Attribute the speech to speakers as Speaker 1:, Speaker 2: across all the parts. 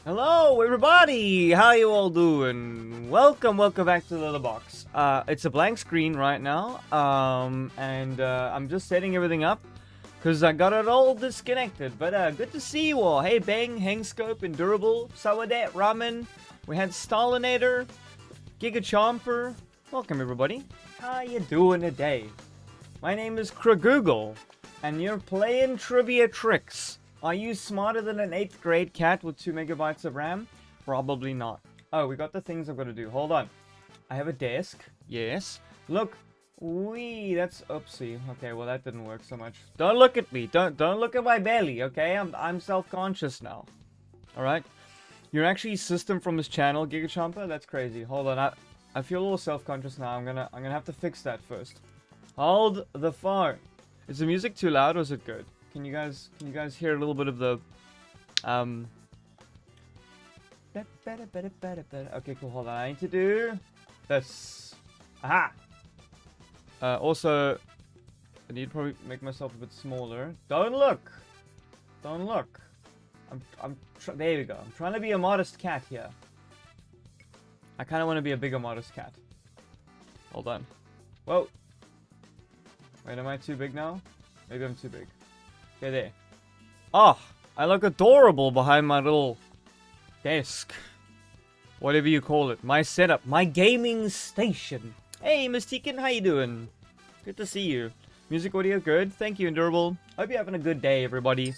Speaker 1: Hello, everybody! How you all doing? Welcome back to the little box. It's a blank screen right now, I'm just setting everything up because I got it all disconnected. But good to see you all. Hey, Bang, Hangscope, Endurable, Sawadet, Ramen. We had Stalinator, Giga Chomper. Welcome, everybody. How you doing today? My name is Kragoogle, and you're playing Trivia Tricks. Are you smarter than an 8th grade cat with 2 megabytes of RAM? Probably not. Oh, we got the things I've got to do. Hold on. I have a desk. Yes. Look. Wee, that's oopsie. Okay, well that didn't work so much. Don't look at me. Don't look at my belly, okay? I'm self-conscious now. Alright? You're actually system from this channel, Gigachampa? That's crazy. Hold on. I feel a little self-conscious now. I'm gonna have to fix that first. Hold the phone. Is the music too loud or is it good? Can you guys hear a little bit of the okay, cool, hold on. I need to do this. Aha! Also, I need to probably make myself a bit smaller. Don't look! Don't look. There we go. I'm trying to be a modest cat here. I kind of want to be a bigger modest cat. Hold on. Whoa! Wait, am I too big now? Maybe I'm too big. Okay, there. Oh, I look adorable behind my little desk. Whatever you call it. My setup. My gaming station. Hey, Mystican, how you doing? Good to see you. Music audio good. Thank you, Endurable. Hope you're having a good day, everybody.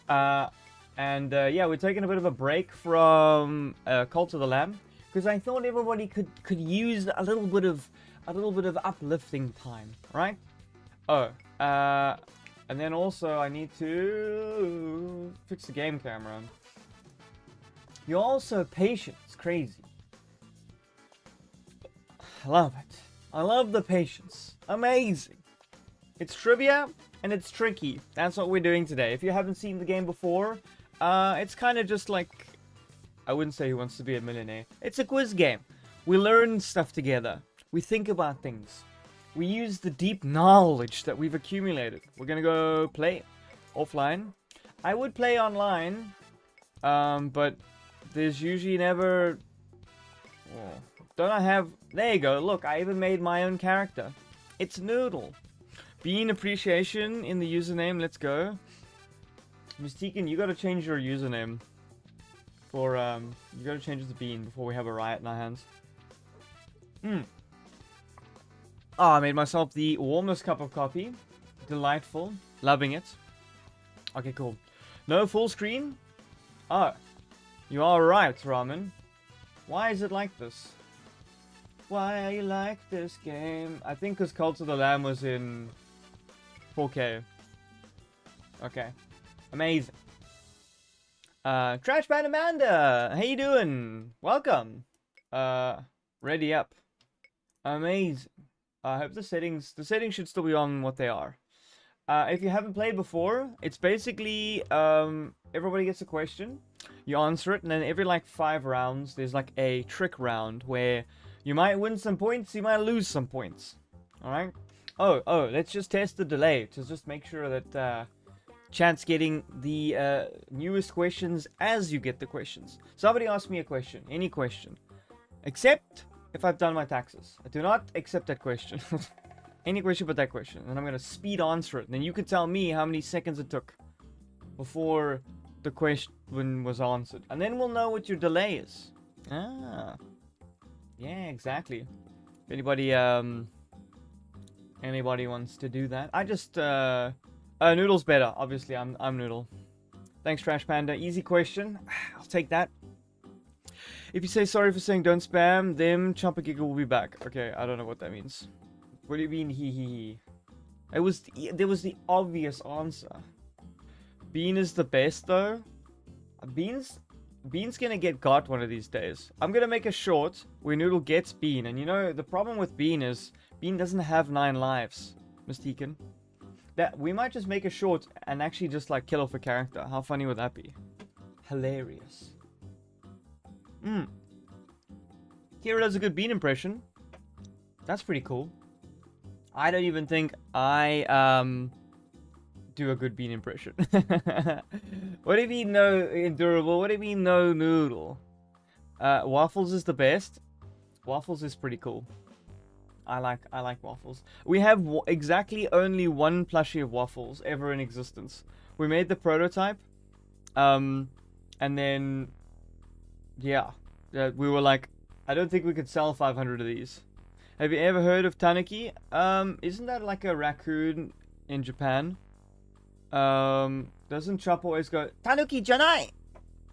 Speaker 1: Yeah, we're taking a bit of a break from Cult of the Lamb because I thought everybody could use a little bit of uplifting time, right? Oh, and then also, I need to fix the game camera. You're also patient. It's crazy. I love it. I love the patience. Amazing. It's trivia, and it's tricky. That's what we're doing today. If you haven't seen the game before, it's kind of just like... I wouldn't say Who Wants to Be a Millionaire. It's a quiz game. We learn stuff together. We think about things. We use the deep knowledge that we've accumulated. We're gonna go play offline. I would play online, but there's usually never... Oh, don't I have... There you go, look, I even made my own character. It's Noodle. Bean appreciation in the username, let's go. Mystican, you gotta change your username. For, you gotta change it to Bean before we have a riot in our hands. Oh, I made myself the warmest cup of coffee. Delightful. Loving it. Okay, cool. No full screen? Oh. You are right, Ramen. Why is it like this? Why you like this game? I think because Cult of the Lamb was in 4K. Okay. Amazing. Trash Man Amanda! How you doing? Welcome. Ready up. Amazing. I hope the settings should still be on what they are. If you haven't played before, it's basically, everybody gets a question, you answer it, and then every, like, 5 rounds, there's, like, a trick round where you might win some points, you might lose some points. Alright? Oh, let's just test the delay to just make sure that, chat's getting the, newest questions as you get the questions. Somebody asked me a question, any question, except... if I've done my taxes. I do not accept that question. Any question but that question. And I'm going to speed answer it. And then you can tell me how many seconds it took before the question was answered. And then we'll know what your delay is. Ah. Yeah, exactly. If anybody, anybody wants to do that. I just, Noodle's better. Obviously, I'm Noodle. Thanks, Trash Panda. Easy question. I'll take that. If you say sorry for saying don't spam, then Chomper Giga will be back. Okay, I don't know what that means. What do you mean he? There was the obvious answer. Bean is the best though. Bean's gonna get got one of these days. I'm gonna make a short where Noodle gets Bean, and you know the problem with Bean is Bean doesn't have 9 lives. Mystican. That we might just make a short and actually just like kill off a character. How funny would that be? Hilarious. Kira does a good Bean impression. That's pretty cool. I don't even think I do a good bean impression. What do you mean no endurable? What do you mean no noodle? Waffles is the best. Waffles is pretty cool. I like waffles. We have exactly only one plushie of waffles ever in existence. We made the prototype, and then yeah, we were like, I don't think we could sell 500 of these. Have you ever heard of tanuki? Isn't that like a raccoon in Japan? Doesn't Chop always go tanuki janai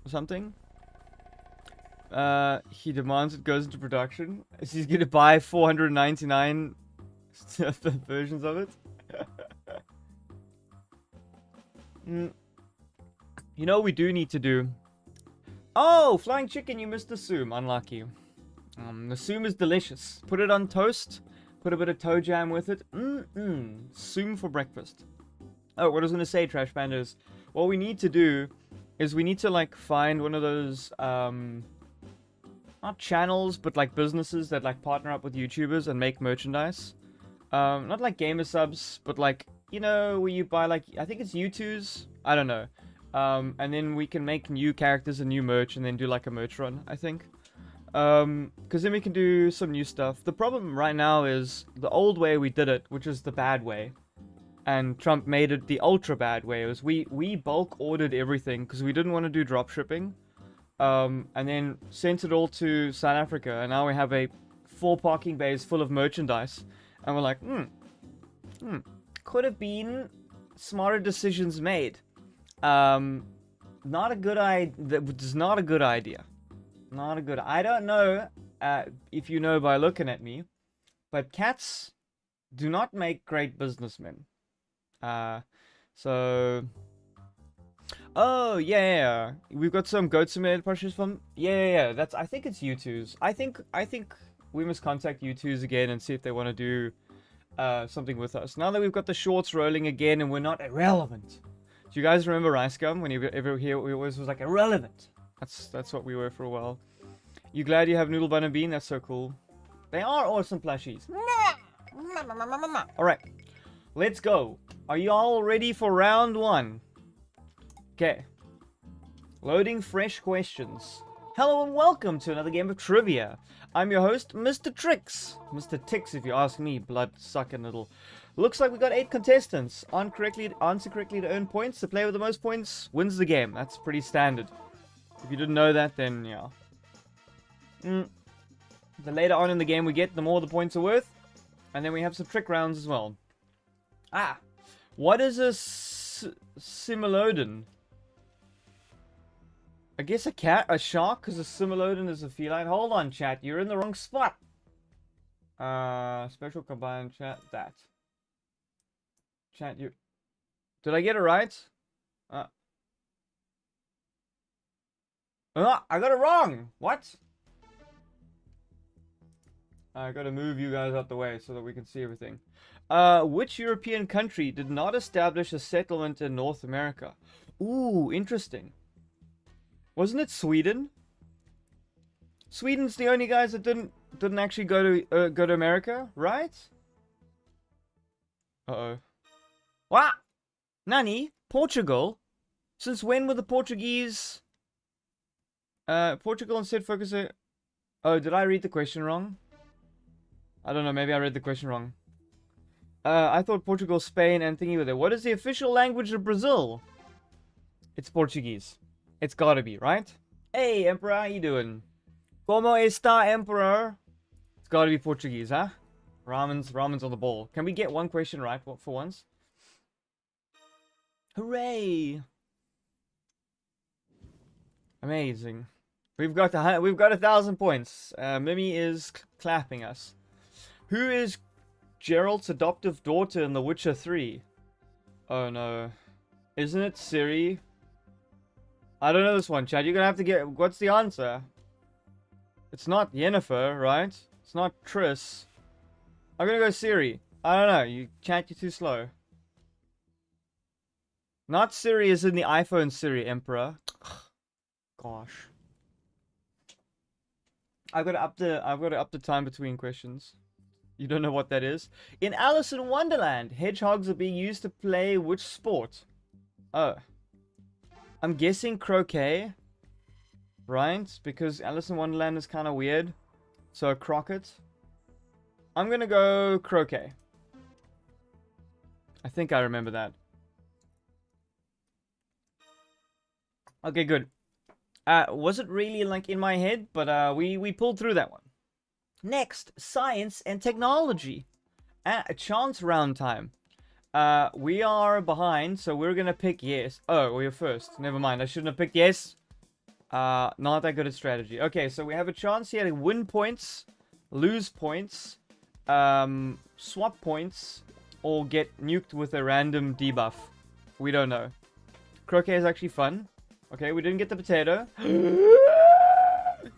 Speaker 1: or something? He demands it goes into production. He's gonna buy 499 versions of it. You know what we do need to do? Oh, flying chicken, you missed the soom. Unlucky. The soom is delicious. Put it on toast. Put a bit of toe jam with it. Soom for breakfast. Oh, what I was gonna say, Trash Pandas. What we need to do is we need to like find one of those not channels, but like businesses that like partner up with YouTubers and make merchandise. Not like gamer subs, but like, you know, where you buy like, I think it's U2s. I don't know. And then we can make new characters and new merch and then do like a merch run, I think. Because then we can do some new stuff. The problem right now is the old way we did it, which is the bad way. And Trump made it the ultra bad way. It was we bulk ordered everything because we didn't want to do drop shipping. And then sent it all to South Africa, and now we have 4 parking bays full of merchandise, and we're like, could have been smarter decisions made. Not a good idea. That is not a good idea. Not a good. I don't know if you know by looking at me, but cats do not make great businessmen. So. Oh yeah, we've got some goat simulator pushes from. Yeah. That's. I think it's U2s. I think we must contact U2s again and see if they want to do something with us. Now that we've got the shorts rolling again and we're not irrelevant. Do you guys remember Rice Gum when you ever hear we always was like irrelevant? That's what we were for a while. You glad you have noodle bun and bean? That's so cool. They are awesome plushies. All right, let's go. Are you all ready for round 1? Okay. Loading fresh questions. Hello and welcome to another game of trivia. I'm your host, Mr. Tricks. Mr. Tix, if you ask me, blood-sucking little. Looks like we got 8 contestants. Answer correctly to earn points. The player with the most points wins the game. That's pretty standard. If you didn't know that, then yeah. The later on in the game we get, the more the points are worth. And then we have some trick rounds as well. What is a similodon? I guess a shark, because a similodon is a feline. Hold on, chat. You're in the wrong spot. Special combined chat. That. Chat, you... Did I get it right? I got it wrong. What? I gotta move you guys out the way so that we can see everything. Which European country did not establish a settlement in North America? Ooh, interesting. Wasn't it Sweden? Sweden's the only guys that didn't actually go to America, right? Uh-oh. What? Nani? Portugal? Since when were the Portuguese? Portugal instead focusing. Oh, did I read the question wrong? I don't know. Maybe I read the question wrong. I thought Portugal, Spain, and thingy were there. What is the official language of Brazil? It's Portuguese. It's gotta be, right? Hey, Emperor, how you doing? Como está, Emperor? It's gotta be Portuguese, huh? Ramen's on the ball. Can we get one question right for once? Hooray! Amazing. We've got 1,000 points. Mimi is clapping us. Who is Geralt's adoptive daughter in The Witcher 3? Oh no. Isn't it Ciri? I don't know this one, Chad. You're gonna have to get... What's the answer? It's not Yennefer, right? It's not Triss. I'm gonna go Ciri. I don't know. Chat, you're too slow. Not Siri as in the iPhone Siri, Emperor. Gosh. I've got to up the time between questions. You don't know what that is? In Alice in Wonderland, hedgehogs are being used to play which sport? Oh. I'm guessing croquet. Right? Because Alice in Wonderland is kind of weird. So croquet. I'm gonna go croquet. I think I remember that. Okay, good. Wasn't really like in my head, but we pulled through that one. Next, science and technology. A chance round time. We are behind, so we're gonna pick yes. Oh, we're first. Never mind. I shouldn't have picked yes. Not that good at strategy. Okay, so we have a chance here to win points, lose points, swap points, or get nuked with a random debuff. We don't know. Croquet is actually fun. Okay, we didn't get the potato.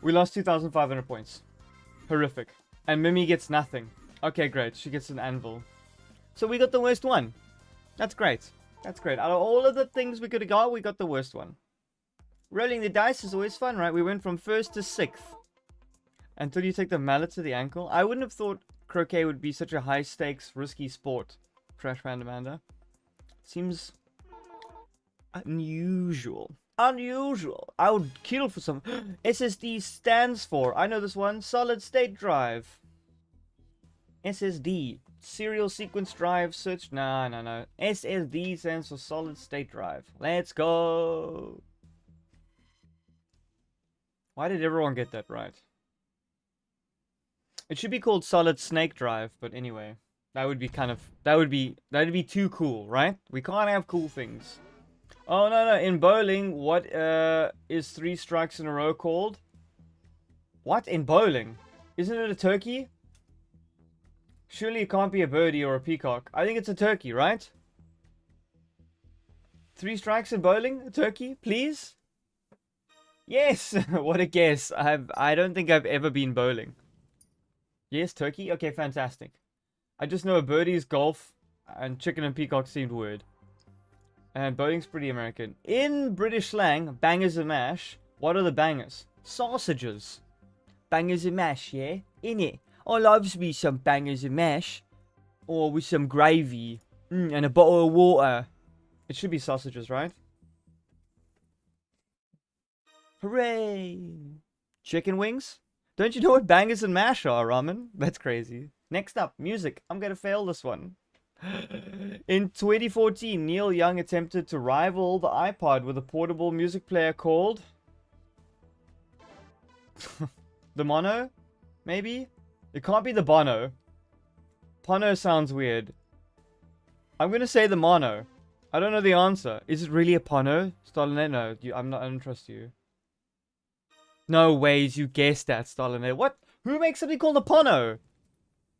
Speaker 1: We lost 2,500 points. Horrific. And Mimi gets nothing. Okay, great. She gets an anvil. So we got the worst one. That's great. That's great. Out of all of the things we could have got, we got the worst one. Rolling the dice is always fun, right? We went from 1st to 6th. Until you take the mallet to the ankle. I wouldn't have thought croquet would be such a high-stakes, risky sport. Trash Panda Amanda. Seems unusual. Unusual. I would kill for some. SSD stands for. I know this one. Solid state drive. SSD. Serial sequence drive search. No. SSD stands for solid state drive. Let's go. Why did everyone get that right? It should be called solid snake drive, but anyway. That would be kind of. That'd be too cool, right? We can't have cool things. Oh, no. In bowling, what is 3 strikes in a row called? What? In bowling? Isn't it a turkey? Surely it can't be a birdie or a peacock. I think it's a turkey, right? 3 strikes in bowling? A turkey? Please? Yes! What a guess. I don't think I've ever been bowling. Yes, turkey? Okay, fantastic. I just know a birdie is golf, and chicken and peacock seemed weird. And bowling's pretty American. In British slang, bangers and mash. What are the bangers? Sausages. Bangers and mash, yeah? Innit? I loves me some bangers and mash. Or with some gravy. And a bottle of water. It should be sausages, right? Hooray! Chicken wings? Don't you know what bangers and mash are, Ramen? That's crazy. Next up, music. I'm gonna fail this one. In 2014, Neil Young attempted to rival the iPod with a portable music player called... the Mono? Maybe? It can't be the Bono. Pono sounds weird. I'm gonna say the Mono. I don't know the answer. Is it really a Pono? Starlinet? No, I don't trust you. No ways you guessed that, Starlinet. What? Who makes something called a Pono?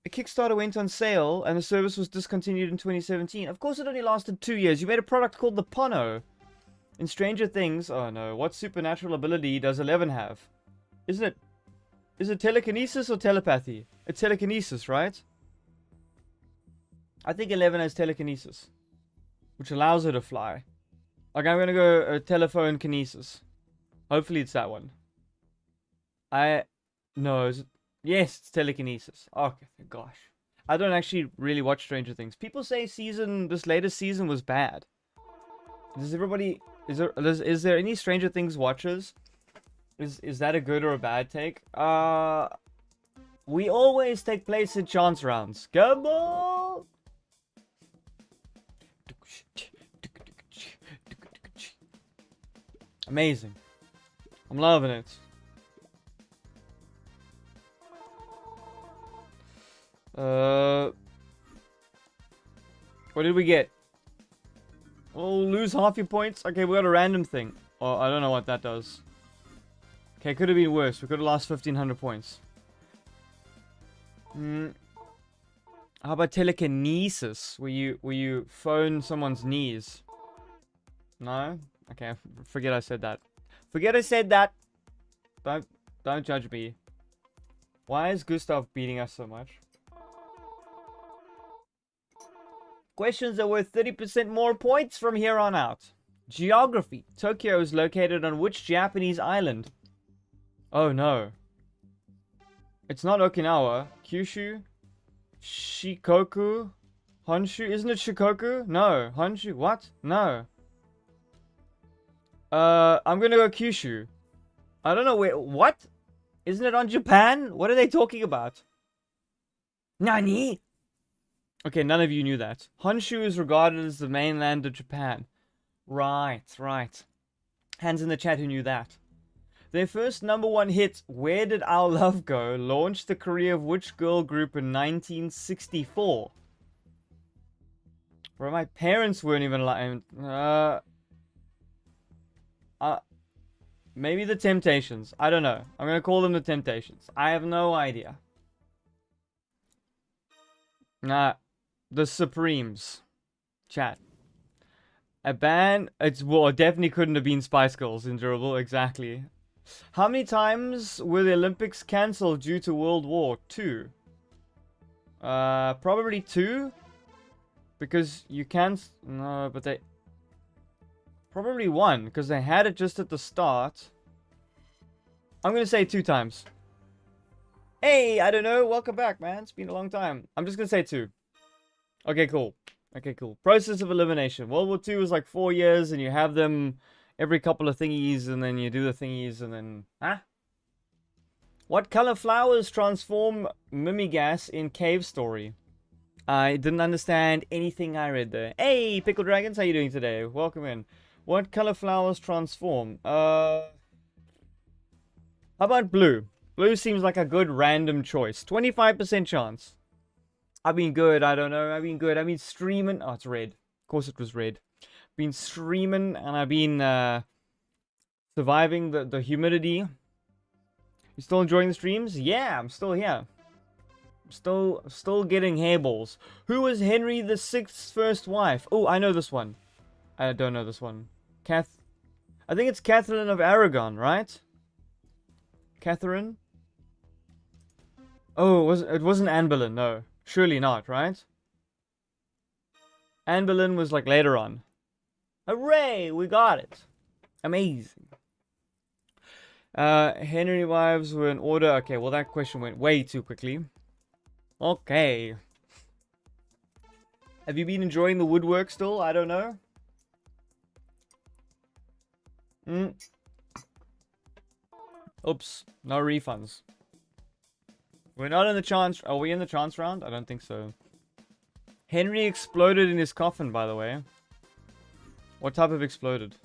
Speaker 1: A Kickstarter went on sale and the service was discontinued in 2017. Of course it only lasted 2 years. You made a product called the Pono. In Stranger Things, oh no, what supernatural ability does 11 have? Is it telekinesis or telepathy? It's telekinesis, right? I think 11 has telekinesis, which allows her to fly. Okay, I'm gonna go telephone kinesis. Hopefully it's that one. No, is it? Yes, it's telekinesis. Okay, gosh. I don't actually really watch Stranger Things. People say this latest season was bad. Does everybody... Is there any Stranger Things watchers? Is that a good or a bad take? We always take place in chance rounds. Come on! Amazing. I'm loving it. What did we get? Oh, lose half your points? Okay, we got a random thing. Oh, I don't know what that does. Okay, could have been worse. We could have lost 1,500 points. How about telekinesis? Where you phone someone's knees? No? Okay, forget I said that. Forget I said that! Don't judge me. Why is Gustav beating us so much? Questions are worth 30% more points from here on out. Geography. Tokyo is located on which Japanese island? Oh no. It's not Okinawa. Kyushu? Shikoku? Honshu? Isn't it Shikoku? No. Honshu? What? No. I'm gonna go Kyushu. I don't know where. What? Isn't it on Japan? What are they talking about? Nani? Okay, none of you knew that. Honshu is regarded as the mainland of Japan. Right, right. Hands in the chat who knew that. Their first #1 hit, Where Did Our Love Go?, launched the career of which girl group in 1964? Where my parents weren't even alive. Maybe the Temptations. I don't know. I'm gonna call them the Temptations. I have no idea. Nah. The Supremes. Chat. A band. Well, it definitely couldn't have been Spice Girls in Durable. Exactly. How many times were the Olympics cancelled due to World War II? Probably 2. Because you can't... No, but they... Probably 1, because they had it just at the start. I'm gonna say 2 times. Hey, I don't know. Welcome back, man. It's been a long time. I'm just gonna say 2. Okay, cool. Okay, cool. Process of elimination. World War II was like 4 years, and you have them every couple of thingies, and then you do the thingies, and then... Huh? What color flowers transform Mimigas in Cave Story? I didn't understand anything I read there. Hey, Pickle Dragons, how you doing today? Welcome in. What color flowers transform? How about blue? Blue seems like a good random choice. 25% chance. I've been good, I don't know. I've been good. I've been streaming. Oh, it's red. Of course it was red. Been streaming, and I've been surviving the humidity. You still enjoying the streams? Yeah, I'm still here. Still getting hairballs. Who was Henry VI's first wife? Oh, I know this one. I don't know this one. I think it's Catherine of Aragon, right? Catherine? Oh, it wasn't Anne Boleyn, no. Surely not, right? Anne Boleyn was like later on. Hooray, we got it. Amazing. Henry wives were in order. Okay, well that question went way too quickly. Okay. Have you been enjoying the woodwork still? I don't know. Oops, no refunds. We're not in the chance... Are we in the chance round? I don't think so. Henry exploded in his coffin, by the way. What type of exploded?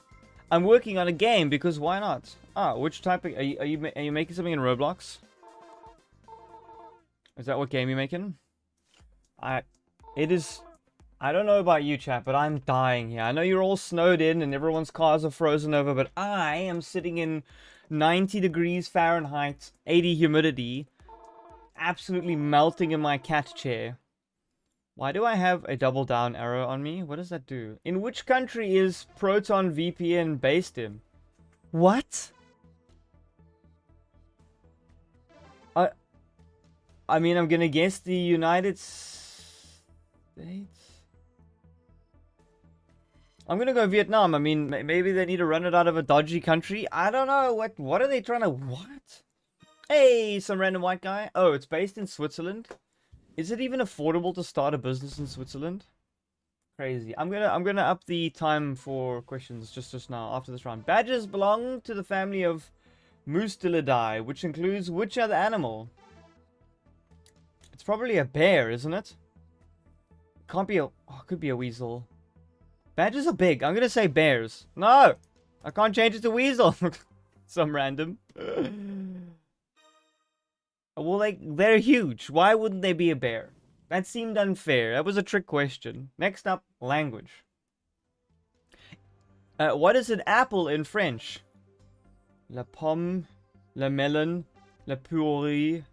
Speaker 1: I'm working on a game, because why not? Ah, which type of... Are you making something in Roblox? Is that what game you're making? It is... I don't know about you, chat, but I'm dying here. I know you're all snowed in and everyone's cars are frozen over, but I am sitting in 90 degrees Fahrenheit, 80 humidity, absolutely melting in my cat chair. Why do I have a double down arrow on me? What does that do? In which country is Proton VPN based in? What? I mean, I'm gonna guess the United States? I'm gonna go Vietnam. I mean, maybe they need to run it out of a dodgy country. I don't know. What are they trying to... What? Hey, some random white guy. Oh, it's based in Switzerland. Is it even affordable to start a business in Switzerland? Crazy. I'm gonna up the time for questions just now after this round. Badgers belong to the family of Mustelidae, which includes which other animal? It's probably a bear, isn't it? Can't be a... Oh, it could be a weasel. Badgers are big. I'm gonna say bears. No! I can't change it to weasel. Some random. Well, they're huge. Why wouldn't they be a bear? That seemed unfair. That was a trick question. Next up, language. What is an apple in French? La pomme, la melon, la puree,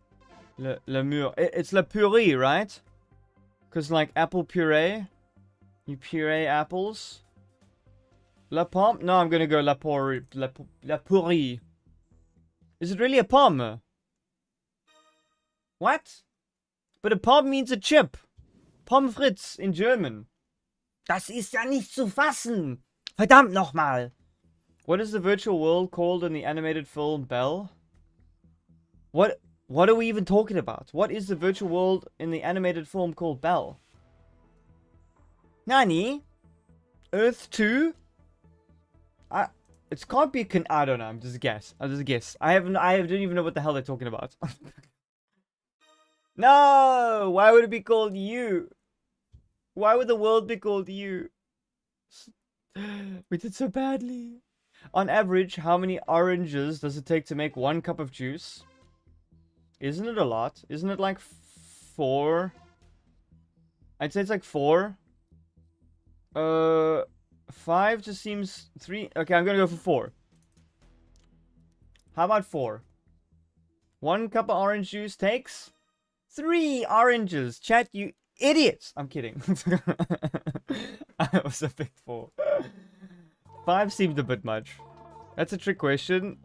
Speaker 1: la mûre. It's la puree, right? Because, like, apple puree. You puree apples. La pomme? No, I'm gonna go la puree. La puree. Is it really a pomme? What? But a pomme means a chip. Pommes frites in German. Das ist ja nicht zu fassen. Verdammt nochmal. What is the virtual world called in the animated film Belle? What What are we even talking about? What is the virtual world in the animated film called Belle? Nani? Earth 2? It can't be I don't know, I'm just a guess. I'll just guess. I don't even know what the hell they're talking about. No! Why would it be called You? Why would the world be called You? We did so badly. On average, how many oranges does it take to make 1 cup of juice? Isn't it a lot? Isn't it like 4? I'd say it's like 4. 5 just seems 3. Okay, I'm gonna go for 4. How about 4? 1 cup of orange juice takes 3 oranges. Chat, you idiots! I'm kidding. I was a big 4. 5 seemed a bit much. That's a trick question.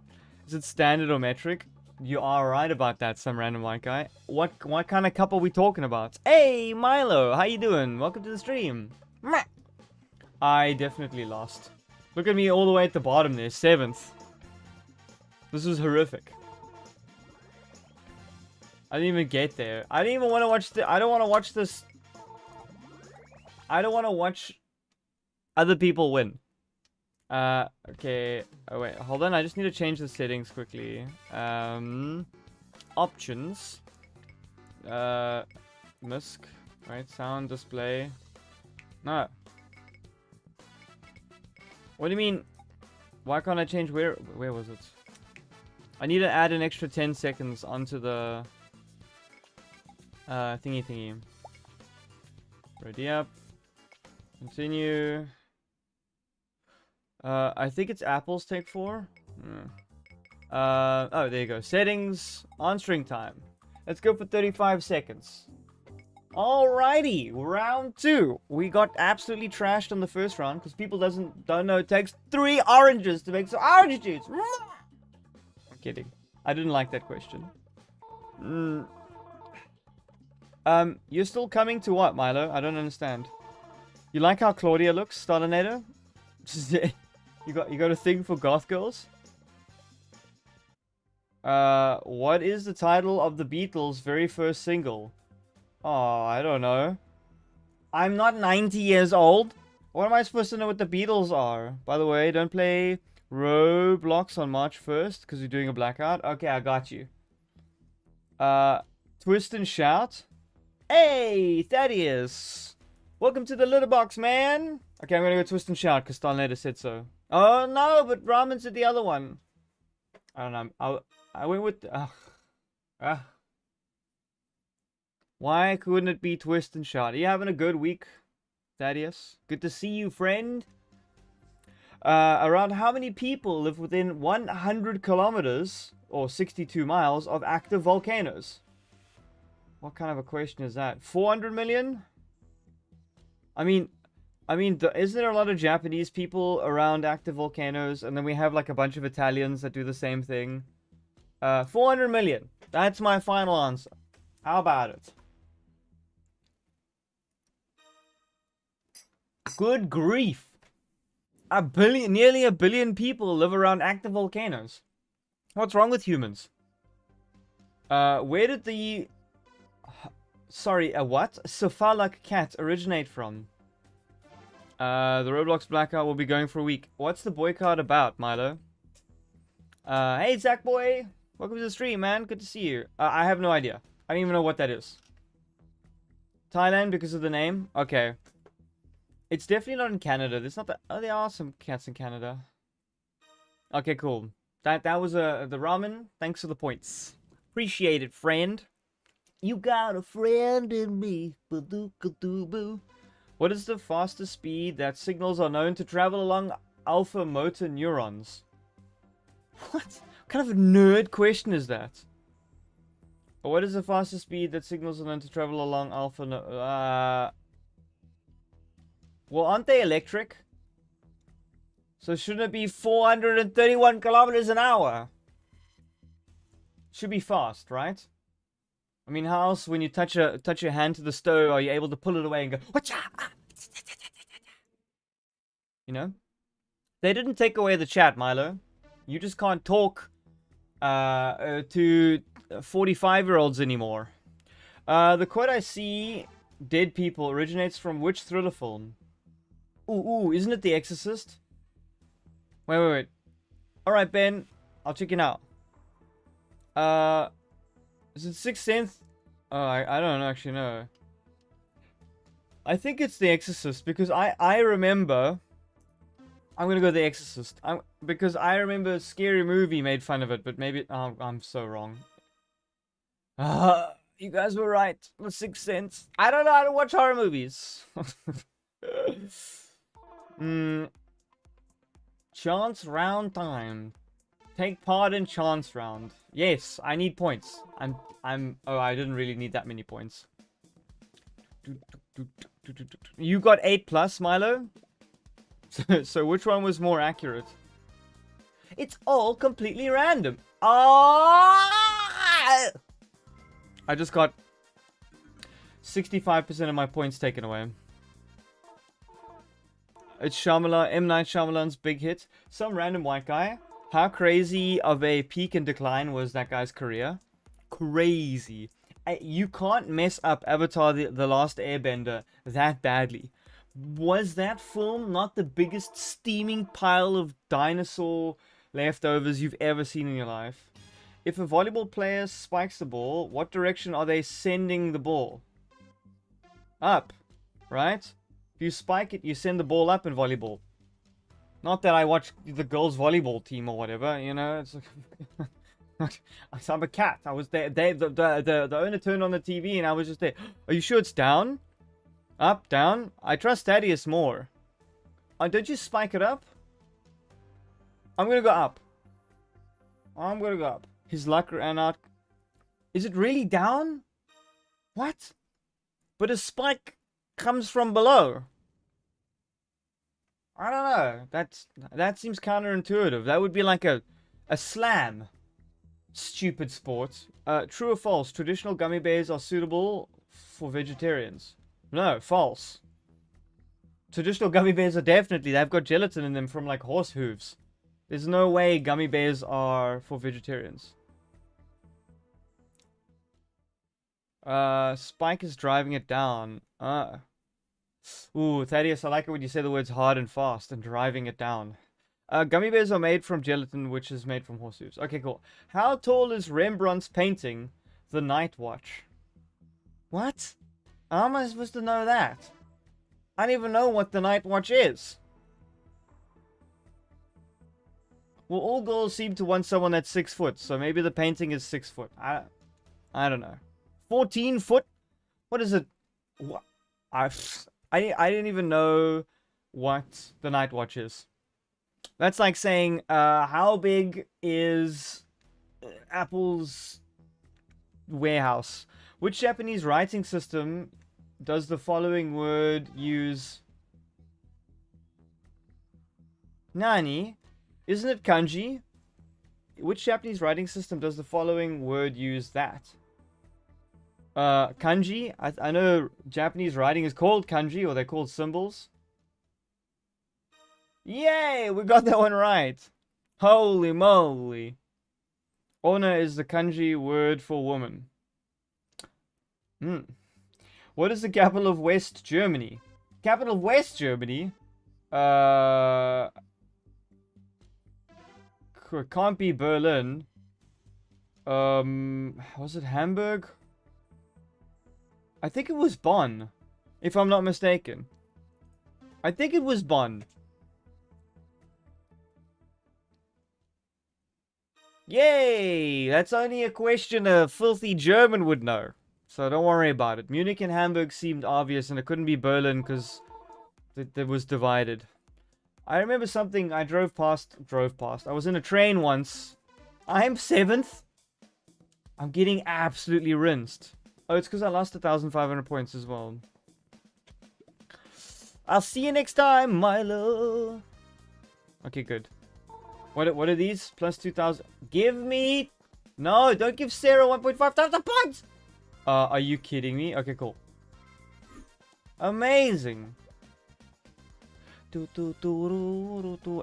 Speaker 1: Is it standard or metric? You are right about that, some random white guy. What kind of cup are we talking about? Hey, Milo, how you doing? Welcome to the stream. I definitely lost. Look at me all the way at the bottom there, 7th. This was horrific. I didn't even get there. I didn't even want to watch I don't want to watch this. I don't want to watch other people win. Okay. Oh, wait. Hold on. I just need to change the settings quickly. Options. MISC. Right. Sound display. No. What do you mean? Why can't I change where was it? I need to add an extra 10 seconds onto the thingy. Ready up. Continue. I think it's Apple's take 4. Oh, there you go. Settings, answering time. Let's go for 35 seconds. Alrighty, round 2. We got absolutely trashed on the first round because people don't know it takes 3 oranges to make some orange juice. I'm kidding. I didn't like that question. You're still coming to what, Milo? I don't understand. You like how Claudia looks, Starlinator? You got a thing for goth girls? What is the title of the Beatles' very first single? Oh, I don't know. I'm not 90 years old. What am I supposed to know what the Beatles are? By the way, don't play Roblox on March 1st because you're doing a blackout. Okay, I got you. Twist and Shout. Hey, Thaddeus. Welcome to the litter box, man. Okay, I'm gonna go Twist and Shout because Starlinator said so. Oh, no, but Ramen said the other one. I don't know. I went with... Why couldn't it be Twist and Shout? Are you having a good week, Thaddeus? Good to see you, friend. Around how many people live within 100 kilometers, or 62 miles, of active volcanoes? What kind of a question is that? 400 million? I mean, isn't there a lot of Japanese people around active volcanoes? And then we have like a bunch of Italians that do the same thing. 400 million. That's my final answer. How about it? Good grief. Nearly a billion people live around active volcanoes. What's wrong with humans? Where did the... Sorry, a what? Cephalak cat originate from? The Roblox blackout will be going for a week. What's the boycott about, Milo? Hey, Zach boy. Welcome to the stream, man. Good to see you. I have no idea. I don't even know what that is. Thailand because of the name? Okay. It's definitely not in Canada. There's not that... Oh, there are some cats in Canada. Okay, cool. That was the ramen. Thanks for the points. Appreciate it, friend. You got a friend in me. Ba-doo-ka-doo-boo. What is the fastest speed that signals are known to travel along alpha motor neurons? What kind of a nerd question is that? What is the fastest speed that signals are known to travel along alpha... Well, aren't they electric? So shouldn't it be 431 kilometers an hour? Should be fast, right? I mean, how else, when you touch your hand to the stove, are you able to pull it away and go, whatcha? You know? They didn't take away the chat, Milo. You just can't talk to 45-year-olds anymore. The quote I see, dead people, originates from which thriller film? Ooh, isn't it The Exorcist? Wait. Alright, Ben. I'll check it out. Is it Sixth Sense? Oh, I don't actually know. I think it's The Exorcist because I remember. I'm gonna go The Exorcist. Because I remember a Scary Movie made fun of it, but maybe I'm so wrong. You guys were right. The Sixth Sense. I don't know how to watch horror movies. Chance round time. Take part in chance round. Yes, I need points. Oh, I didn't really need that many points. You got 8+, Milo? So which one was more accurate? It's all completely random. I just got 65% of my points taken away. It's Shyamalan, M. Night Shyamalan's big hit. Some random white guy. How crazy of a peak and decline was that guy's career? Crazy. You can't mess up Avatar the Last Airbender that badly. Was that film not the biggest steaming pile of dinosaur leftovers you've ever seen in your life? If a volleyball player spikes the ball, what direction are they sending the ball? Up, right? If you spike it, you send the ball up in volleyball. Not that I watch the girls' volleyball team or whatever, you know. It's like, I'm a cat. I was there. The owner turned on the TV and I was just there. Are you sure it's down? Up, down? I trust Thaddeus more. Don't you spike it up? I'm gonna go up. I'm gonna go up. His luck ran out. Is it really down? What? But a spike comes from below. I don't know. That seems counterintuitive. That would be like a slam. Stupid sport. True or false? Traditional gummy bears are suitable for vegetarians. No, false. Traditional gummy bears are definitely, they've got gelatin in them from like horse hooves. There's no way gummy bears are for vegetarians. Spike is driving it down. Ooh, Thaddeus, I like it when you say the words hard and fast and driving it down. Gummy bears are made from gelatin, which is made from horse hooves. Okay, cool. How tall is Rembrandt's painting, The Night Watch? What? How am I supposed to know that? I don't even know what the Night Watch is. Well, all girls seem to want someone that's 6 foot, so maybe the painting is 6 foot. I don't know. 14 foot? What is it? What? I didn't even know what the Night Watch is. That's like saying, how big is Apple's warehouse? Which Japanese writing system does the following word use? Nani? Isn't it kanji? Which Japanese writing system does the following word use that? Kanji? I know Japanese writing is called kanji, or they're called symbols. Yay! We got that one right. Holy moly. Ona is the kanji word for woman. What is the capital of West Germany? Capital of West Germany? Can't be Berlin. Was it Hamburg? I think it was Bonn, if I'm not mistaken. I think it was Bonn. Yay! That's only a question a filthy German would know. So don't worry about it. Munich and Hamburg seemed obvious, and it couldn't be Berlin because it was divided. I remember something I drove past. I was in a train once. I'm 7th. I'm getting absolutely rinsed. Oh, it's because I lost 1,500 points as well. I'll see you next time, Milo. Okay, good. What are these? Plus 2,000. Give me... No, don't give Sarah 1.5 times the points! Are you kidding me? Okay, cool. Amazing.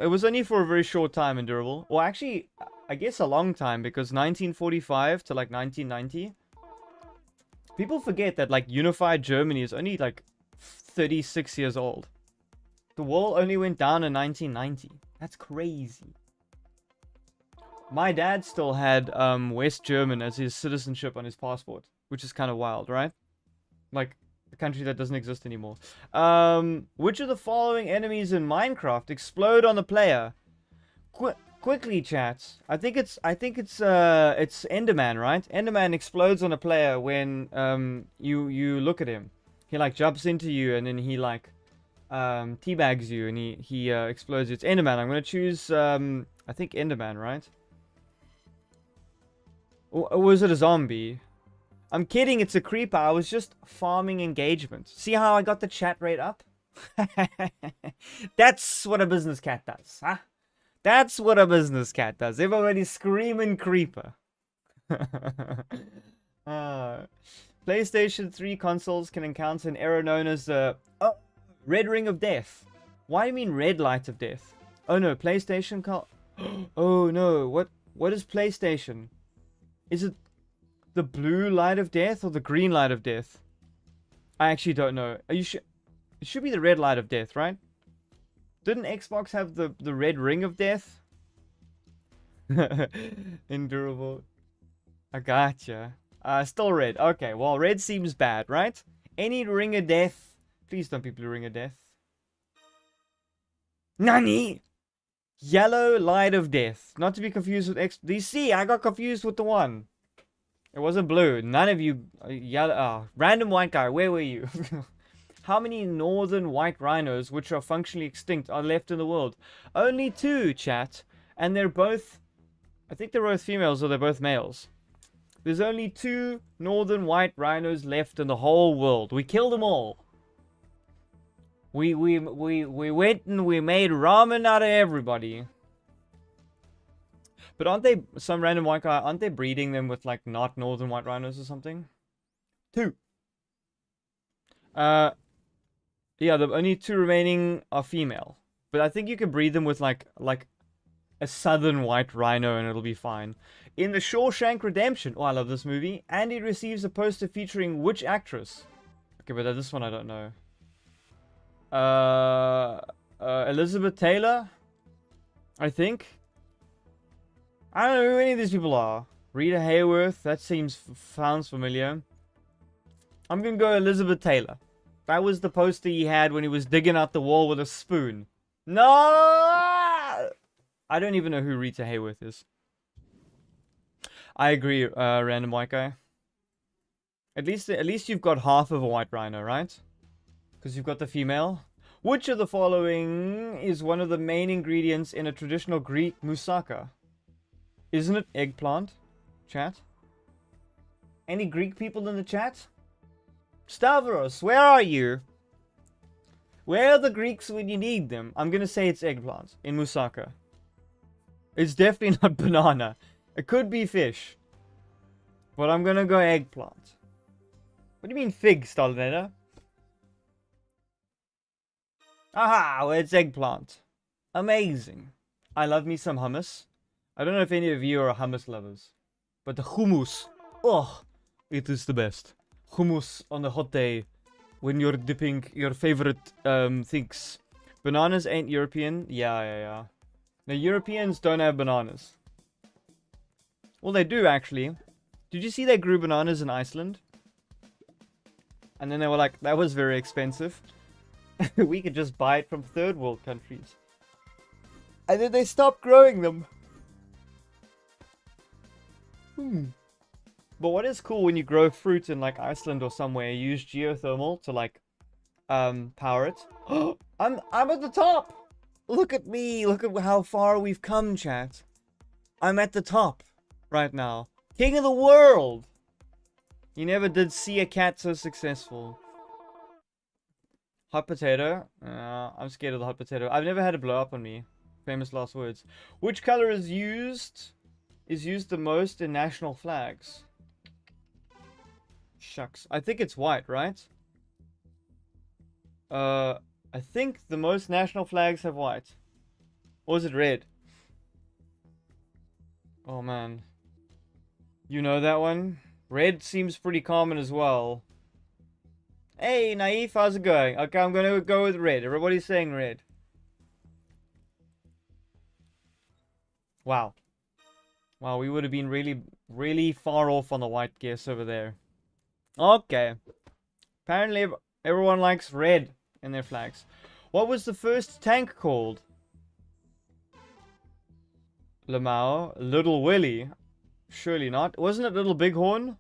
Speaker 1: It was only for a very short time in durable. Well, actually, I guess a long time, because 1945 to like 1990. People forget that like unified Germany is only like 36 years old. The wall only went down in 1990. That's crazy. My dad still had West German as his citizenship on his passport, which is kind of wild, right? Like a country that doesn't exist anymore. Which of the following enemies in Minecraft explode on the player? Quickly, chat. I think it's Enderman, right? Enderman explodes on a player when you look at him. He like jumps into you and then he like teabags you and he explodes. It's Enderman. I'm gonna choose I think Enderman, right? Or was it a zombie? I'm kidding, it's a creeper. I was just farming engagement. See how I got the chat rate up? That's what a business cat does, huh? That's what a business cat does. Everybody's screaming creeper. PlayStation 3 consoles can encounter an error known as the red ring of death. Why do you mean red light of death? Oh no, PlayStation can't... Oh no, what is PlayStation? Is it the blue light of death or the green light of death? I actually don't know. Are you sure? It should be the red light of death, right? Didn't Xbox have the red ring of death? Endurable. I gotcha. Still red. Okay, well, red seems bad, right? Any ring of death. Please don't be blue ring of death. Nani? Yellow light of death. Not to be confused with X. Do you see? I got confused with the one. It wasn't blue. None of you... yellow. Random white guy. Where were you? How many northern white rhinos, which are functionally extinct, are left in the world? Only 2, chat. And they're both... I think they're both females or they're both males. There's only 2 northern white rhinos left in the whole world. We killed them all. We went and we made ramen out of everybody. But aren't they, some random white guy, aren't they breeding them with like not northern white rhinos or something? 2. Yeah, the only 2 remaining are female. But I think you can breed them with like a southern white rhino and it'll be fine. In The Shawshank Redemption, oh, I love this movie, Andy receives a poster featuring which actress? Okay, but this one I don't know. Elizabeth Taylor, I think. I don't know who any of these people are. Rita Hayworth, that sounds familiar. I'm gonna go Elizabeth Taylor. That was the poster he had when he was digging out the wall with a spoon. No! I don't even know who Rita Hayworth is. I agree, random white guy. At least you've got half of a white rhino, right? Because you've got the female. Which of the following is one of the main ingredients in a traditional Greek moussaka? Isn't it eggplant? Chat? Any Greek people in the chat? Stavros, where are you? Where are the Greeks when you need them? I'm gonna say it's eggplant in moussaka. It's definitely not banana. It could be fish. But I'm gonna go eggplant. What do you mean fig, Stalinetta? Aha! Well, it's eggplant. Amazing. I love me some hummus. I don't know if any of you are hummus lovers. But the hummus. Oh, it is the best. Hummus on a hot day. When you're dipping your favorite things. Bananas ain't European. Yeah. The Europeans don't have bananas. Well, they do actually. Did you see they grew bananas in Iceland? And then they were like, that was very expensive. We could just buy it from third world countries. And then they stopped growing them. But what is cool when you grow fruit in like Iceland or somewhere, you use geothermal to like power it. I'm at the top. Look at me. Look at how far we've come, chat. I'm at the top right now. King of the world. You never did see a cat so successful. Hot potato. I'm scared of the hot potato. I've never had it blow up on me. Famous last words. Which color is used the most in national flags? Shucks. I think it's white, right? I I think the most national flags have white. Or is it red? Oh man. You know that one? Red seems pretty common as well. Hey, Naif, how's it going? Okay, I'm gonna go with red. Everybody's saying red. Wow. Wow, we would have been really, really far off on the white guess over there. Okay. Apparently, everyone likes red in their flags. What was the first tank called? Lamau? Little Willie? Surely not. Wasn't it Little Bighorn?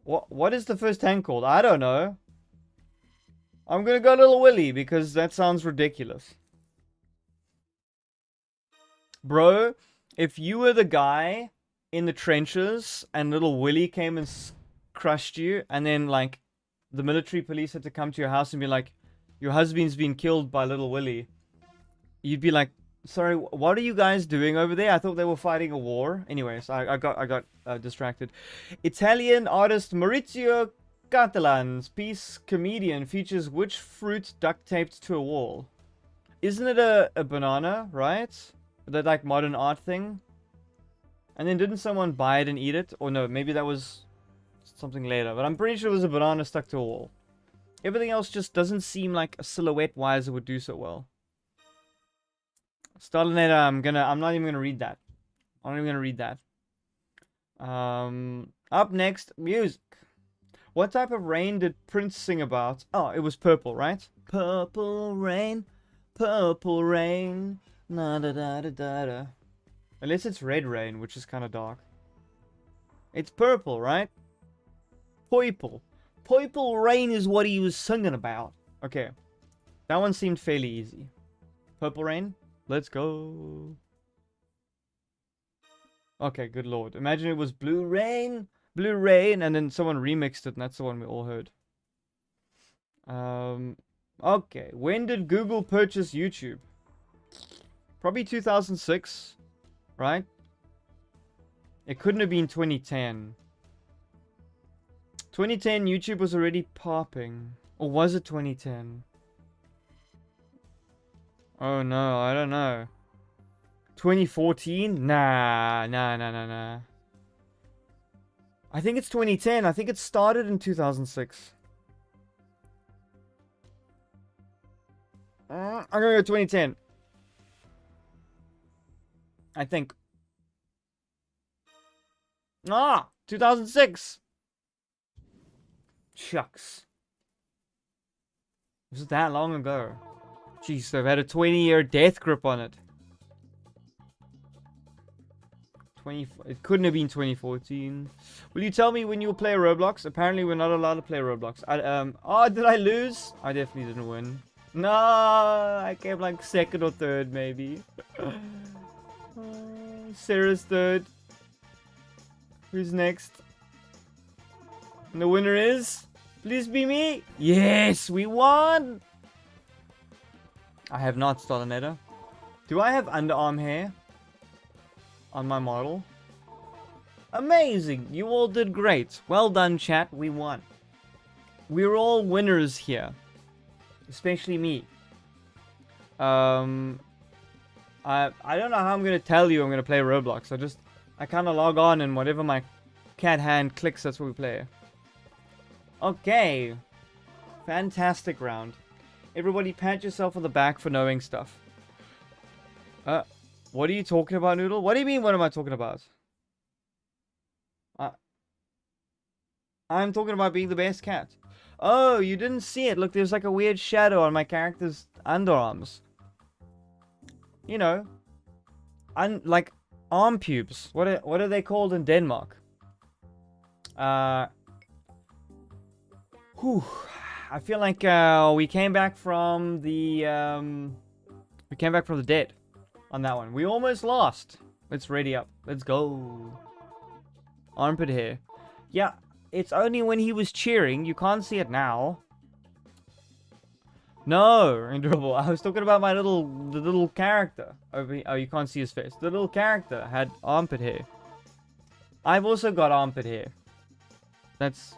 Speaker 1: What is the first tank called? I don't know. I'm gonna go Little Willie because that sounds ridiculous. Bro, if you were the guy in the trenches and Little Willie came and crushed you, and then like the military police had to come to your house and be like, your husband's been killed by Little Willie, you'd be like, sorry, what are you guys doing over there? I thought they were fighting a war. Anyways, I got distracted. Italian artist Maurizio Catalan's piece Comedian features which fruit duct taped to a wall? Isn't it a banana, right? That like modern art thing? And then didn't someone buy it and eat it? Or no, maybe that was something later. But I'm pretty sure it was a banana stuck to a wall. Everything else just doesn't seem like silhouette-wise it would do so well. Stalineta, I'm not even gonna read that. I'm not even gonna read that. Up next, music. What type of rain did Prince sing about? Oh, it was purple, right? Purple rain, na da da da da da. Unless it's red rain, which is kind of dark. It's purple, right? Purple. Purple rain is what he was singing about. Okay, that one seemed fairly easy. Purple rain. Let's go. Okay, good lord. Imagine it was Blue Rain, and then someone remixed it, and that's the one we all heard. Okay. When did Google purchase YouTube? Probably 2006, right? It couldn't have been 2010. 2010, YouTube was already popping. Or was it 2010? Oh no, I don't know. 2014? Nah. I think it's 2010. I think it started in 2006. I'm gonna go 2010. I think. 2006. Shucks. Was it that long ago? Jeez, they've had a 20-year death grip on it. It couldn't have been 2014. Will you tell me when you will play Roblox? Apparently we're not allowed to play Roblox. Oh, did I lose? I definitely didn't win. No, I came like second or third maybe. Sarah's third. Who's next? And the winner is? Please be me. Yes, we won. I have not Stalineta. Do I have underarm hair on my model? Amazing! You all did great. Well done, chat. We won. We're all winners here. Especially me. I don't know how I'm going to tell you I'm going to play Roblox. I kind of log on and whatever my cat hand clicks, that's what we play. Okay. Fantastic round. Everybody pat yourself on the back for knowing stuff. What are you talking about, Noodle? What do you mean, what am I talking about? I'm talking about being the best cat. Oh, you didn't see it. Look, there's like a weird shadow on my character's underarms. You know. Like, arm pubes. What are they called in Denmark? Whew. I feel like we came back from the dead on that one. We almost lost. Let's ready up. Let's go. Armpit hair. Yeah, it's only when he was cheering. You can't see it now. No, Indrable. I was talking about the little character over here. Oh, you can't see his face. The little character had armpit hair. I've also got armpit hair. That's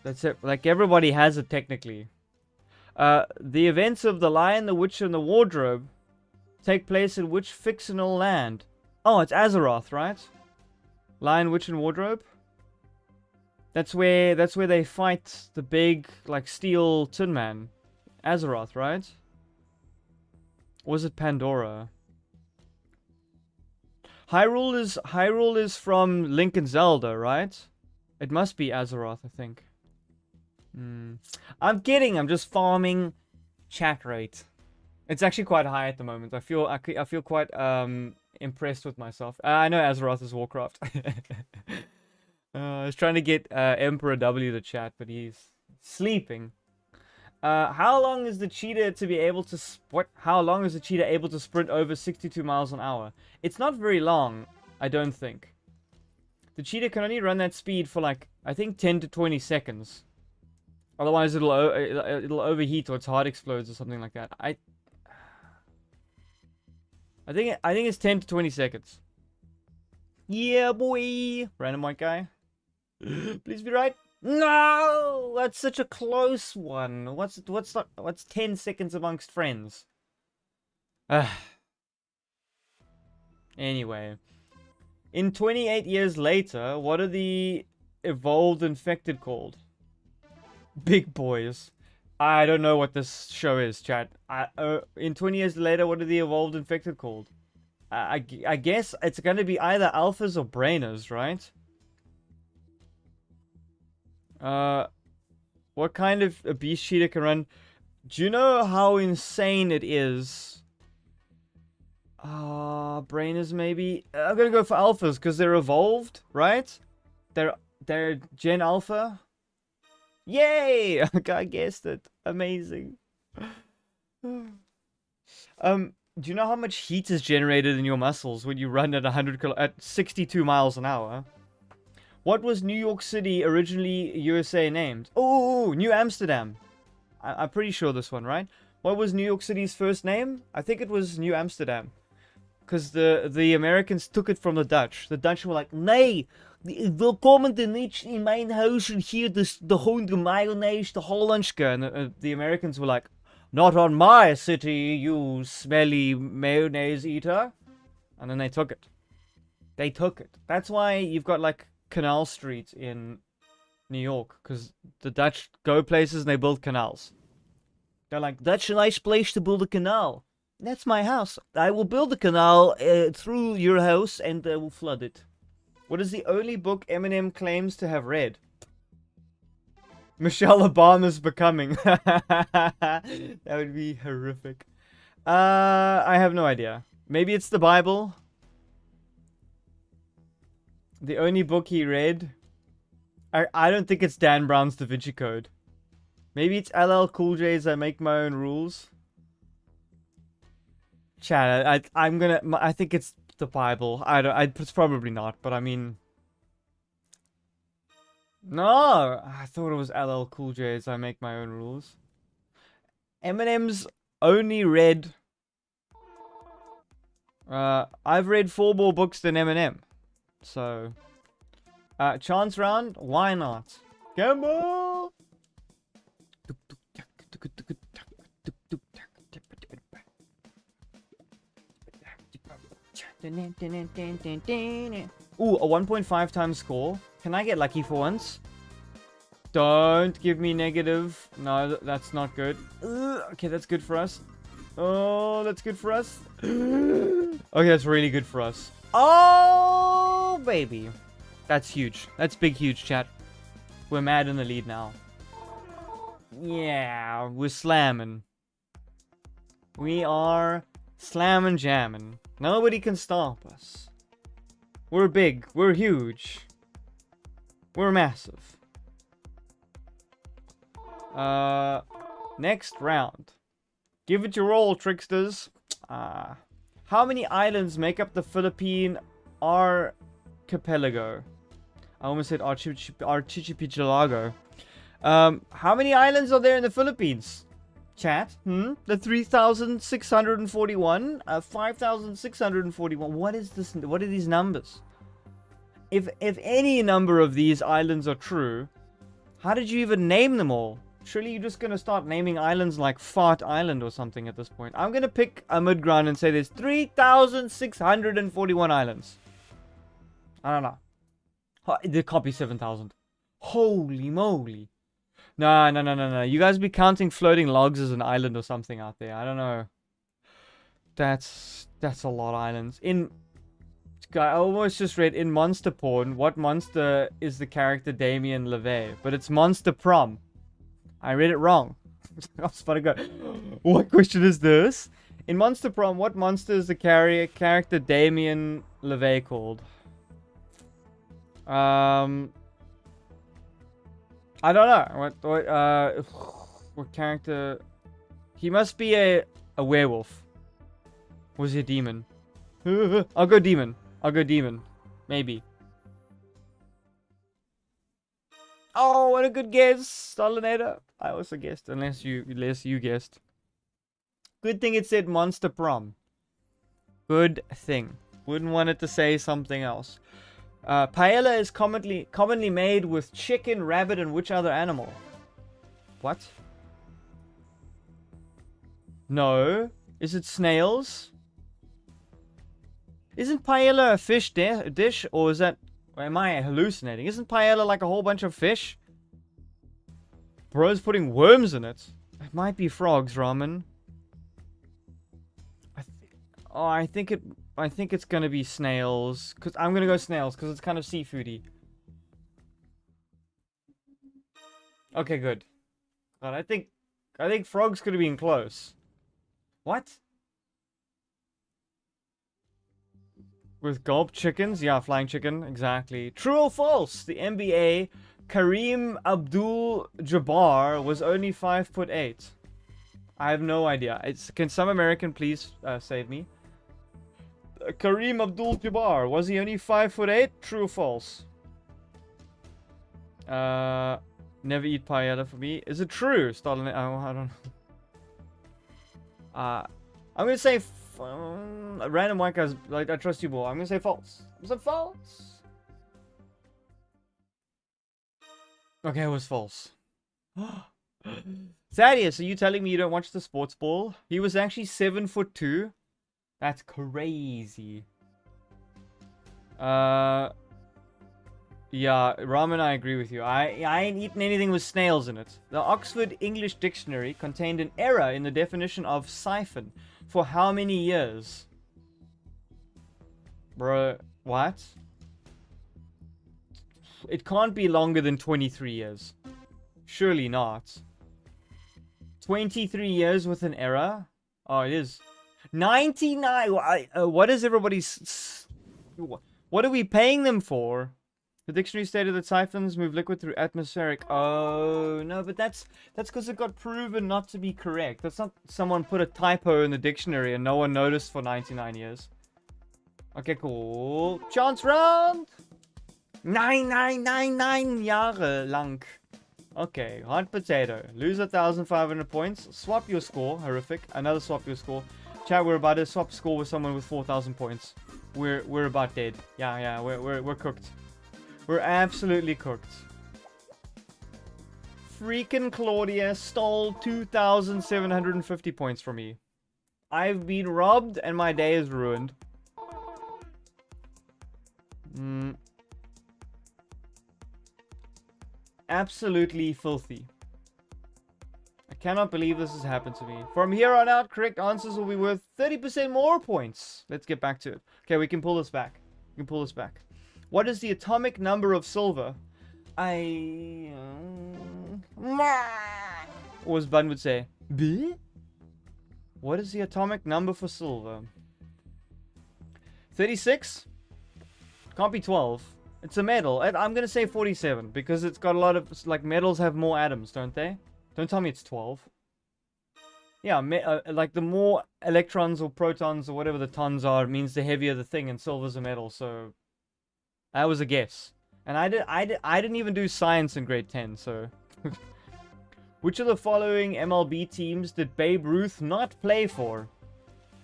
Speaker 1: it. Like, everybody has it technically. The events of The Lion, the Witch, and the Wardrobe take place in which fictional land? Oh, it's Azeroth, right? Lion, Witch, and Wardrobe. That's where they fight the big, like, steel Tin Man. Azeroth, right? Or was it Pandora? Hyrule is from Link and Zelda, right? It must be Azeroth, I think. I'm kidding. I'm just farming chat rate. It's actually quite high at the moment. I feel quite impressed with myself. I know Azeroth is Warcraft. I was trying to get Emperor W to chat, but he's sleeping. How long is the cheetah to be able to How long is the cheetah able to sprint over 62 miles an hour? It's not very long, I don't think. The cheetah can only run that speed for like, I think 10 to 20 seconds. Otherwise it'll overheat or its heart explodes or something like that. I think it's 10 to 20 seconds. Yeah, boy. Random white guy. Please be right. No, that's such a close one. What's 10 seconds amongst friends? Anyway, in 28 years later, what are the evolved infected called? Big boys. I don't know what this show is, chat. In 20 years later, what are the evolved infected called? I guess it's going to be either alphas or brainers, right? What kind of a beast cheetah can run? Do you know how insane it is? Brainers maybe. I'm gonna go for alphas because they're evolved, right? They're Gen Alpha. Yay! I guessed it. Amazing. Do you know how much heat is generated in your muscles when you run at 62 miles an hour? What was New York City originally USA named? Oh, New Amsterdam. I'm pretty sure this one, right? What was New York City's first name? I think it was New Amsterdam. Because the Americans took it from the Dutch. The Dutch were like, nee, welkom niet in mijn huis en hier de honde mayonaise, de Hollandske. And the Americans were like, not on my city, you smelly mayonnaise eater. And then they took it. They took it. That's why you've got like Canal Street in New York, because the Dutch go places and they build canals. They're like, that's a nice place to build a canal. That's my house. I will build a canal through your house and I will flood it. What is the only book Eminem claims to have read? Michelle Obama's Becoming. That would be horrific. I have no idea. Maybe it's the Bible. The only book he read. I don't think it's Dan Brown's Da Vinci Code. Maybe it's LL Cool J's I Make My Own Rules. Chat, I think it's the Bible. It's probably not, but I mean. No, I thought it was LL Cool J's I Make My Own Rules. Eminem's only read. I've read 4 more books than Eminem. So, chance round? Why not? Gamble! Ooh, a 1.5 times score. Can I get lucky for once? Don't give me negative. No, that's not good. Okay, that's good for us. Oh, that's good for us. Okay, that's really good for us. Oh, baby. That's huge. That's big, huge, chat. We're mad in the lead now. Yeah, we're slamming. We are slamming jamming. Nobody can stop us. We're big. We're huge. We're massive. Next round. Give it your all, tricksters. How many islands make up the Philippine archipelago? I almost said archipelago. How many islands are there in the Philippines? Chat? The 3,641? 5,641? What is this? What are these numbers? If any number of these islands are true, how did you even name them all? Surely you're just gonna start naming islands like Fart Island or something at this point. I'm gonna pick a mid-ground and say there's 3,641 islands. I don't know. There can't be 7,000. Holy moly. No. You guys be counting floating logs as an island or something out there. I don't know. That's a lot of islands. I almost just read in Monster Porn, what monster is the character Damien LeVay? But it's Monster Prom. I read it wrong. I was about to go, what question is this? In Monster Prom, what monster is the character Damien LeVay called? I don't know. What character? He must be a werewolf. Was he a demon? I'll go demon. Maybe. Oh, what a good guess, Stalinator. I also guessed, unless you guessed. Good thing it said Monster Prom. Good thing. Wouldn't want it to say something else. Paella is commonly made with chicken, rabbit, and which other animal? What? No. Is it snails? Isn't paella a fish dish, or is that... Am I hallucinating? Isn't paella like a whole bunch of fish? Bro's putting worms in it. It might be frogs, ramen. I think it's gonna be snails. Cause I'm gonna go snails, cause it's kind of seafoody. Okay, good. But I think frogs could have been close. What? With gulp chickens? Yeah, flying chicken. Exactly. True or false? The NBA, Kareem Abdul-Jabbar was only 5'8". I have no idea. Can some American please save me? Kareem Abdul-Jabbar, was he only 5'8"? True or false? Never eat paella for me. Is it true? Stalin? Oh, I don't know. I'm gonna say random white guys. Like, I trust you more. I'm gonna say false. Was it false? Okay, it was false. Thaddeus, are you telling me you don't watch the sports ball? He was actually 7'2". That's crazy. Yeah, Ramen, I agree with you. I ain't eaten anything with snails in it. The Oxford English Dictionary contained an error in the definition of siphon. For how many years? Bro, what? It can't be longer than 23 years. Surely not. 23 years with an error? Oh, it is. 99! What is everybody's... What are we paying them for? The dictionary stated that siphons move liquid through atmospheric... Oh, no, but that's because it got proven not to be correct. That's not someone put a typo in the dictionary and no one noticed for 99 years. Okay, cool. Chance round! 9 Jahre lang. Okay, hot potato. Lose 1,500 points. Swap your score. Horrific. Another swap your score. Chat, we're about to swap score with someone with 4,000 points. We're about dead. Yeah, we're cooked. We're absolutely cooked. Freaking Claudia stole 2,750 points from me. I've been robbed and my day is ruined. Absolutely filthy. I cannot believe this has happened to me. From here on out, correct answers will be worth 30% more points. Let's get back to it. Okay, we can pull this back. What is the atomic number of silver? Or as Bun would say, B? What is the atomic number for silver? 36? Can't be 12. It's a metal. I'm gonna say 47 because it's got a lot of, like, metals have more atoms, don't they? Don't tell me it's 12. Yeah, like the more electrons or protons or whatever the tons are, means the heavier the thing, and silver's a metal, so that was a guess. And I didn't even do science in grade 10, so which of the following MLB teams did Babe Ruth not play for?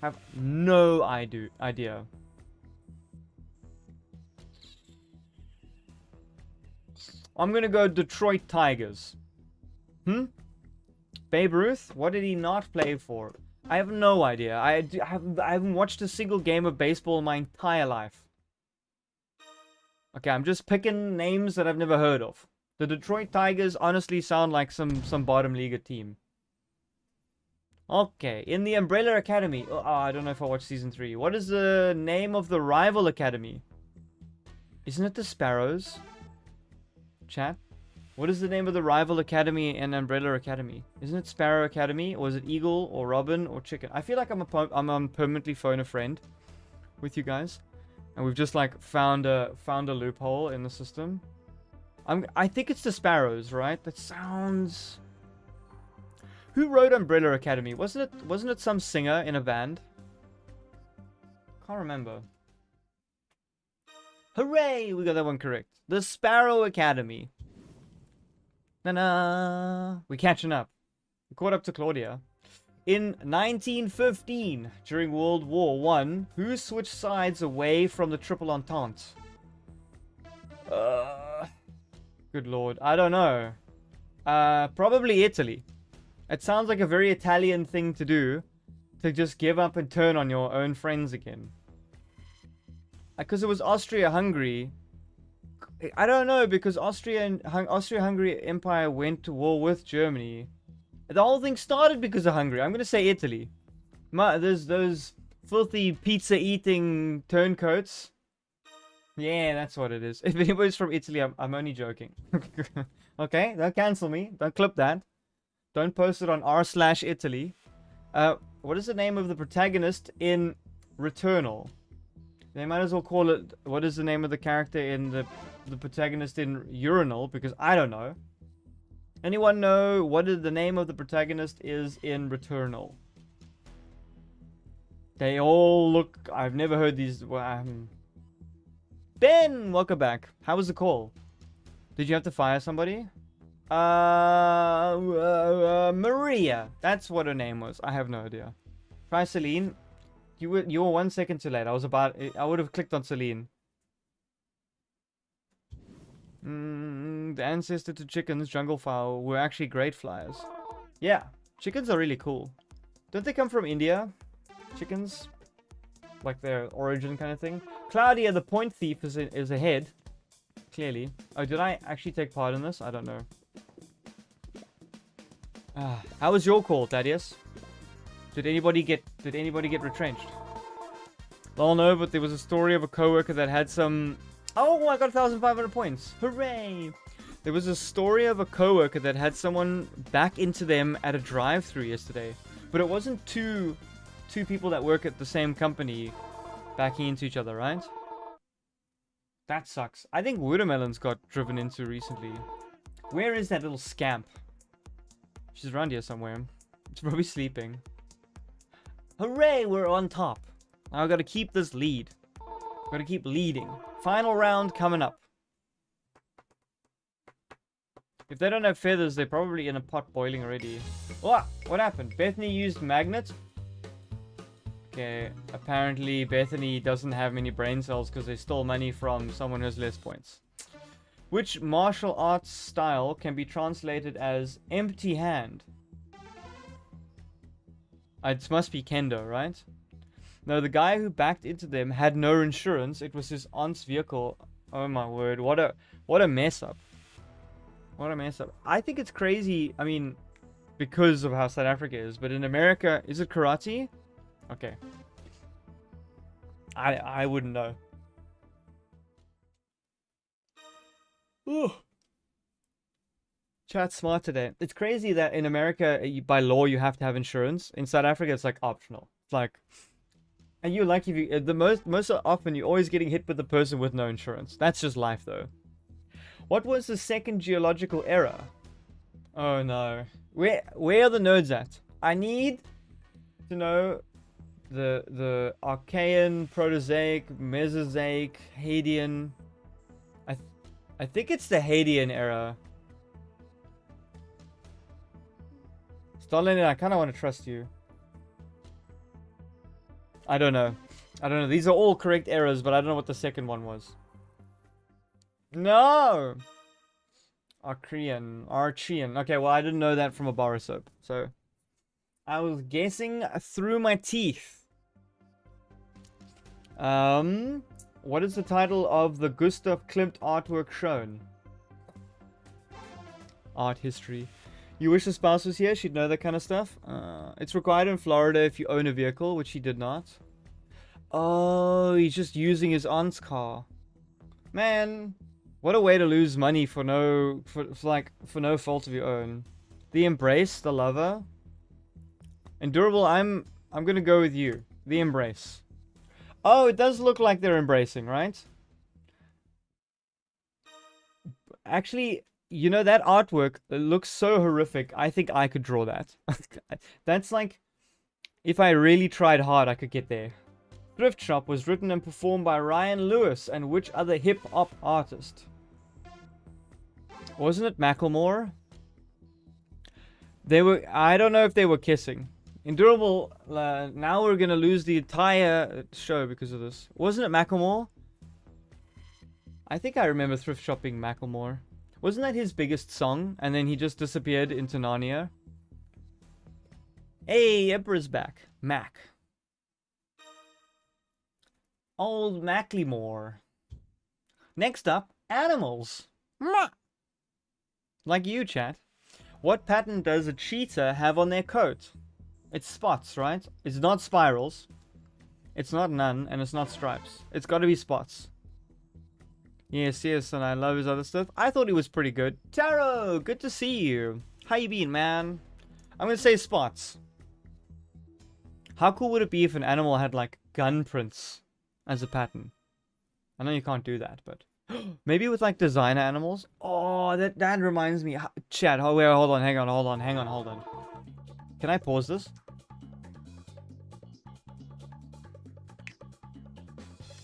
Speaker 1: Have no idea. I'm gonna go Detroit Tigers. Babe Ruth, what did he not play for? I have no idea. I haven't watched a single game of baseball in my entire life. Okay, I'm just picking names that I've never heard of. The Detroit Tigers honestly sound like some bottom league team. Okay, in the Umbrella Academy. Oh, I don't know if I watched season 3. What is the name of the rival academy? Isn't it the Sparrows? Chat? What is the name of the rival academy in Umbrella Academy? Isn't it Sparrow Academy? Or is it Eagle or Robin or Chicken? I feel like I'm on permanently phone a friend with you guys. And we've just like found a loophole in the system. I think it's the Sparrows, right? That sounds... Who wrote Umbrella Academy? Wasn't it some singer in a band? Can't remember. Hooray! We got that one correct. The Sparrow Academy. Na-na! We're catching up. We caught up to Claudia. In 1915, during World War I, who switched sides away from the Triple Entente? Good lord. I don't know. Probably Italy. It sounds like a very Italian thing to do, to just give up and turn on your own friends again. Because it was Austria-Hungary. I don't know, because Austria-Hungary Empire went to war with Germany. The whole thing started because of Hungary. I'm going to say Italy. There's those filthy pizza-eating turncoats. Yeah, that's what it is. If anybody's from Italy, I'm only joking. Okay, don't cancel me. Don't clip that. Don't post it on r/Italy. What is the name of the protagonist in Returnal? They might as well call it... What is the name of the character in the protagonist in Urinal? Because I don't know. Anyone know what the name of the protagonist is in Returnal? They all look... I've never heard these... Ben! Welcome back. How was the call? Did you have to fire somebody? Maria. That's what her name was. I have no idea. Try Celine. You were 1 second too late. I would have clicked on Celine. The ancestor to chickens, jungle fowl, were actually great flyers. Yeah, chickens are really cool. Don't they come from India? Chickens? Like their origin kind of thing? Claudia, the point thief, is ahead. Clearly. Oh, did I actually take part in this? I don't know. How was your call, Thaddeus? Did anybody get retrenched? Well, no, but there was a story of a coworker that had some... Oh, I got 1,500 points. Hooray! There was a story of a coworker that had someone back into them at a drive-thru yesterday. But it wasn't two people that work at the same company backing into each other, right? That sucks. I think Watermelon's got driven into recently. Where is that little scamp? She's around here somewhere. She's probably sleeping. Hooray, we're on top. Now I've got to keep this lead. Got to keep leading. Final round coming up. If they don't have feathers, they're probably in a pot boiling already. What happened? Bethany used magnet? Okay, apparently Bethany doesn't have many brain cells because they stole money from someone who has less points. Which martial arts style can be translated as empty hand? It must be kendo, right? No, the guy who backed into them had no insurance. It was his aunt's vehicle. Oh my word, what a mess up. What a mess up. I think it's crazy, I mean, because of how South Africa is, but in America, is it karate? Okay. I wouldn't know. Ooh. Chat's smart today. It's crazy that in America, by law, you have to have insurance. In South Africa, it's like optional. It's like, and you like if you the most often you're always getting hit with the person with no insurance. That's just life, though. What was the second geological era? Oh no, where are the nerds at? I need to know the Archean, Proterozoic, Mesozoic, Hadean. I think it's the Hadean era. Stalin, I kind of want to trust you. I don't know. These are all correct errors, but I don't know what the second one was. No! Archean. Okay, well, I didn't know that from a bar of soap. So, I was guessing through my teeth. What is the title of the Gustav Klimt artwork shown? Art history. You wish the spouse was here, she'd know that kind of stuff. It's required in Florida if you own a vehicle, which he did not. Oh, he's just using his aunt's car. Man, what a way to lose money for no fault of your own. The embrace, the lover. Endurable, I'm gonna go with you. The embrace. Oh, it does look like they're embracing, right? Actually, you know, that artwork looks so horrific. I think I could draw that. That's like, if I really tried hard, I could get there. Thrift Shop was written and performed by Ryan Lewis and which other hip-hop artist? Wasn't it Macklemore? They were, I don't know if they were kissing. Endurable, now we're gonna lose the entire show because of this. Wasn't it Macklemore? I think I remember Thrift Shop being Macklemore. Wasn't that his biggest song? And then he just disappeared into Narnia? Hey, Emperor's back. Mac. Old Macklemore. Next up, animals. Like you, chat. What pattern does a cheetah have on their coat? It's spots, right? It's not spirals. It's not none, and it's not stripes. It's got to be spots. Yes, and I love his other stuff. I thought he was pretty good. Taro, good to see you. How you been, man? I'm gonna say spots. How cool would it be if an animal had, like, gun prints as a pattern? I know you can't do that, but... maybe with, like, designer animals? Oh, that reminds me. Chat, wait, hold on, hang on. Can I pause this?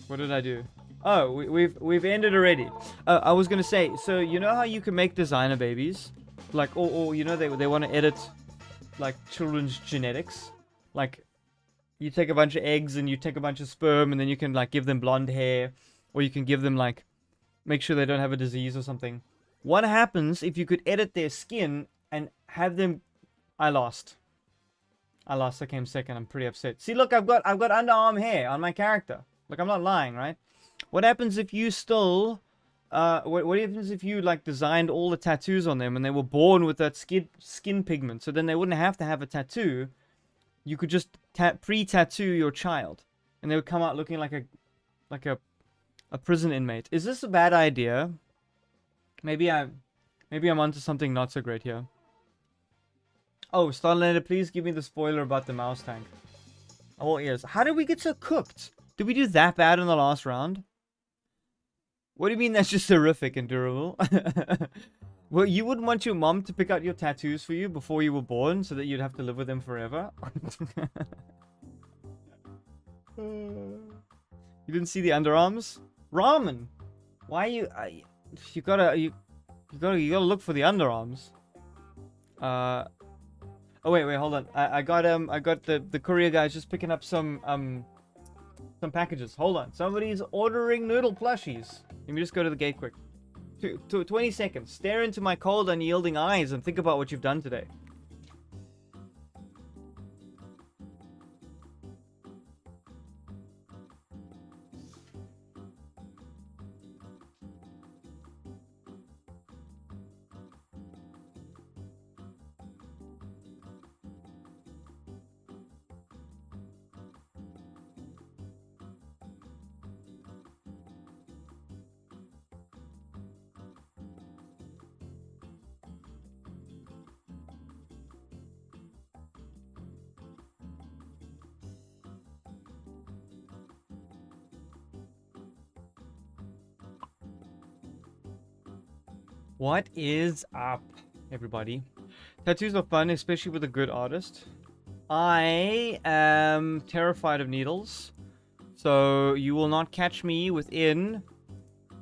Speaker 1: What did I do? Oh, we've ended already. I was gonna say, so you know how you can make designer babies, like, or you know they want to edit, like, children's genetics, like, you take a bunch of eggs and you take a bunch of sperm and then you can, like, give them blonde hair, or you can give them, like, make sure they don't have a disease or something. What happens if you could edit their skin and have them? I lost. I came second. I'm pretty upset. See, look, I've got underarm hair on my character. Look, I'm not lying, right? What happens if you still, what happens if you, like, designed all the tattoos on them and they were born with that skin pigment? So then they wouldn't have to have a tattoo. You could just pre-tattoo your child. And they would come out looking like a prison inmate. Is this a bad idea? Maybe I'm onto something not so great here. Oh, Starlander, please give me the spoiler about the mouse tank. Oh, yes. How did we get so cooked? Did we do that bad in the last round? What do you mean that's just horrific and durable? Well, you wouldn't want your mom to pick out your tattoos for you before you were born so that you'd have to live with them forever? You didn't see the underarms? Ramen! Why you gotta look for the underarms. Oh wait, hold on. I got the courier guys just picking up some packages. Hold on. Somebody's ordering noodle plushies. Let me just go to the gate quick. 20 seconds. Stare into my cold, unyielding eyes and think about what you've done today. What is up, everybody? Tattoos are fun, especially with a good artist. I am terrified of needles, so you will not catch me within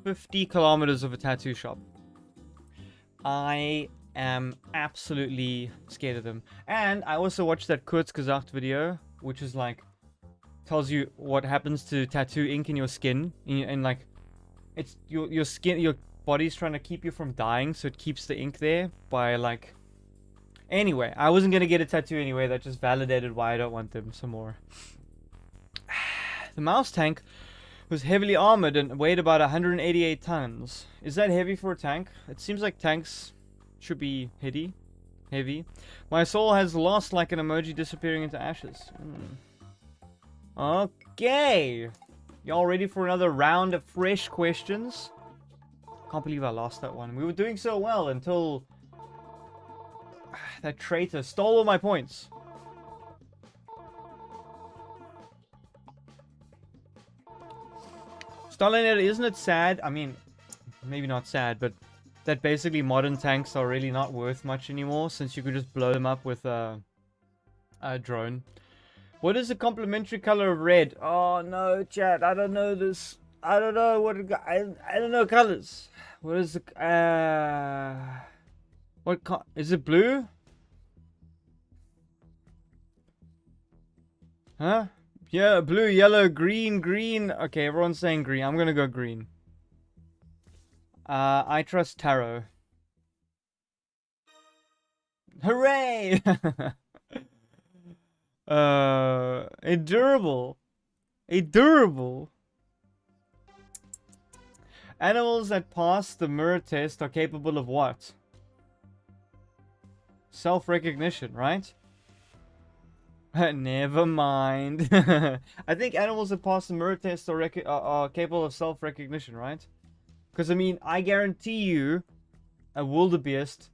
Speaker 1: 50 kilometers of a tattoo shop. I am absolutely scared of them. And I also watched that Kurzgesagt video, which is like, tells you what happens to tattoo ink in your skin, and like, it's your skin, body's trying to keep you from dying, so it keeps the ink there by like... Anyway, I wasn't going to get a tattoo anyway. That just validated why I don't want them some more. The mouse tank was heavily armored and weighed about 188 tons. Is that heavy for a tank? It seems like tanks should be heavy. My soul has lost like an emoji disappearing into ashes. Okay. Y'all ready for another round of fresh questions? Can't believe I lost that one. We were doing so well until that traitor stole all my points. Starliner, isn't it sad? I mean, maybe not sad, but that basically modern tanks are really not worth much anymore, since you could just blow them up with a drone. What is the complementary color of red? Oh no, chat, I don't know this. I don't know what I don't know colors. What is the is it blue? Huh? Yeah, blue, yellow, green, green. Okay, everyone's saying green. I'm gonna go green. I trust tarot. Hooray! A durable. Animals that pass the mirror test are capable of what? Self-recognition, right? Never mind. I think animals that pass the mirror test are capable of self-recognition, right? Because, I mean, I guarantee you a wildebeest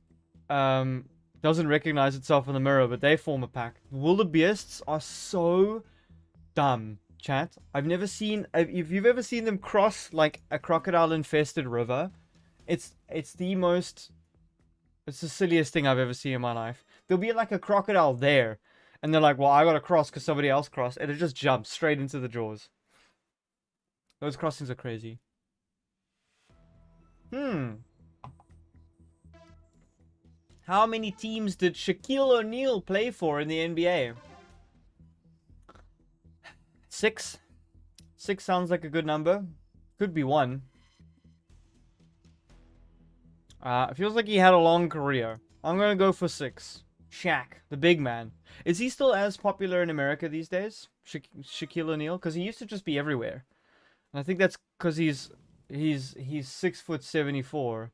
Speaker 1: doesn't recognize itself in the mirror, but they form a pack. Wildebeests are so dumb, chat. I've never seen... If you've ever seen them cross, like, a crocodile-infested river, it's the most... It's the silliest thing I've ever seen in my life. There'll be, like, a crocodile there, and they're like, well, I gotta cross because somebody else crossed, and it just jumps straight into the jaws. Those crossings are crazy. How many teams did Shaquille O'Neal play for in the NBA? 6. 6 sounds like a good number. Could be 1. It feels like he had a long career. I'm gonna go for 6. Shaq, the big man. Is he still as popular in America these days? Shaquille O'Neal? Because he used to just be everywhere. And I think that's because he's 6'74".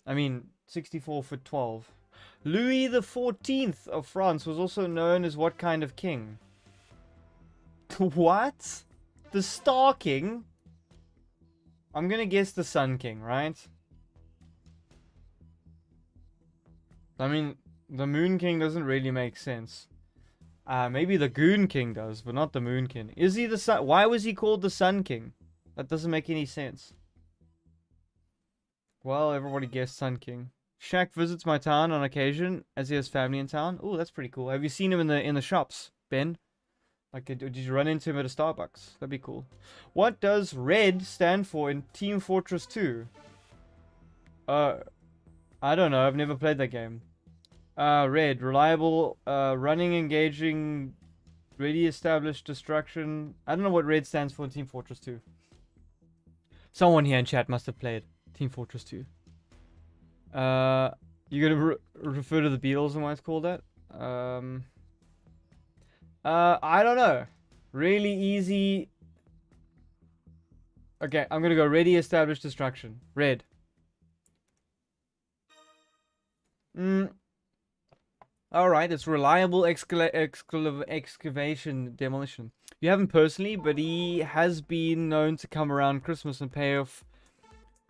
Speaker 1: I mean, 64'12". Louis the 14th of France was also known as what kind of king? What? The Star King? I'm gonna guess the Sun King, right? I mean, the Moon King doesn't really make sense. Maybe the Goon King does, but not the Moon King. Is he the Sun? Why was he called the Sun King? That doesn't make any sense. Well, everybody guessed Sun King. Shaq visits my town on occasion, as he has family in town. Oh, that's pretty cool. Have you seen him in the shops, Ben? Like, did you run into him at a Starbucks? That'd be cool. What does RED stand for in Team Fortress 2? I don't know. I've never played that game. RED, reliable, running, engaging, ready, established, destruction. I don't know what RED stands for in Team Fortress 2. Someone here in chat must have played Team Fortress 2. You're gonna refer to the Beatles and why it's called that? I don't know. Really easy. Okay, I'm gonna go ready, established, destruction. Red. Alright, it's reliable excavation demolition. You haven't personally, but he has been known to come around Christmas and pay off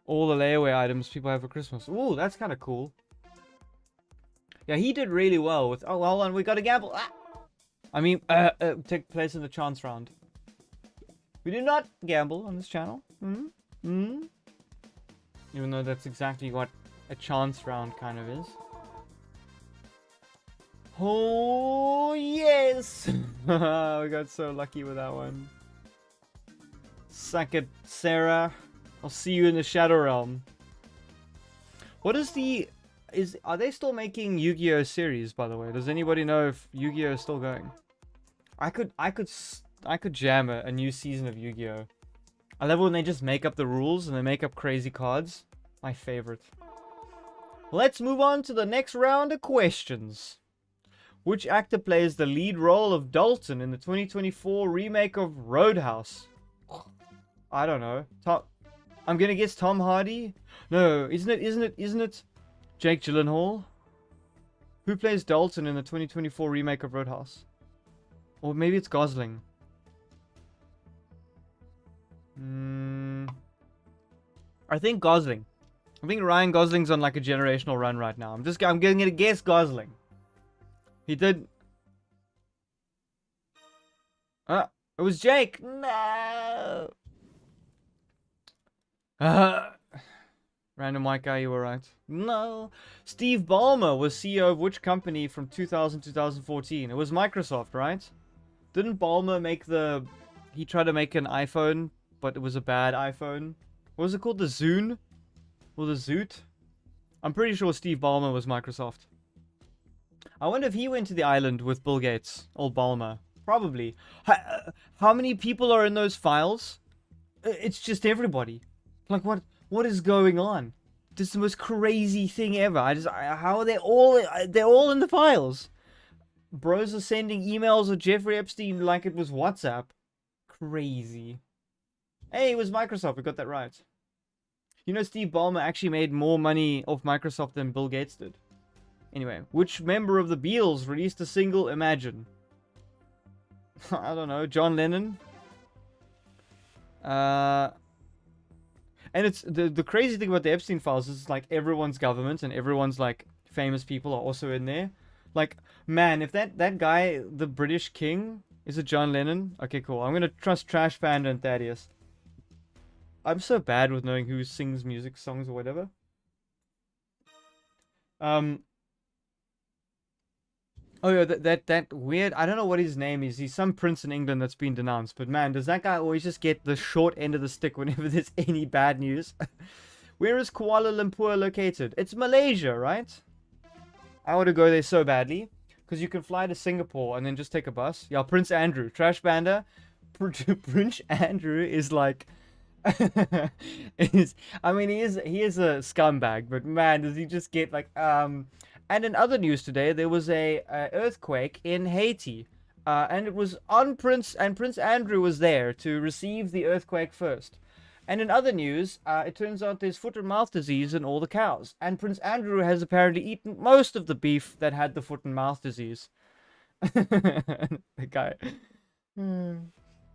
Speaker 1: all the layaway items people have for Christmas. Ooh, that's kind of cool. Yeah, he did really well with... Oh, hold on, we got to gamble. Ah! I mean, take place in the chance round. We do not gamble on this channel. Even though that's exactly what a chance round kind of is. Oh, yes! We got so lucky with that one. Suck it, Sarah. I'll see you in the Shadow Realm. What is the... Are they still making Yu-Gi-Oh series, by the way? Does anybody know if Yu-Gi-Oh is still going? I could jam a new season of Yu-Gi-Oh. I love when they just make up the rules and they make up crazy cards. My favorite. Let's move on to the next round of questions. Which actor plays the lead role of Dalton in the 2024 remake of Roadhouse? I don't know. I'm gonna guess Tom Hardy. No, isn't it Jake Gyllenhaal? Who plays Dalton in the 2024 remake of Roadhouse? Or maybe it's Gosling. I think Gosling. I think Ryan Gosling's on like a generational run right now. I'm going to guess Gosling. He did. It was Jake. No. Random white guy, you were right. No. Steve Ballmer was CEO of which company from 2000 to 2014? It was Microsoft, right? Didn't Ballmer make the... He tried to make an iPhone, but it was a bad iPhone. What was it called? The Zune? Or the Zoot? I'm pretty sure Steve Ballmer was Microsoft. I wonder if he went to the island with Bill Gates. Old Ballmer. Probably. How many people are in those files? It's just everybody. Like, what is going on? This is the most crazy thing ever. How are they all... They're all in the files. Bros are sending emails of Jeffrey Epstein like it was WhatsApp. Crazy. Hey, it was Microsoft. We got that right. You know, Steve Ballmer actually made more money off Microsoft than Bill Gates did. Anyway, which member of the Beatles released the single Imagine? I don't know. John Lennon? And it's the crazy thing about the Epstein files is like everyone's government and everyone's like famous people are also in there. Like, man, if that guy, the British king, is it John Lennon? Okay, cool. I'm gonna trust Trash Panda and Thaddeus. I'm so bad with knowing who sings music songs or whatever. Oh yeah, that weird. I don't know what his name is. He's some prince in England that's been denounced. But man, does that guy always just get the short end of the stick whenever there's any bad news? Where is Kuala Lumpur located? It's Malaysia, right? I want to go there so badly because you can fly to Singapore and then just take a bus. Yeah, Prince Andrew, Trash Panda. Prince Andrew is like. I mean, he is a scumbag, but man, does he just get like And in other news today, there was a earthquake in Haiti, and it was on Prince Andrew was there to receive the earthquake first. And in other news, it turns out there's foot and mouth disease in all the cows, and Prince Andrew has apparently eaten most of the beef that had the foot and mouth disease. The guy.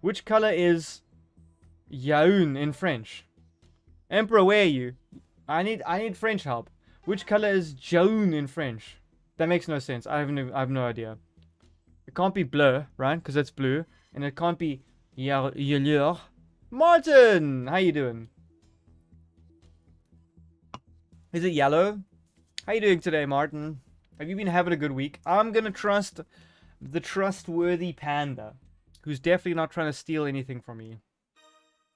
Speaker 1: Which color is jaune in French? Emperor, where are you? I need French help. Which color is jaune in French? That makes no sense. I have no idea. It can't be bleu, right? Because that's blue. And it can't be yellow. Martin! How you doing? Is it yellow? How you doing today, Martin? Have you been having a good week? I'm gonna trust the trustworthy panda, who's definitely not trying to steal anything from me.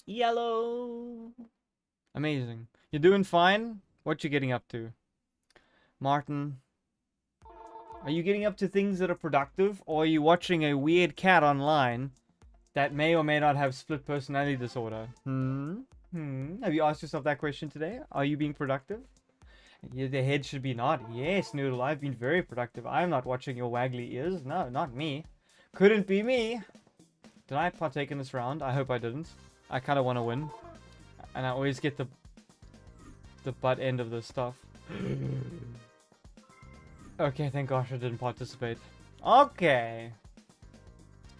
Speaker 1: Yellow! Amazing. You're doing fine? What you getting up to? Martin, are you getting up to things that are productive, or are you watching a weird cat online that may or may not have split personality disorder? Have you asked yourself that question today? Are you being productive? The head should be nodding. Yes, Noodle, I've been very productive. I'm not watching your waggly ears. No, not me. Couldn't be me. Did I partake in this round? I hope I didn't. I kind of want to win. And I always get the butt end of this stuff. Okay, thank gosh I didn't participate. Okay.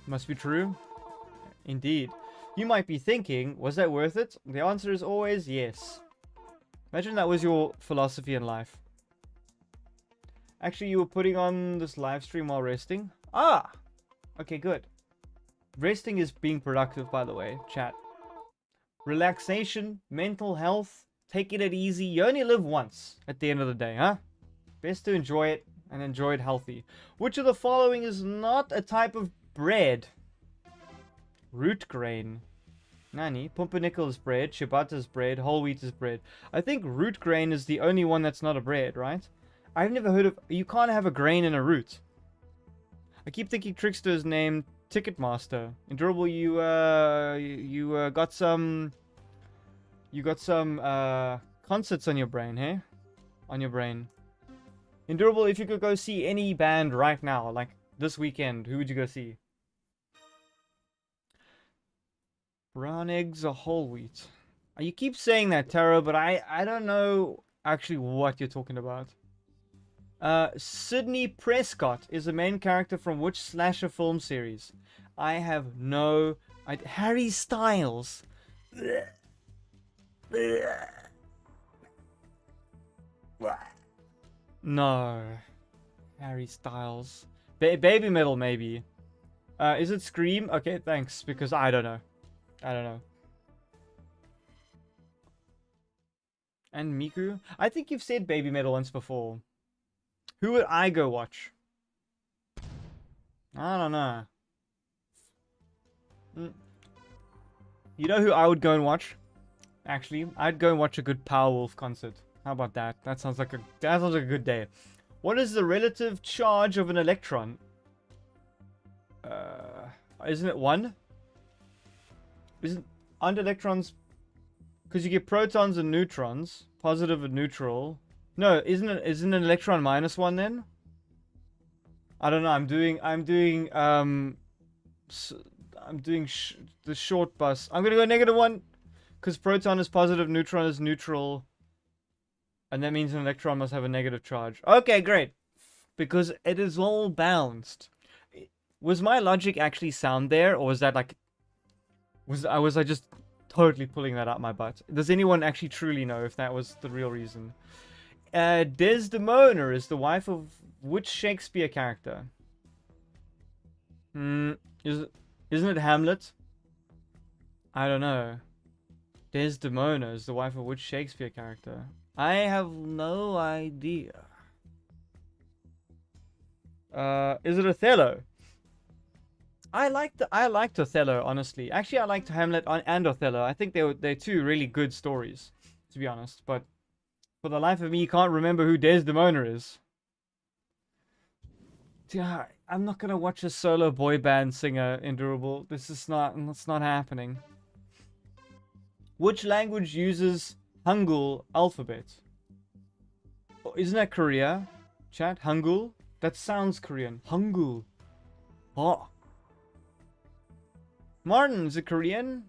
Speaker 1: Must be true. Indeed. You might be thinking, was that worth it? The answer is always yes. Imagine that was your philosophy in life. Actually, you were putting on this live stream while resting? Ah! Okay, good. Resting is being productive, by the way, chat. Relaxation, mental health, taking it easy. You only live once at the end of the day, huh? Best to enjoy it, and enjoy it healthy. Which of the following is not a type of bread? Root grain. Nani? Pumpernickel is bread, ciabatta is bread, whole wheat is bread. I think root grain is the only one that's not a bread, right? I've never heard of... You can't have a grain in a root. I keep thinking Trickster is named Ticketmaster. Endurable, you got some... You got some concerts on your brain, hey? On your brain. Endurable, if you could go see any band right now, like this weekend, who would you go see? Brown eggs or whole wheat? You keep saying that, Taro, but I don't know actually what you're talking about. Sidney Prescott is the main character from which slasher film series? I have no... Harry Styles. No. Harry Styles. Baby Metal, maybe. Is it Scream? Okay, thanks, because I don't know. I don't know. And Miku? I think you've said Baby Metal once before. Who would I go watch? I don't know. You know who I would go and watch? Actually, I'd go and watch a good Powerwolf concert. How about that? That sounds like a good day. What is the relative charge of an electron? Isn't it 1? Aren't electrons... Because you get protons and neutrons. Positive and neutral. No, isn't an electron -1 then? I don't know. I'm doing the short bus. I'm gonna go -1 because proton is positive, neutron is neutral, and that means an electron must have a negative charge. Okay, great, because it is all balanced. Was my logic actually sound there, or was that like was I just totally pulling that out my butt? Does anyone actually truly know if that was the real reason? Desdemona is the wife of which Shakespeare character? Isn't it Hamlet? I don't know. Desdemona is the wife of which Shakespeare character? I have no idea. Is it Othello? I liked Othello, honestly. Actually, I liked Hamlet and Othello. I think they're two really good stories, to be honest. But for the life of me, you can't remember who Desdemona is. Yeah, I'm not gonna watch a solo boy band singer, Endurable. That's not happening. Which language uses Hangul alphabet? Oh, isn't that Korea? Chat, Hangul? That sounds Korean. Hangul. Oh. Martin, is it Korean?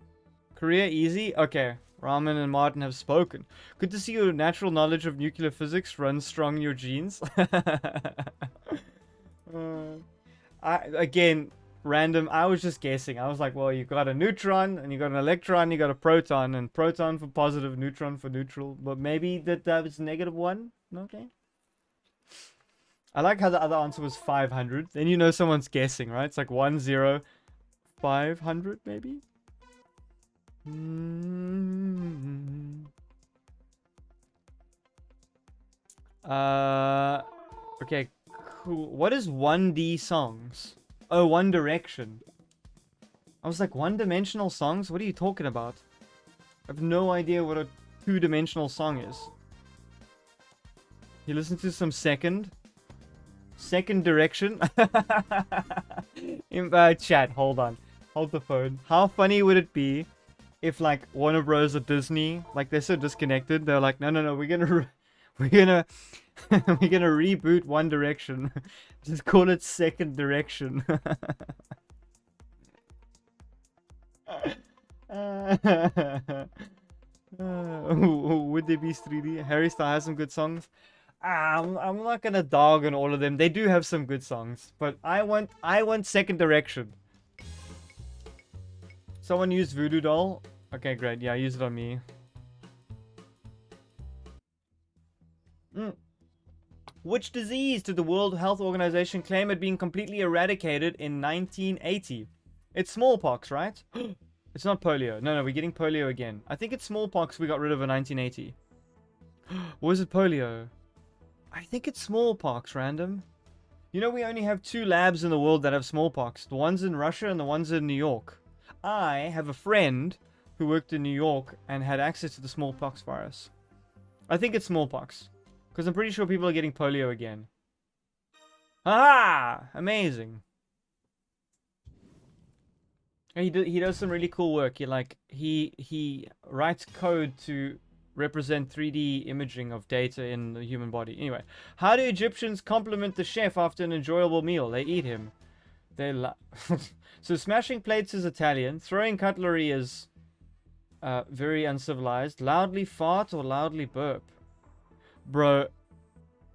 Speaker 1: Korea easy? Okay. Ramen and Martin have spoken. Good to see your natural knowledge of nuclear physics runs strong in your genes. Again, random. I was just guessing. I was like, well, you got a neutron, and you got an electron, you got a proton, and proton for positive, neutron for neutral. But maybe that was -1? Okay. I like how the other answer was 500. Then you know someone's guessing, right? It's like 1, 0, 500, maybe? Okay, cool. What is 1D songs? Oh, One Direction. I was like, one-dimensional songs? What are you talking about? I have no idea what a two-dimensional song is. You listen to some Second Direction? In chat, hold on. Hold the phone. How funny would it be if, like, Warner Bros. Or Disney, like, they're so disconnected, they're like, no, we're gonna reboot One Direction. Just call it Second Direction. Would they be 3D? Harry Styles has some good songs. I'm not gonna dog on all of them. They do have some good songs, but I want Second Direction. Someone used Voodoo Doll. Okay, great. Yeah, use it on me. Which disease did the World Health Organization claim had been completely eradicated in 1980? It's smallpox, right? It's not polio. No, we're getting polio again. I think it's smallpox we got rid of in 1980. Was it polio? I think it's smallpox, random. You know, we only have 2 labs in the world that have smallpox. The ones in Russia and the ones in New York. I have a friend who worked in New York and had access to the smallpox virus. I think it's smallpox. Because I'm pretty sure people are getting polio again. Ah, amazing. He does some really cool work. He writes code to represent 3D imaging of data in the human body. Anyway, how do Egyptians compliment the chef after an enjoyable meal? They eat him. So smashing plates is Italian. Throwing cutlery is very uncivilized. Loudly fart or loudly burp? Bro,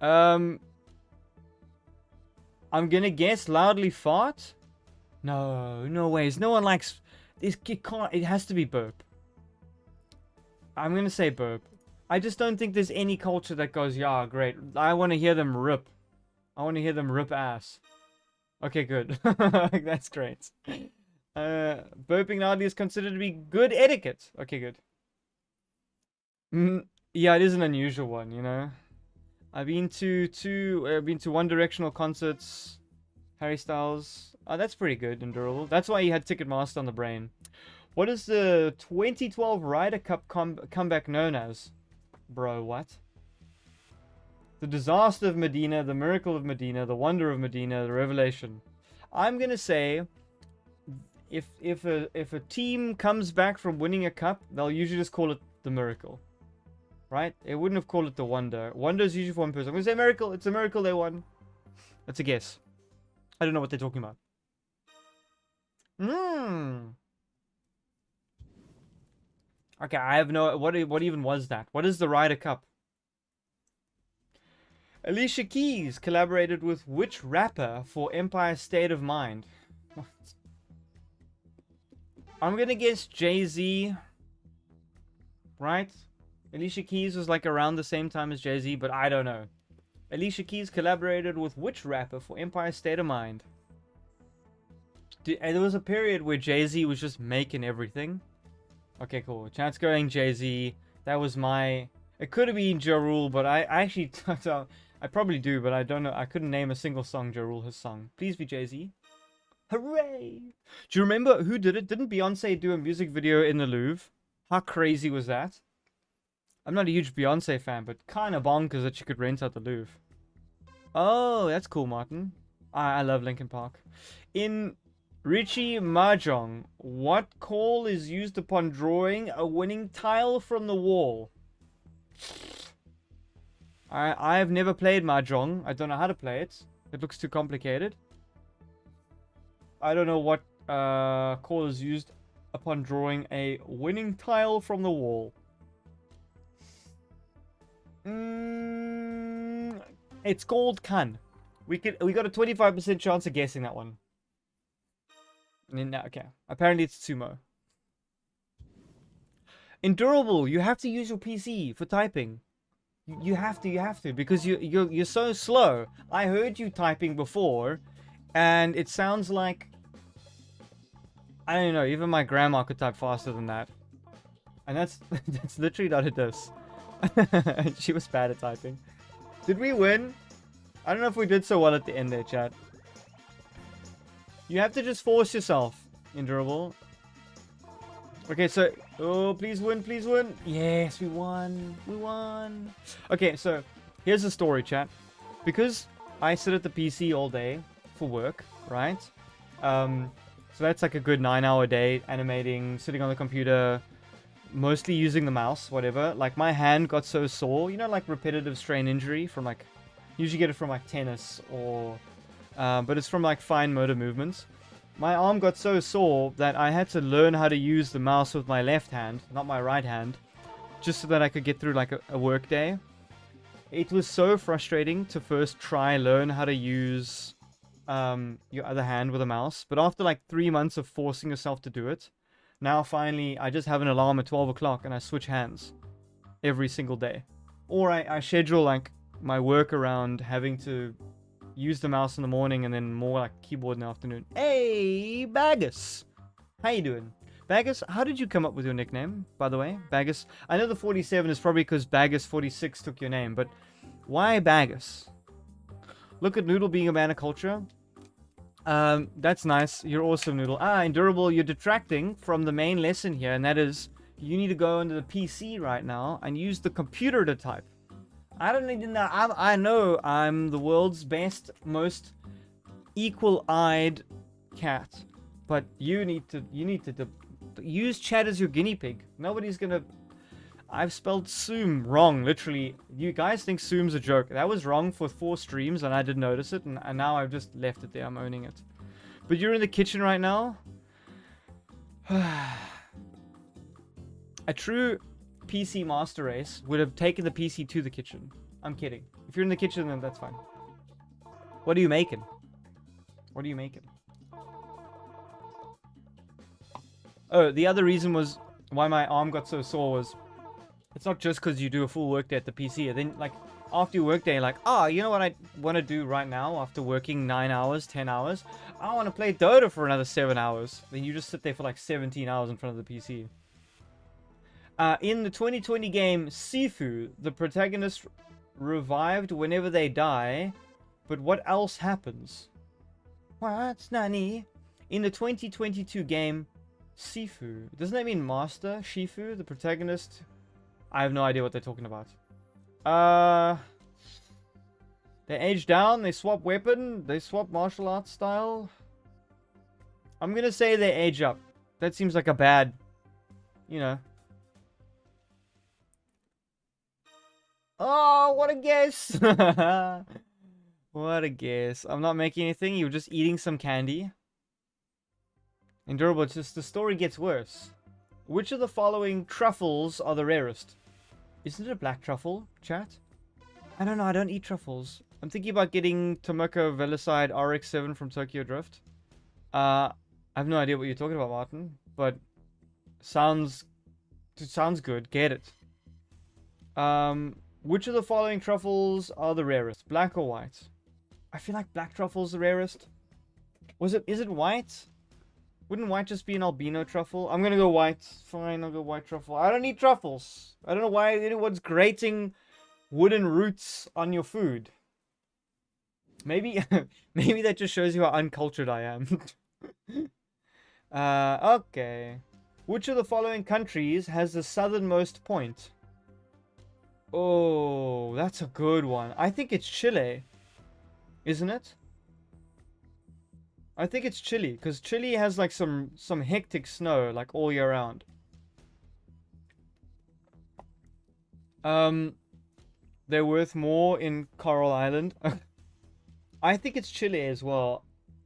Speaker 1: I'm gonna guess loudly fart. No ways. No one likes this. It has to be burp. I'm gonna say burp. I just don't think there's any culture that goes, yeah, great. I want to hear them rip. I want to hear them rip ass. Okay, good. That's great. Burping loudly is considered to be good etiquette. Okay, good. Yeah, it is an unusual one, you know. I've been to One Directional concerts. Harry Styles. Oh, that's pretty good and durable. That's why he had Ticketmaster on the brain. What is the 2012 Ryder Cup comeback known as? Bro, what? The disaster of Medina, the miracle of Medina, the wonder of Medina, the revelation. I'm gonna say, if a team comes back from winning a cup, they'll usually just call it the miracle, right? They wouldn't have called it the wonder. Wonder is usually for one person. I'm gonna say miracle. It's a miracle they won. That's a guess. I don't know what they're talking about. Okay, I have no... What even was that? What is the Ryder Cup? Alicia Keys collaborated with which rapper for Empire State of Mind? What? I'm gonna guess Jay-Z. Right? Alicia Keys was like around the same time as Jay-Z, but I don't know. Alicia Keys collaborated with which rapper for Empire State of Mind? There was a period where Jay-Z was just making everything. Okay, cool. Chance going Jay-Z. That was my... It could have been Ja Rule, but I actually... I probably do, but I don't know. I couldn't name a single song Ja Rule has sung. Please be Jay-Z. Hooray! Do you remember who did it? Didn't Beyonce do a music video in the Louvre? How crazy was that? I'm not a huge Beyonce fan, but kind of bonkers that she could rent out the Louvre. Oh, that's cool, Martin. I love Linkin Park. In Richie Mahjong, what call is used upon drawing a winning tile from the wall? I've never played Mahjong. I don't know how to play it. It looks too complicated. I don't know what call is used upon drawing a winning tile from the wall. It's called Kun. We got a 25% chance of guessing that one. Okay. Apparently it's sumo. Endurable. You have to use your PC for typing. You have to, because you're so slow. I heard you typing before, and it sounds like, I don't know, even my grandma could type faster than that. And that's literally not it does. She was bad at typing. Did we win? I don't know if we did so well at the end there, chat. You have to just force yourself, Endurable. Okay, so... Oh, please win, please win. Yes, we won. We won. Okay, so here's the story, chat. Because I sit at the PC all day for work, right? So that's like a good 9-hour day, animating, sitting on the computer, mostly using the mouse, whatever. Like, my hand got so sore, you know, like repetitive strain injury from like... Usually get it from like tennis or... but it's from like fine motor movements. My arm got so sore that I had to learn how to use the mouse with my left hand, not my right hand, just so that I could get through like a work day. It was so frustrating to first learn how to use your other hand with a mouse. But after like 3 months of forcing yourself to do it, now finally I just have an alarm at 12 o'clock and I switch hands every single day. Or I schedule like my work around having to use the mouse in the morning and then more like keyboard in the afternoon. Hey, Bagus! How you doing? Bagus, how did you come up with your nickname, by the way? Bagus. I know the 47 is probably because Bagus46 took your name, but why Bagus? Look at Noodle being a man of culture. That's nice. You're awesome, Noodle. Endurable, you're detracting from the main lesson here, and that is you need to go into the PC right now and use the computer to type. I don't need to know. I know I'm the world's best, most equal-eyed cat, but you need to use chat as your guinea pig. Nobody's gonna. I've spelled Soom wrong, literally. You guys think Soom's a joke. That was wrong for 4 streams, and I didn't notice it, and now I've just left it there. I'm owning it. But you're in the kitchen right now? A true PC master race would have taken the PC to the kitchen. I'm kidding. If you're in the kitchen, then that's fine. What are you making? What are you making? Oh, the other reason was why my arm got so sore was it's not just because you do a full workday at the PC. And then, like, after your workday, you're like, oh, you know what I want to do right now after working 9 hours, 10 hours? I want to play Dota for another 7 hours. Then you just sit there for like 17 hours in front of the PC. In the 2020 game Sifu, the protagonist revived whenever they die. But what else happens? What? Nani? In the 2022 game Sifu. Doesn't that mean master? Shifu, the protagonist? I have no idea what they're talking about. They age down, they swap weapon, they swap martial arts style. I'm gonna say they age up. That seems like a bad, you know. Oh, what a guess! What a guess. I'm not making anything, you were just eating some candy. Endurable, it's just the story gets worse. Which of the following truffles are the rarest? Isn't it a black truffle, chat? I don't know, I don't eat truffles. I'm thinking about getting Tomoko Velicide RX-7 from Tokyo Drift. I have no idea what you're talking about, Martin. But sounds good. Get it. Which of the following truffles are the rarest? Black or white? I feel like black truffle's the rarest. Is it white? Wouldn't white just be an albino truffle? I'm gonna go white. Fine, I'll go white truffle. I don't eat truffles. I don't know why anyone's grating wooden roots on your food. Maybe maybe that just shows you how uncultured I am. Okay. Which of the following countries has the southernmost point? Oh, that's a good one. I think it's Chile. Isn't it? I think it's Chile, because Chile has like some hectic snow like all year round. They're worth more in Coral Island. I think it's Chile as well.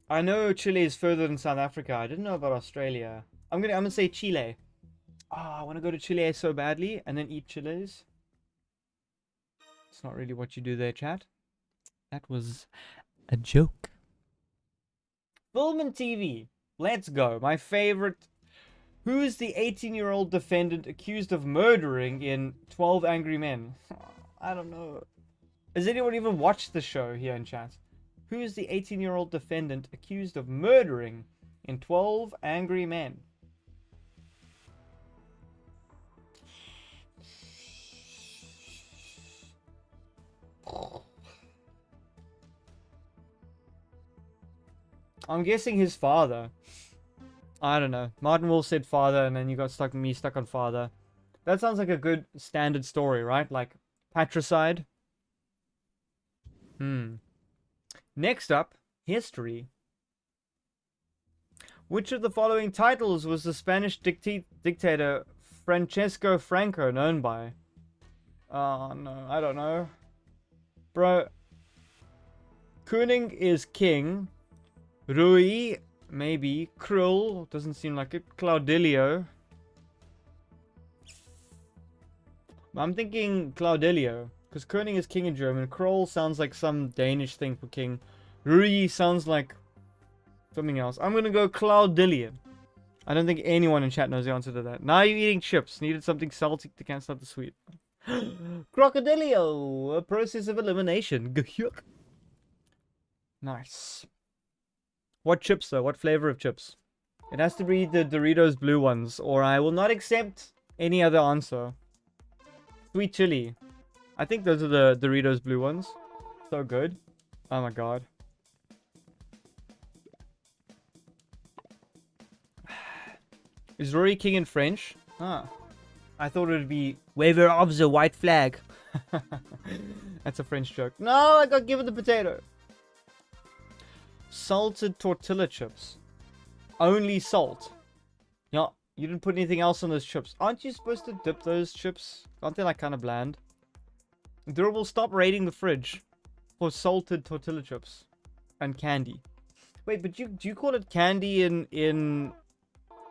Speaker 1: I know Chile is further than South Africa. I didn't know about Australia. I'm gonna say Chile. I want to go to Chile so badly and then eat chiles. It's not really what you do there, chat. That was a joke. Film and TV. Let's go. My favorite. Who is the 18-year-old defendant accused of murdering in 12 Angry Men? I don't know. Has anyone even watched the show here in chat? Who is the 18-year-old defendant accused of murdering in 12 Angry Men? I'm guessing his father. I don't know. Martin Wolf said father, and then you got stuck on father. That sounds like a good standard story, right? Like patricide. Next up, history. Which of the following titles was the Spanish dictator Francesco Franco known by? Oh no, I don't know. Bro. Koenig is king. Rui, maybe. Krull, doesn't seem like it. Claudilio. I'm thinking Claudilio, because Koenig is king in German. Krull sounds like some Danish thing for king. Rui sounds like something else. I'm gonna go Claudilio. I don't think anyone in chat knows the answer to that. Now you're eating chips. Needed something salty to cancel out the sweet. Crocodilio, a process of elimination. Nice. What chips though? What flavor of chips? It has to be the Doritos blue ones, or I will not accept any other answer. Sweet chili. I think those are the Doritos blue ones. So good. Oh my god. Is Rory King in French? Ah. I thought it would be Waver of the white flag. That's a French joke. No, I got given the potato. Salted tortilla chips. Only salt. Y'all You didn't put anything else on those chips. Aren't you supposed to dip those chips? Aren't they like kind of bland? Durable, stop raiding the fridge for salted tortilla chips and candy. Wait, but do you call it candy in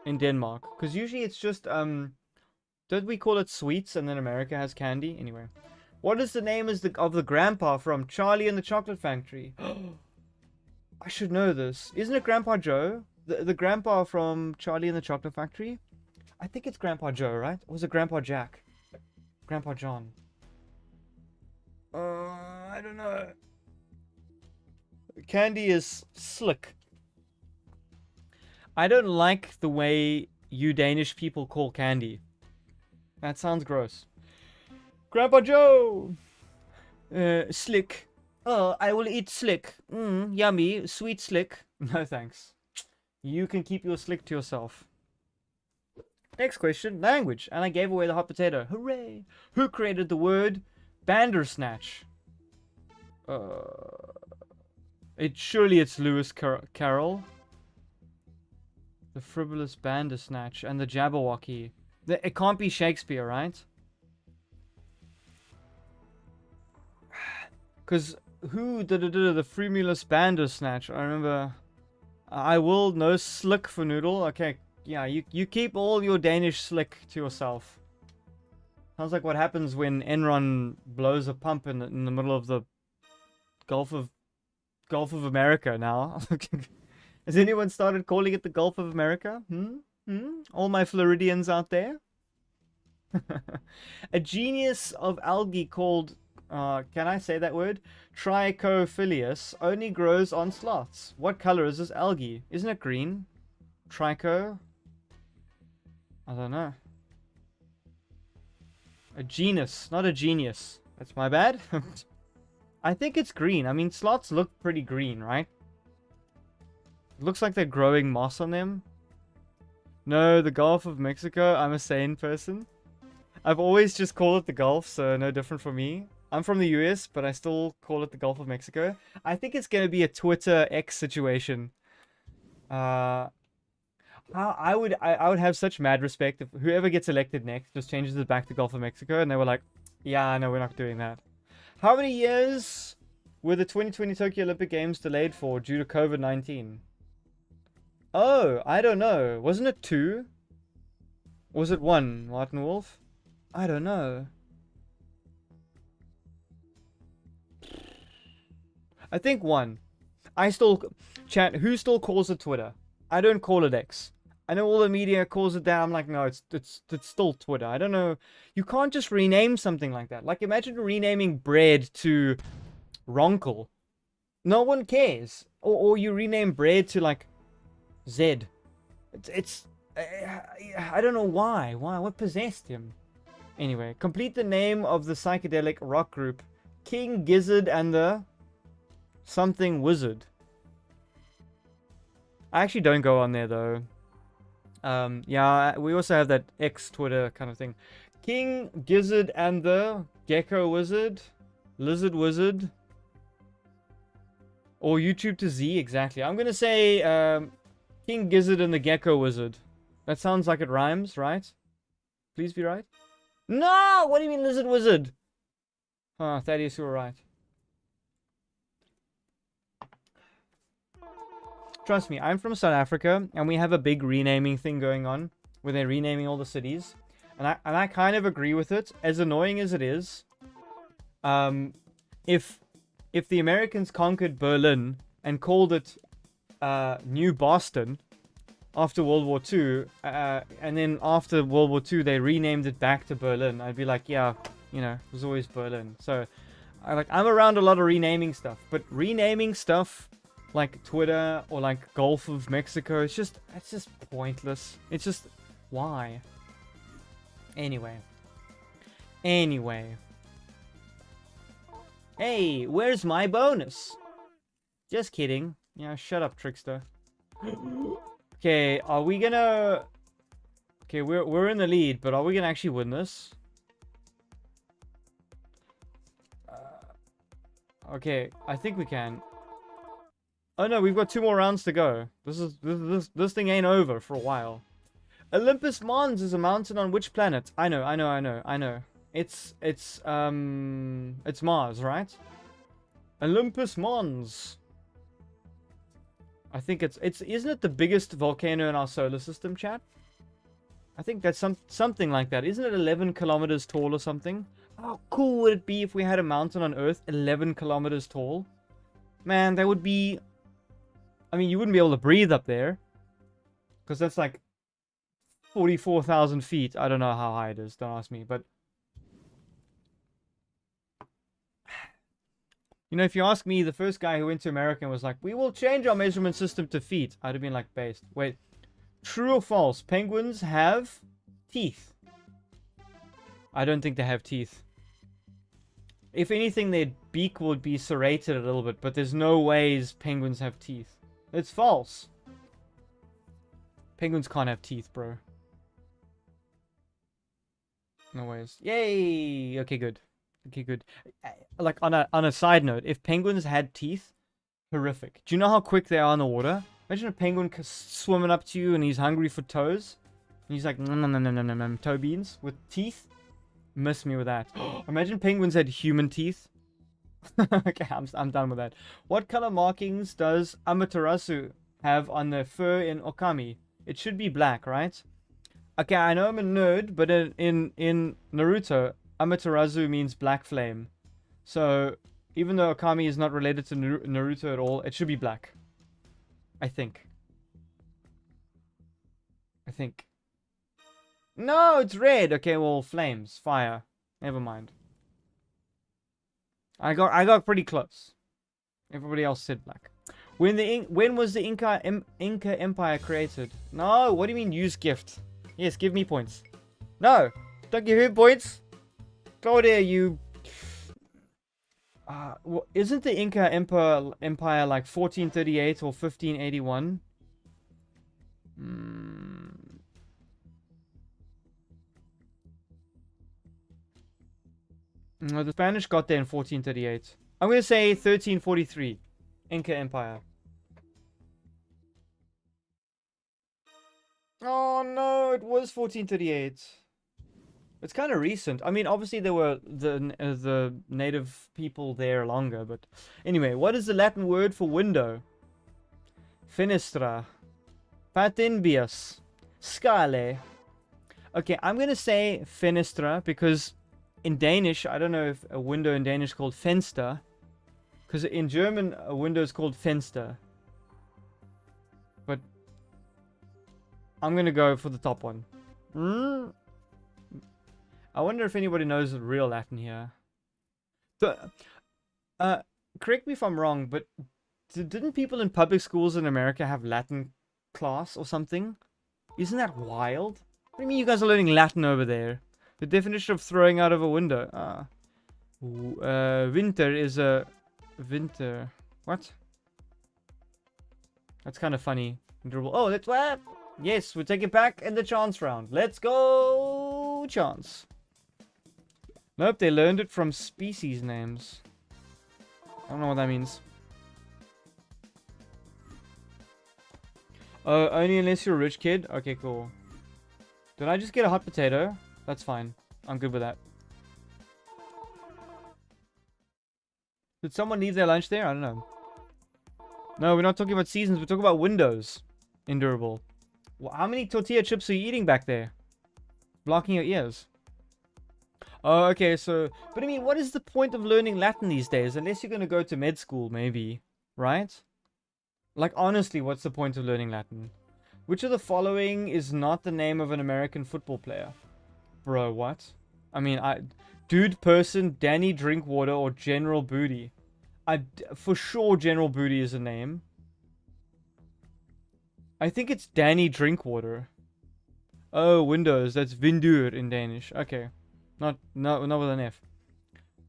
Speaker 1: Denmark? Because usually it's just don't we call it sweets and then America has candy? Anyway, what is the name of the grandpa from Charlie and the Chocolate Factory? I should know this. Isn't it Grandpa Joe? The grandpa from Charlie and the Chocolate Factory? I think it's Grandpa Joe, right? Or was it Grandpa Jack? Grandpa John? I don't know. Candy is slick. I don't like the way you Danish people call candy. That sounds gross. Grandpa Joe! Slick. Oh, I will eat slick. Yummy. Sweet slick. No thanks. You can keep your slick to yourself. Next question. Language. And I gave away the hot potato. Hooray! Who created the word Bandersnatch? Surely it's Lewis Carroll. The frivolous Bandersnatch and the Jabberwocky. It can't be Shakespeare, right? Because who did the frivolous Bandersnatch? I remember. I will know slick for noodle. Okay, yeah, you keep all your Danish slick to yourself. Sounds like what happens when Enron blows a pump in the middle of the Gulf of America now. Has anyone started calling it the Gulf of America? All my Floridians out there? A genius of algae called, can I say that word? Trichophilus only grows on sloths. What color is this algae? Isn't it green? Tricho? I don't know. A genus, not a genius. That's my bad. I think it's green. I mean, sloths look pretty green, right? It looks like they're growing moss on them. No, the Gulf of Mexico. I'm a sane person. I've always just called it the Gulf, so no different for me. I'm from the US, but I still call it the Gulf of Mexico. I think it's going to be a Twitter X situation. I would have such mad respect if whoever gets elected next just changes it back to Gulf of Mexico, and they were like, yeah, no, we're not doing that. How many years were the 2020 Tokyo Olympic Games delayed for due to COVID-19? Oh, I don't know. Wasn't it 2? Was it 1, Martin Wolf? I don't know. I think 1. Chat, who still calls it Twitter? I don't call it X. I know all the media calls it that. I'm like, no, it's still Twitter. I don't know. You can't just rename something like that. Like, imagine renaming bread to Ronkel. No one cares. Or you rename bread to, like, Zed. I don't know why. Why? What possessed him? Anyway, complete the name of the psychedelic rock group. King Gizzard and the something wizard. I actually don't go on there, though. Yeah, we also have that X Twitter kind of thing. King Gizzard and the Gecko Wizard. Lizard Wizard. Or YouTube to Z, exactly. I'm gonna say, King Gizzard and the Gecko Wizard. That sounds like it rhymes, right? Please be right. No! What do you mean Lizard Wizard? Oh, Thaddeus, you were right. Trust me, I'm from South Africa, and we have a big renaming thing going on, where they're renaming all the cities. And I kind of agree with it, as annoying as it is. If the Americans conquered Berlin and called it New Boston after World War II, and then after World War II they renamed it back to Berlin, I'd be like, yeah, you know, it was always Berlin. So, I'm around a lot of renaming stuff, but renaming stuff like Twitter or like Gulf of Mexico, it's just pointless. It's just, why? Anyway. Hey, where's my bonus? Just kidding. Yeah, shut up, trickster. Okay, are we gonna... Okay, we're in the lead, but are we gonna actually win this? Okay, I think we can. Oh no, we've got 2 more rounds to go. This thing ain't over for a while. Olympus Mons is a mountain on which planet? I know. It's Mars, right? Olympus Mons. I think it's isn't it the biggest volcano in our solar system, chat? I think that's something like that. Isn't it 11 kilometers tall or something? How cool would it be if we had a mountain on Earth 11 kilometers tall? Man, that would be... I mean, you wouldn't be able to breathe up there. Because that's like 44,000 feet. I don't know how high it is. Don't ask me. But... You know, if you ask me, the first guy who went to America and was like, we will change our measurement system to feet. I'd have been like, based. Wait. True or false? Penguins have teeth. I don't think they have teeth. If anything, their beak would be serrated a little bit, but there's no ways penguins have teeth. It's false. Penguins can't have teeth, bro. No ways. Yay! Okay, good. Okay, good. Like, on a side note, if penguins had teeth, horrific. Do you know how quick they are in the water? Imagine a penguin swimming up to you and he's hungry for toes. And he's like, no, toe beans with teeth. Miss me with that. Imagine penguins had human teeth. Okay, I'm done with that. What color markings does Amaterasu have on the fur in Okami? It should be black, right? Okay, I know I'm a nerd, but in Naruto, Amaterasu means black flame. So, even though Okami is not related to Naruto at all, it should be black. I think. No, it's red. Okay, well, flames, fire. Never mind. I got pretty close. Everybody else said black. When was the Inca Empire created? No, what do you mean use gift? Yes, give me points. No, don't give him points. Go there, you. Isn't the Inca Empire like 1438 or 1581? No, the Spanish got there in 1438. I'm going to say 1343. Inca Empire. Oh no, it was 1438. It's kind of recent. I mean, obviously there were the native people there longer, but anyway, what is the Latin word for window? Finestra. Patimbias. Scale. Okay, I'm going to say finestra because in Danish, I don't know if a window in Danish is called Fenster. Because in German, a window is called Fenster. But I'm going to go for the top one. I wonder if anybody knows the real Latin here. So, correct me if I'm wrong, but didn't people in public schools in America have Latin class or something? Isn't that wild? What do you mean you guys are learning Latin over there? The definition of throwing out of a window. Winter is a... Winter. What? That's kind of funny. Oh, let's... What? Yes, we'll take it back in the chance round. Let's go, chance. Nope, they learned it from species names. I don't know what that means. Only unless you're a rich kid? Okay, cool. Did I just get a hot potato? That's fine. I'm good with that. Did someone leave their lunch there? I don't know. No, we're not talking about seasons. We're talking about windows. Endurable. Well, how many tortilla chips are you eating back there? Blocking your ears. Oh, okay, so... But I mean, what is the point of learning Latin these days? Unless you're going to go to med school, maybe. Right? Like, honestly, what's the point of learning Latin? Which of the following is not the name of an American football player? Bro, what? I mean, Dude Person, Danny Drinkwater, or General Booty? For sure General Booty is a name. I think it's Danny Drinkwater. Oh, Windows. That's Vindur in Danish. Okay. Not with an F.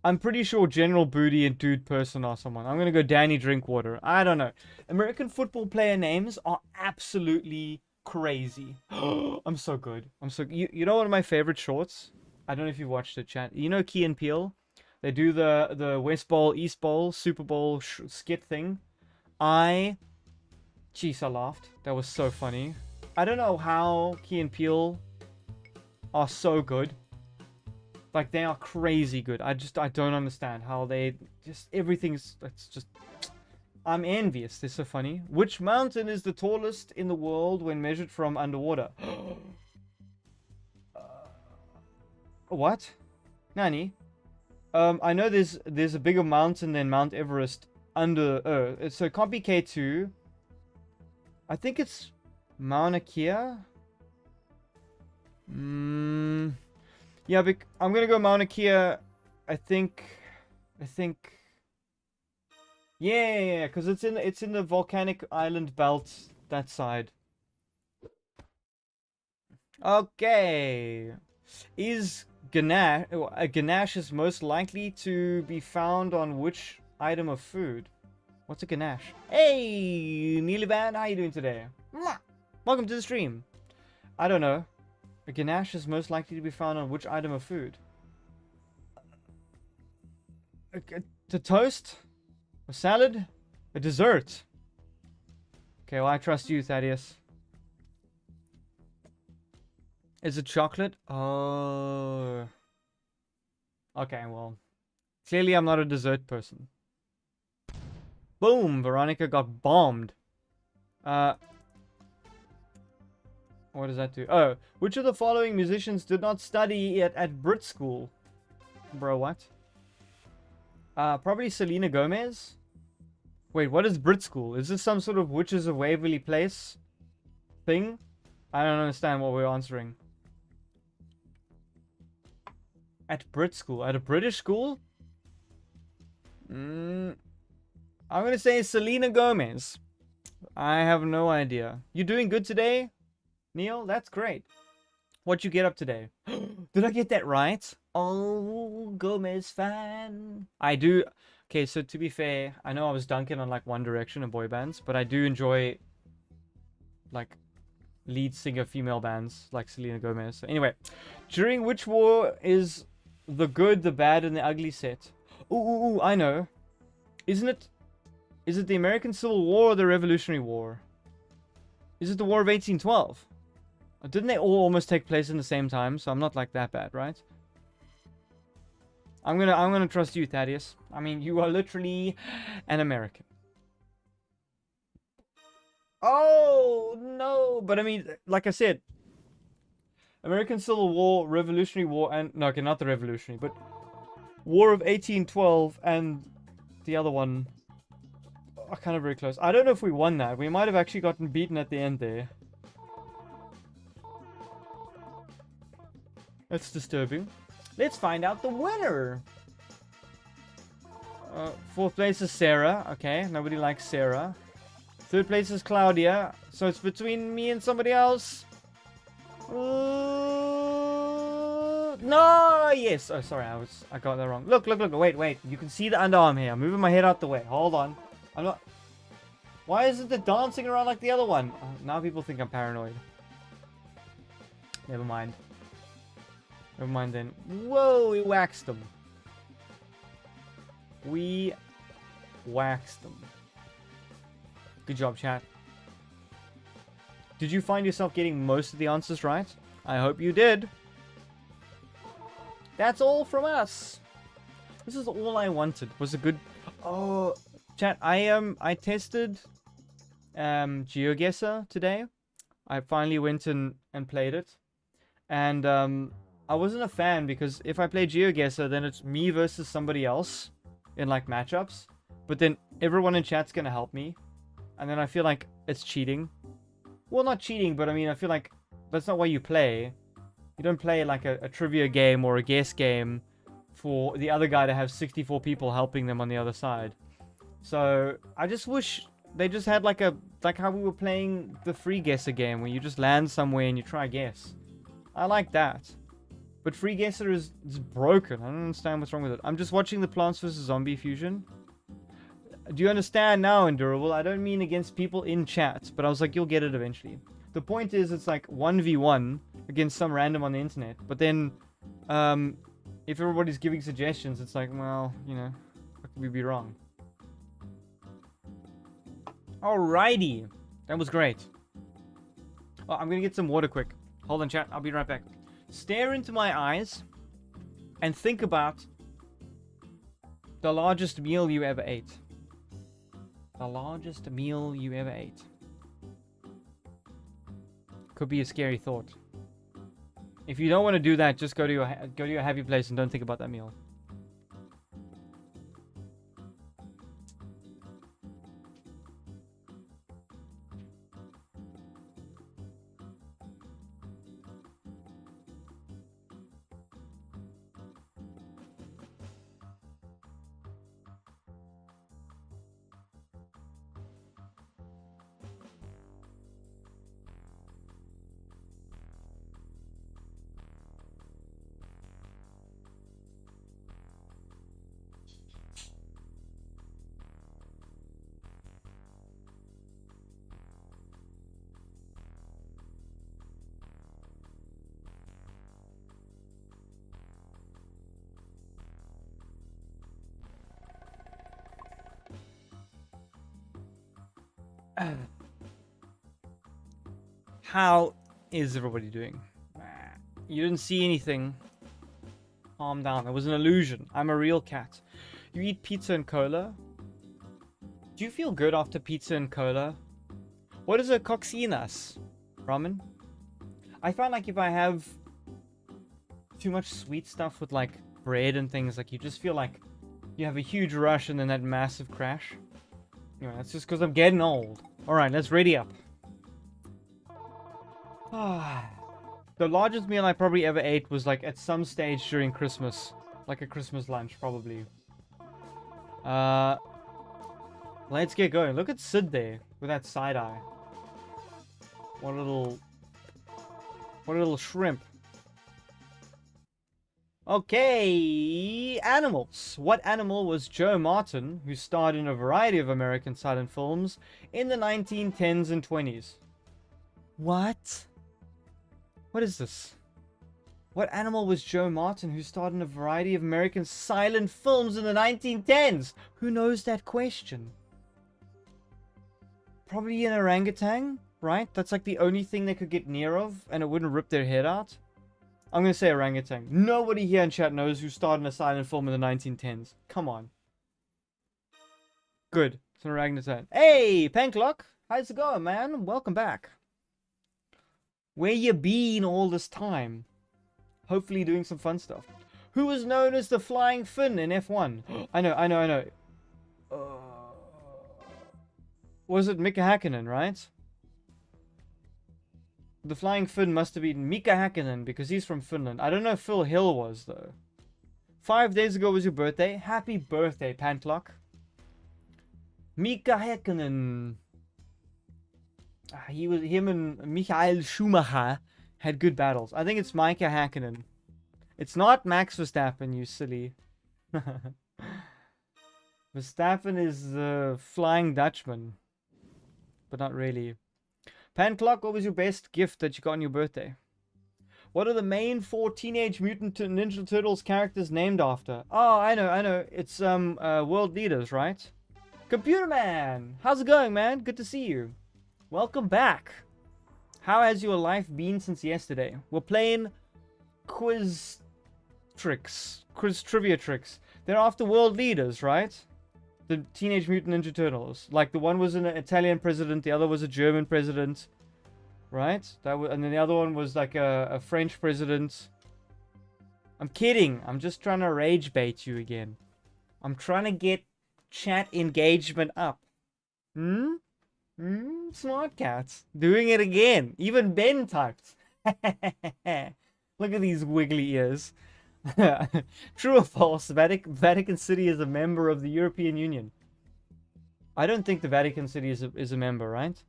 Speaker 1: I'm pretty sure General Booty and Dude Person are someone. I'm gonna go Danny Drinkwater. I don't know. American football player names are absolutely crazy. I'm so good. You know one of my favorite shorts? I don't know if you've watched it, chat. You know Key and Peele? They do the West Bowl, East Bowl, Super Bowl skit thing. Jeez, I laughed. That was so funny. I don't know how Key and Peele are so good. Like, they are crazy good. I don't understand how they just, everything's, it's just, I'm envious. They're so funny. Which mountain is the tallest in the world when measured from underwater? What? Nani? I know there's a bigger mountain than Mount Everest under Earth. So it can't be K2. I think it's Mauna Kea. Yeah, I'm gonna go Mauna Kea. I think. Yeah, because it's in the volcanic island belt that side. Okay, is a ganache is most likely to be found on which item of food? What's a ganache? Hey, Neelyvan, how you doing today? Welcome to the stream. I don't know. A ganache is most likely to be found on which item of food? A toast? A salad? A dessert? Okay, well, I trust you, Thaddeus. Is it chocolate? Oh. Okay, well. Clearly I'm not a dessert person. Boom! Veronica got bombed. What does that do? Oh, which of the following musicians did not study at Brit School? Bro, what? Probably Selena Gomez. Wait, what is Brit School? Is this some sort of Witches of Waverly Place thing? I don't understand what we're answering. At Brit School? At a British school? I'm gonna say Selena Gomez. I have no idea. You doing good today, Neil? That's great. What'd you get up today? Did I get that right? Oh, Gomez fan. I do. Okay, so to be fair, I know I was dunking on like One Direction and boy bands, but I do enjoy like lead singer female bands like Selena Gomez. So anyway, during which war is the good, the bad, and the ugly set? Ooh, I know. Isn't it? Is it the American Civil War or the Revolutionary War? Is it the War of 1812? Didn't they all almost take place in the same time? So I'm not like that bad, right? I'm gonna trust you, Thaddeus. I mean, you are literally an American. Oh no! But I mean, like I said, American Civil War, Revolutionary War, and no, okay, not the Revolutionary, but War of 1812 and the other one are kind of very close. I don't know if we won that. We might have actually gotten beaten at the end there. That's disturbing. Let's find out the winner. Fourth place is Sarah. Okay, nobody likes Sarah. Third place is Claudia. So it's between me and somebody else. No, yes. Oh, sorry, I got that wrong. Look. Wait. You can see the underarm here. I'm moving my head out the way. Hold on. I'm not. Why isn't it dancing around like the other one? Now people think I'm paranoid. Never mind. Never mind then. Whoa, we waxed them. We waxed them. Good job, chat. Did you find yourself getting most of the answers right? I hope you did. That's all from us. This is all I wanted. Was a good... Oh, chat, I tested GeoGuessr today. I finally went and played it. And I wasn't a fan because if I play GeoGuessr, then it's me versus somebody else in like matchups. But then everyone in chat's gonna help me. And then I feel like it's cheating. Well, not cheating, but I mean, I feel like that's not why you play. You don't play like a trivia game or a guess game for the other guy to have 64 people helping them on the other side. So I just wish they just had like how we were playing the free guesser game where you just land somewhere and you try guess. I like that. But free guesser is broken. I don't understand what's wrong with it. I'm just watching the Plants vs. Zombie Fusion. Do you understand now, Endurable? I don't mean against people in chat, but I was like, you'll get it eventually. The point is, it's like 1v1 against some random on the internet. But then, if everybody's giving suggestions, it's like, well, you know, how could we be wrong? Alrighty. That was great. Oh, I'm gonna get some water quick. Hold on, chat. I'll be right back. Stare into my eyes and think about the largest meal you ever ate. The largest meal you ever ate. Could be a scary thought. If you don't want to do that, just go to your happy place and don't think about that meal. How is everybody doing? You didn't see anything. Calm down. It was an illusion. I'm a real cat. You eat pizza and cola? Do you feel good after pizza and cola? What is a coxinas? Ramen? I find like if I have too much sweet stuff with like bread and things, like you just feel like you have a huge rush and then that massive crash. Anyway, that's just because I'm getting old. Alright, let's ready up. The largest meal I probably ever ate was like at some stage during Christmas. Like a Christmas lunch, probably. Let's get going. Look at Sid there with that side eye. What a little shrimp. Okay, animals. What animal was Joe Martin, who starred in a variety of American silent films in the 1910s and 20s? What? What is this? What animal was Joe Martin, who starred in a variety of American silent films in the 1910s? Who knows that question? Probably an orangutan, right? That's like the only thing they could get near of, and it wouldn't rip their head out. I'm going to say orangutan. Nobody here in chat knows who starred in a silent film in the 1910s. Come on. Good. It's an orangutan. Hey, Panklock. How's it going, man? Welcome back. Where you been all this time? Hopefully doing some fun stuff. Who was known as the Flying Finn in F1? I know. Was it Mika Hakkinen, right? The Flying Finn must have been Mika Hakkinen because he's from Finland. I don't know if Phil Hill was, though. 5 days ago was your birthday. Happy birthday, Pantlock. Mika Hakkinen. Him and Michael Schumacher had good battles. I think it's Mika Hakkinen. It's not Max Verstappen, you silly. Verstappen is the Flying Dutchman. But not really. Panclock, what was your best gift that you got on your birthday? What are the main 4 Teenage Mutant Ninja Turtles characters named after? Oh, I know. It's world leaders, right? Computer Man! How's it going, man? Good to see you. Welcome back. How has your life been since yesterday? We're playing quiz trivia tricks. They're after world leaders, right? The Teenage Mutant Ninja Turtles. Like, the one was an Italian president, the other was a German president. Right? And then the other one was like a French president. I'm kidding. I'm just trying to rage bait you again. I'm trying to get chat engagement up. Smart cats. Doing it again. Even Ben typed. Look at these wiggly ears. True or false? Vatican City is a member of the European Union. I don't think the Vatican City is a member, right?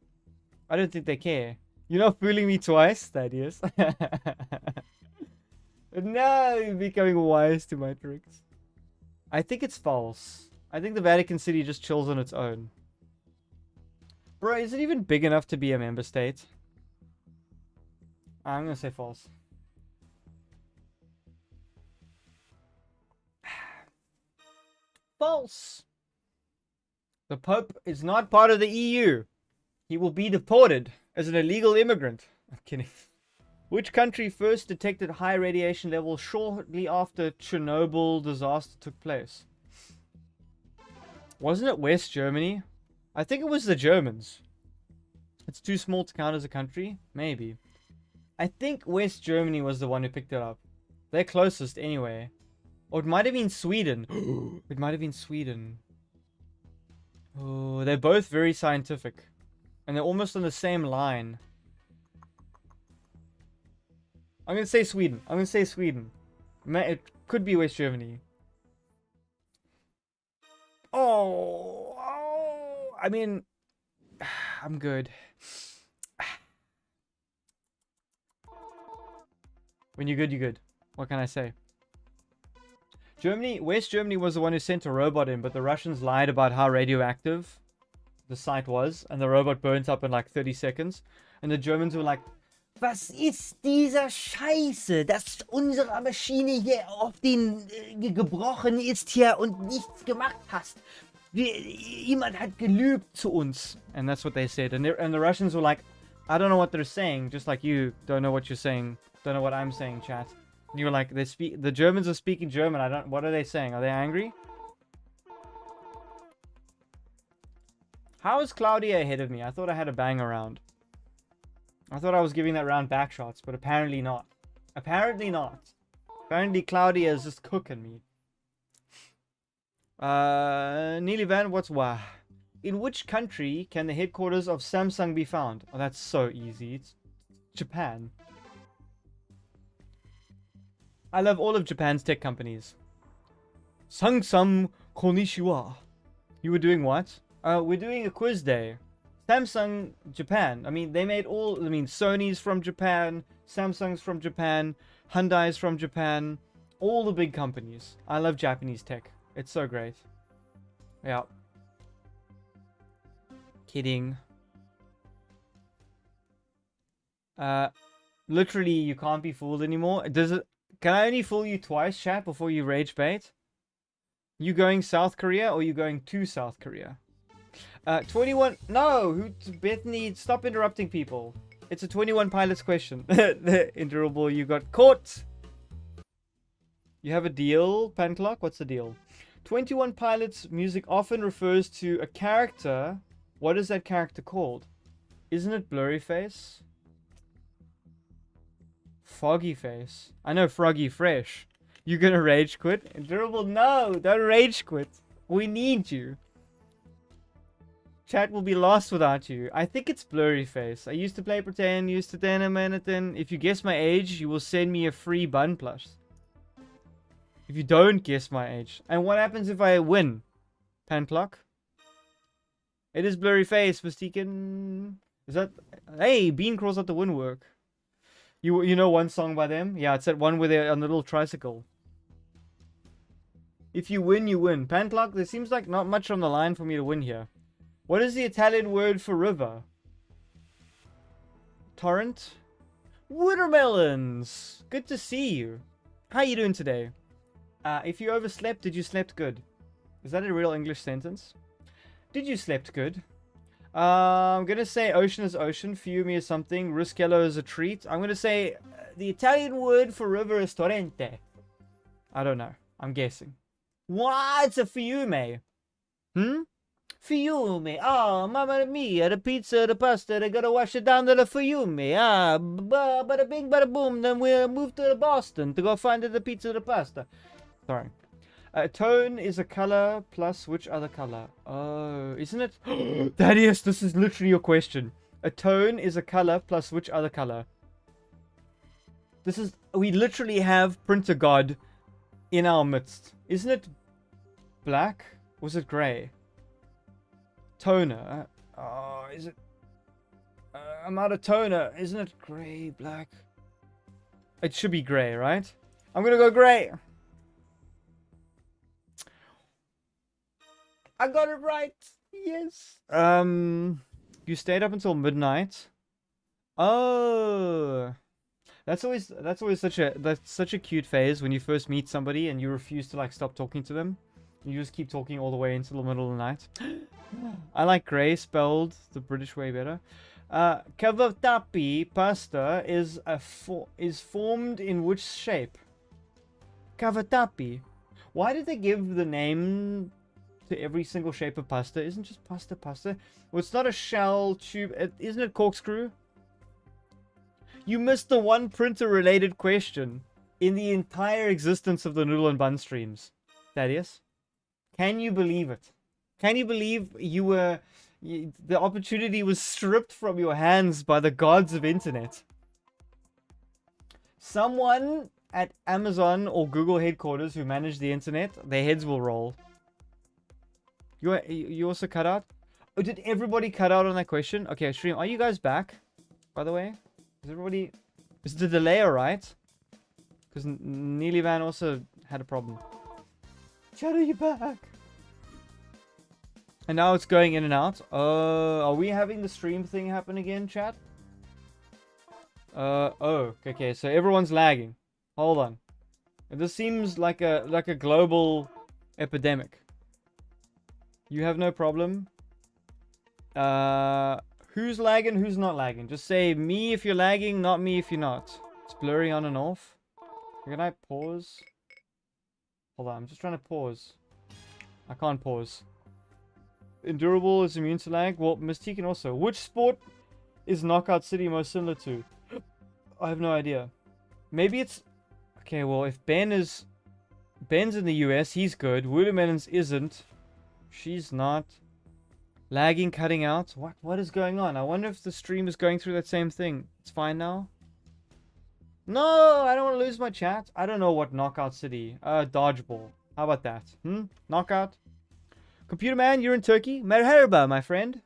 Speaker 1: I don't think they care. You're not fooling me twice, Thaddeus. No, you're becoming wise to my tricks. I think it's false. I think the Vatican City just chills on its own. Bro, is it even big enough to be a member state? I'm gonna say false. False. The Pope is not part of the EU. He will be deported as an illegal immigrant. I'm kidding. Which country first detected high radiation levels shortly after Chernobyl disaster took place? Wasn't it West Germany? I think it was the Germans. It's too small to count as a country? Maybe. I think West Germany was the one who picked it up. They're closest anyway. Or it might have been Sweden. It might have been Sweden. Oh, they're both very scientific. And they're almost on the same line. I'm going to say Sweden. I'm going to say Sweden. It could be West Germany. Oh, I mean, I'm good. When you're good, you're good. What can I say? West Germany was the one who sent a robot in, but the Russians lied about how radioactive the site was, and the robot burnt up in like 30 seconds. And the Germans were like, was ist dieser Scheiße, dass unsere Maschine hier auf den gebrochen ist hier und nichts gemacht hast. Jemand hat gelügt zu uns. And that's what they said. And the Russians were like, I don't know what they're saying, just like you don't know what you're saying. Don't know what I'm saying, chat. And you were like, the Germans are speaking German. What are they saying? Are they angry? How is Claudia ahead of me? I thought I had a bang around. I thought I was giving that round back shots, but apparently not. Apparently not. Apparently Claudia is just cooking me. Neely Van, what's wah? In which country can the headquarters of Samsung be found? Oh, that's so easy. It's Japan. I love all of Japan's tech companies. Samsung konnichiwa. You were doing what? We're doing a quiz day. Samsung Japan. I mean, they made all... I mean, Sony's from Japan. Samsung's from Japan. Hyundai's from Japan. All the big companies. I love Japanese tech. It's so great. Yeah. Kidding. Literally, you can't be fooled anymore. Does it... Can I only fool you twice, chat, before you rage bait? You going South Korea or you going to South Korea? 21... No! Bethany, stop interrupting people. It's a 21 pilots question. Endurable, you got caught! You have a deal, Panclock? What's the deal? 21 pilots music often refers to a character. What is that character called? Isn't it Blurry Face? Foggy Face. I know Froggy Fresh. You gonna rage quit? Endurable, no! Don't rage quit. We need you. Chat will be lost without you. I think it's Blurry Face. I used to play pretend, used to then a minute then. If you guess my age, you will send me a free bun plush. If you don't guess my age. And what happens if I win? Panclock? It is Blurry Face, Mystican. Is that... Hey, Bean crawls out the windwork. You know one song by them? Yeah, it's that one where they're on the little tricycle. If you win, you win. Panclock, there seems like not much on the line for me to win here. What is the Italian word for river? Torrent? Watermelons! Good to see you. How you doing today? If you overslept, did you slept good? Is that a real English sentence? Did you slept good? I'm gonna say ocean is ocean, fiume is something, ruscello is a treat. I'm gonna say the Italian word for river is torrente. I don't know. I'm guessing. What? It's a fiume. Fiume. Oh, mamma mia, the pizza, the pasta, they gotta wash it down to the fiume. Ah, bada bing, bada boom, then we'll move to Boston to go find the pizza, the pasta. Sorry. A tone is a color plus which other color? Oh, isn't it? Thaddeus, this is literally your question. A tone is a color plus which other color? This is... We literally have Printer God in our midst. Isn't it black? Or is it grey? Toner. Oh, is it... I'm out of toner. Isn't it grey, black? It should be grey, right? I'm gonna go grey. I got it right. Yes. You stayed up until midnight. Oh. That's always such a cute phase when you first meet somebody and you refuse to like stop talking to them. You just keep talking all the way until the middle of the night. I like grey spelled the British way better. Cavatappi pasta is formed in which shape? Cavatappi. Why did they give the name to every single shape of pasta? Isn't just pasta pasta? Well, it's not a shell tube. Isn't it corkscrew? You missed the one printer-related question in the entire existence of the Noodle and Bun streams. Thaddeus, can you believe it? Can you believe the opportunity was stripped from your hands by the gods of internet? Someone at Amazon or Google headquarters who manage the internet, their heads will roll. You also cut out? Oh, did everybody cut out on that question? Okay, stream, are you guys back, by the way? Is the delay alright? Because Neely Van also had a problem. Chat, are you back? And now it's going in and out. Are we having the stream thing happen again, chat? Oh, okay, so everyone's lagging. Hold on. This seems like a global epidemic. You have no problem. Who's lagging, who's not lagging? Just say me if you're lagging, not me if you're not. It's blurry on and off. Can I pause? Hold on, I'm just trying to pause. I can't pause. Endurable is immune to lag. Well, Mystique also. Which sport is Knockout City most similar to? I have no idea. Maybe it's... Okay, well, if Ben's in the US, he's good. Woodermelons isn't. She's not. Lagging, cutting out. What is going on? I wonder if the stream is going through that same thing. It's fine now. No, I don't want to lose my chat. I don't know what Knockout City. Dodgeball. How about that? Knockout. Computer man, you're in Turkey. Merhaba, my friend.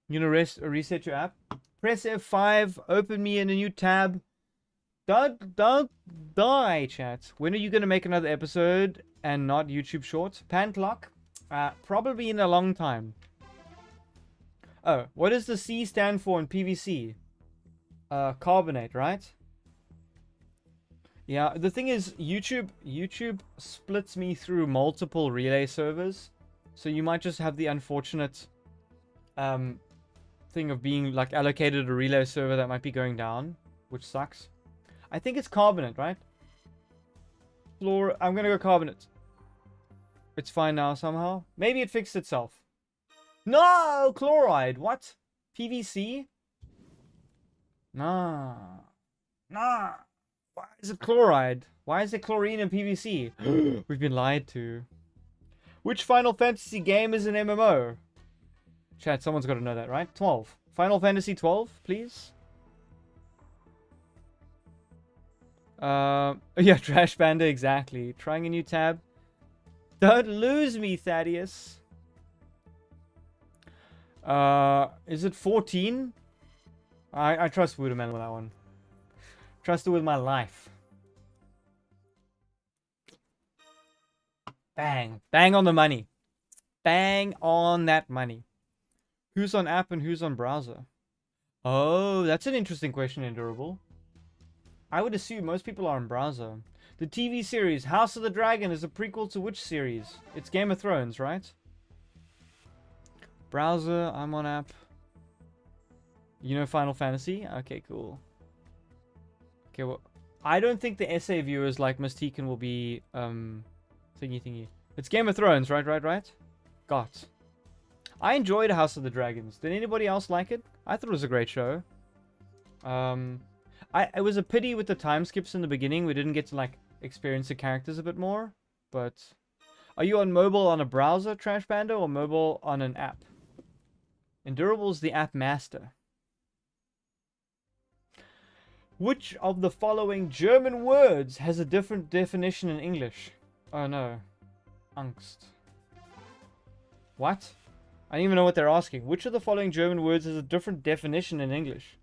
Speaker 1: You gonna reset your app? Press F5. Open me in a new tab. Don't die, chat. When are you gonna make another episode and not YouTube Shorts? Pantlock? Probably in a long time. Oh, what does the C stand for in PVC? Carbonate, right? Yeah, the thing is, YouTube splits me through multiple relay servers, so you might just have the unfortunate thing of being like allocated a relay server that might be going down, which sucks. I think it's carbonate, right? I'm gonna go carbonate. It's fine now somehow. Maybe it fixed itself. No, chloride. What? PVC? Nah. Why is it chloride? Why is it chlorine in PVC? We've been lied to. Which Final Fantasy game is an MMO? Chat, someone's got to know that, right? 12. Final Fantasy 12, please. Yeah, Trash Panda, exactly. Trying a new tab. Don't lose me, Thaddeus. Is it 14? I trust Wooderman with that one. Trust it with my life. Bang. Bang on the money. Bang on that money. Who's on app and who's on browser? Oh, that's an interesting question, Endurable. I would assume most people are on browser. The TV series House of the Dragon is a prequel to which series? It's Game of Thrones, right? Browser, I'm on app. You know Final Fantasy? Okay, cool. Okay, well, I don't think the SA viewers like Mystique will be, thingy. It's Game of Thrones, right? Got. I enjoyed House of the Dragons. Did anybody else like it? I thought it was a great show. It was a pity with the time skips in the beginning. We didn't get to, like, experience the characters a bit more. But, are you on mobile on a browser, Trash Panda, or mobile on an app? Endurable's the app master. Which of the following German words has a different definition in English? Oh no. Angst. What? I don't even know what they're asking. Which of the following German words has a different definition in English?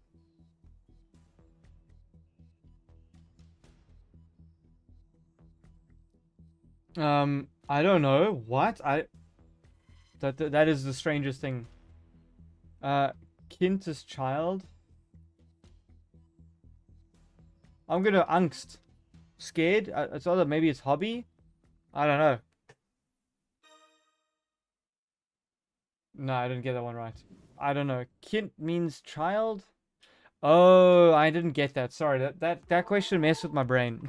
Speaker 1: I don't know. What? That is the strangest thing. Kind is child. I'm gonna angst. Scared? It's either maybe it's hobby. I don't know. No, I didn't get that one right. I don't know. Kind means child? Oh, I didn't get that. Sorry, that question messed with my brain.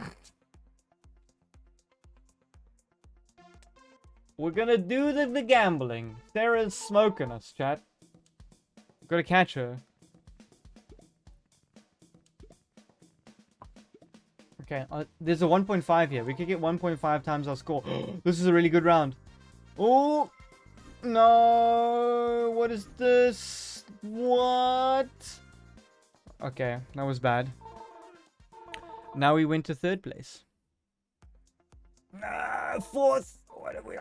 Speaker 1: We're gonna do the gambling. Sarah's smoking us, chat. Gotta catch her. Okay, there's a 1.5 here. We could get 1.5 times our score. This is a really good round. Oh, no. What is this? What? Okay, that was bad. Now we went to third place. Fourth. What are we?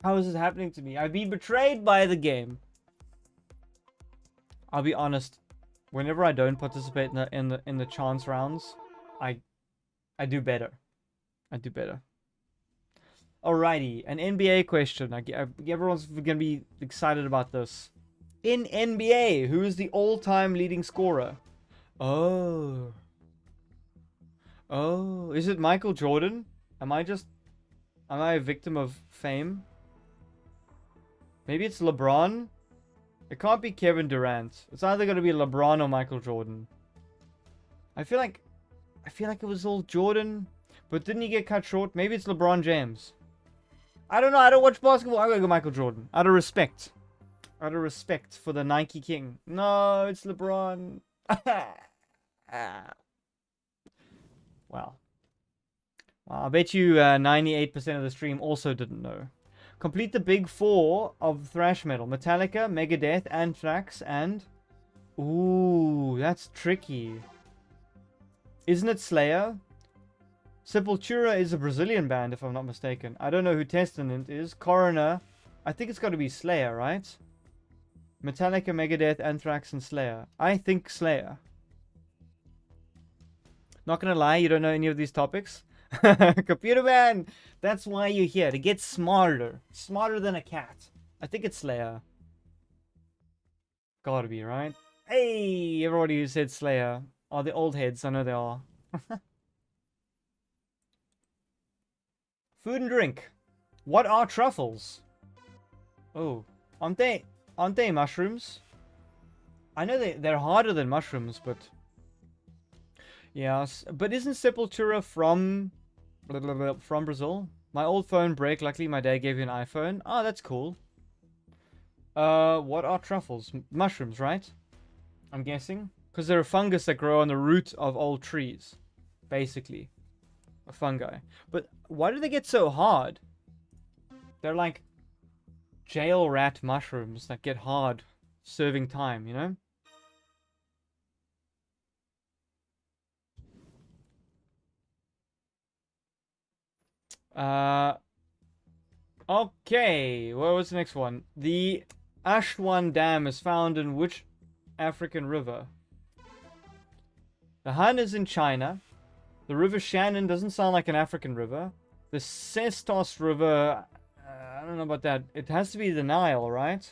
Speaker 1: How is this happening to me? I've been betrayed by the game. I'll be honest. Whenever I don't participate in the chance rounds, I do better. I do better. Alrighty, an NBA question. Everyone's gonna be excited about this. In NBA, who is the all-time leading scorer? Oh, is it Michael Jordan? Am I a victim of fame? Maybe it's LeBron. It can't be Kevin Durant. It's either going to be LeBron or Michael Jordan. I feel like it was all Jordan, but didn't he get cut short? Maybe it's LeBron James. I don't know. I don't watch basketball. I'm going to go Michael Jordan. Out of respect. Out of respect for the Nike King. No, it's LeBron. Wow. I bet you 98% of the stream also didn't know. Complete the big four of thrash metal. Metallica, Megadeth, Anthrax, and... Ooh, that's tricky. Isn't it Slayer? Sepultura is a Brazilian band, if I'm not mistaken. I don't know who Testament is. Coroner. I think it's got to be Slayer, right? Metallica, Megadeth, Anthrax, and Slayer. I think Slayer. Not gonna lie, you don't know any of these topics? Computer man! That's why you're here, to get smarter. Smarter than a cat. I think it's Slayer. Gotta be, right? Hey, everybody who said Slayer. Oh, the old heads, I know they are. Food and drink. What are truffles? Oh, aren't they mushrooms? I know they're harder than mushrooms, but... Yes, but isn't Sepultura from Brazil? My old phone broke. Luckily, my dad gave you an iPhone. Oh, that's cool. What are truffles? Mushrooms, right? I'm guessing. Because they're a fungus that grow on the root of old trees. Basically. A fungi. But why do they get so hard? They're like jail rat mushrooms that get hard serving time, you know? Okay, what was the next one? The Aswan Dam is found in which African river? The Han is in China. The River Shannon doesn't sound like an African river. The Sestos River, I don't know about that. It has to be the Nile, right?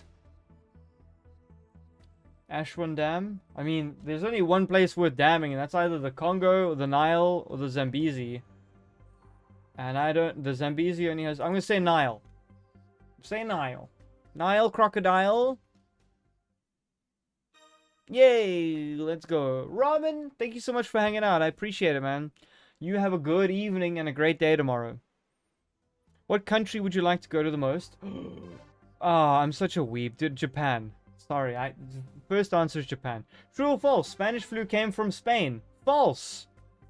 Speaker 1: Aswan Dam? I mean, there's only one place worth damming, and that's either the Congo, or the Nile, or the Zambezi. And the Zambezi only has, I'm gonna say Nile. Say Nile. Nile crocodile. Yay, let's go. Robin, thank you so much for hanging out. I appreciate it, man. You have a good evening and a great day tomorrow. What country would you like to go to the most? I'm such a weeb. Dude, Japan. Sorry, first answer is Japan. True or false? Spanish flu came from Spain. False.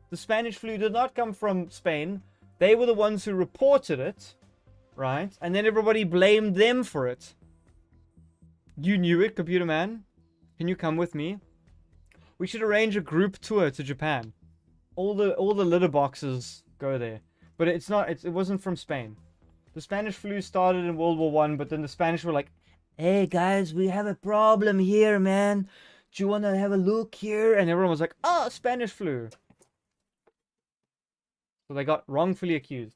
Speaker 1: The Spanish flu did not come from Spain. They were the ones who reported it, right? And then everybody blamed them for it. You knew it, computer man. Can you come with me? We should arrange a group tour to Japan. All the litter boxes go there. But it's not. It wasn't from Spain. The Spanish flu started in World War I, but then the Spanish were like, "Hey guys, we have a problem here, man. Do you want to have a look here?" And everyone was like, "Oh, Spanish flu." So they got wrongfully accused.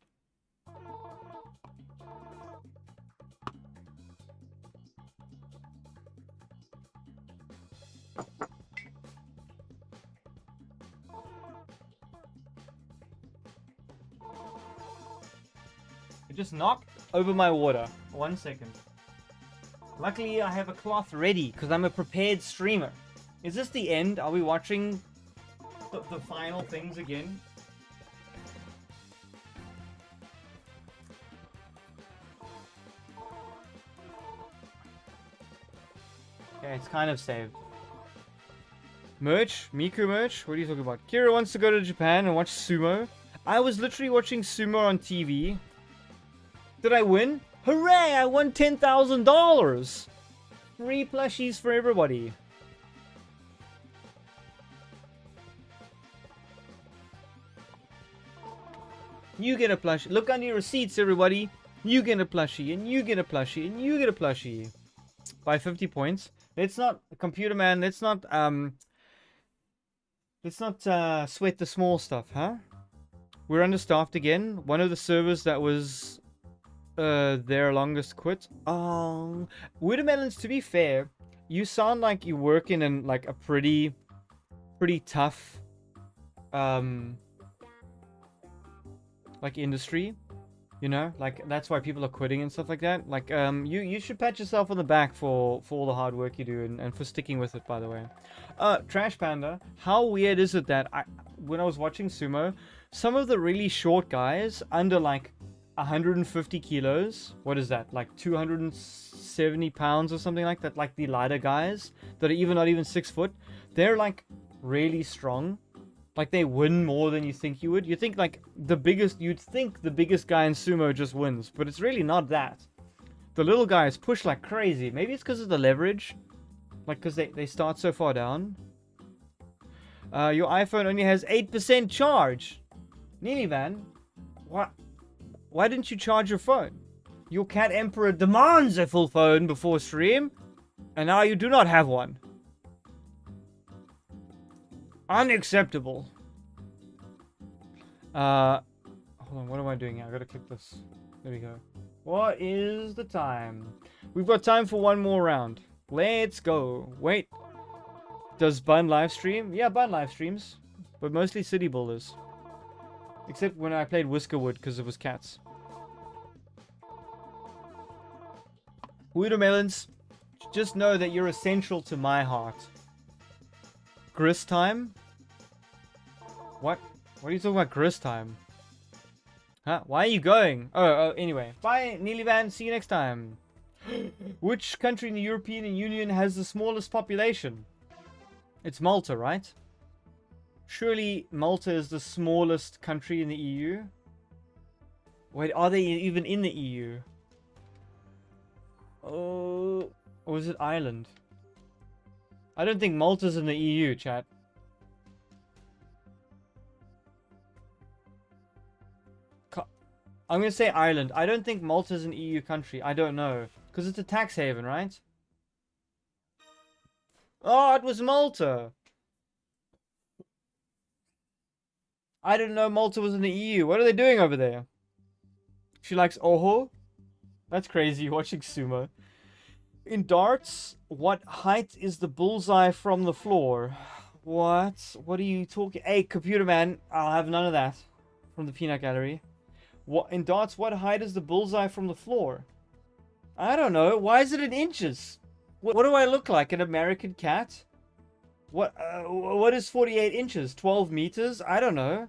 Speaker 1: It just knocked over my water. 1 second. Luckily, I have a cloth ready because I'm a prepared streamer. Is this the end? Are we watching the final things again? Okay, it's kind of saved. Merch? Miku merch? What are you talking about? Kira wants to go to Japan and watch sumo. I was literally watching sumo on TV. Did I win? Hooray! I won $10,000! Free plushies for everybody. You get a plushie. Look under your receipts, everybody. You get a plushie, and you get a plushie, and you get a plushie. By 50 points. Let's not, computer man, let's not sweat the small stuff, huh? We're understaffed again. One of the servers that was their longest quit. Oh, Watermelons, to be fair, you sound like you work in like a pretty tough like industry, you know, like that's why people are quitting and stuff like that. Like you should pat yourself on the back for all the hard work you do and for sticking with it, by the way. Trash Panda, how weird is it that when I was watching sumo, some of the really short guys under like 150 kilos, what is that, like 270 pounds or something like that, like the lighter guys that are not even 6 foot, they're like really strong. Like they win more than you think you would. You think like you'd think the biggest guy in sumo just wins, but it's really not that. The little guys push like crazy. Maybe it's because of the leverage, like because they start so far down. Your iPhone only has 8% charge. Neely Van, what? Why didn't you charge your phone? Your cat emperor demands a full phone before stream, and now you do not have one. Unacceptable. Hold on, what am I doing here? I gotta click this. There we go. What is the time? We've got time for one more round. Let's go. Wait. Does Bun live stream? Yeah, Bun live streams. But mostly City Builders. Except when I played Whiskerwood because it was cats. Watermelons, just know that you're essential to my heart. Grist time? What? What are you talking about grist time? Huh? Why are you going? Oh, anyway. Bye, Neely Van. See you next time. Which country in the European Union has the smallest population? It's Malta, right? Surely Malta is the smallest country in the EU? Wait, are they even in the EU? Oh, or is it Ireland? I don't think Malta's in the EU, chat. I'm gonna say Ireland. I don't think Malta's an EU country. I don't know. Because it's a tax haven, right? Oh, it was Malta! I didn't know Malta was in the EU. What are they doing over there? She likes Oho? That's crazy, watching sumo. In darts, what height is the bullseye from the floor? What? What are you talking? Hey, computer man, I'll have none of that. From the peanut gallery. What in darts? What height is the bullseye from the floor? I don't know. Why is it in inches? What do I look like? An American cat? What is 48 inches? 12 meters? I don't know.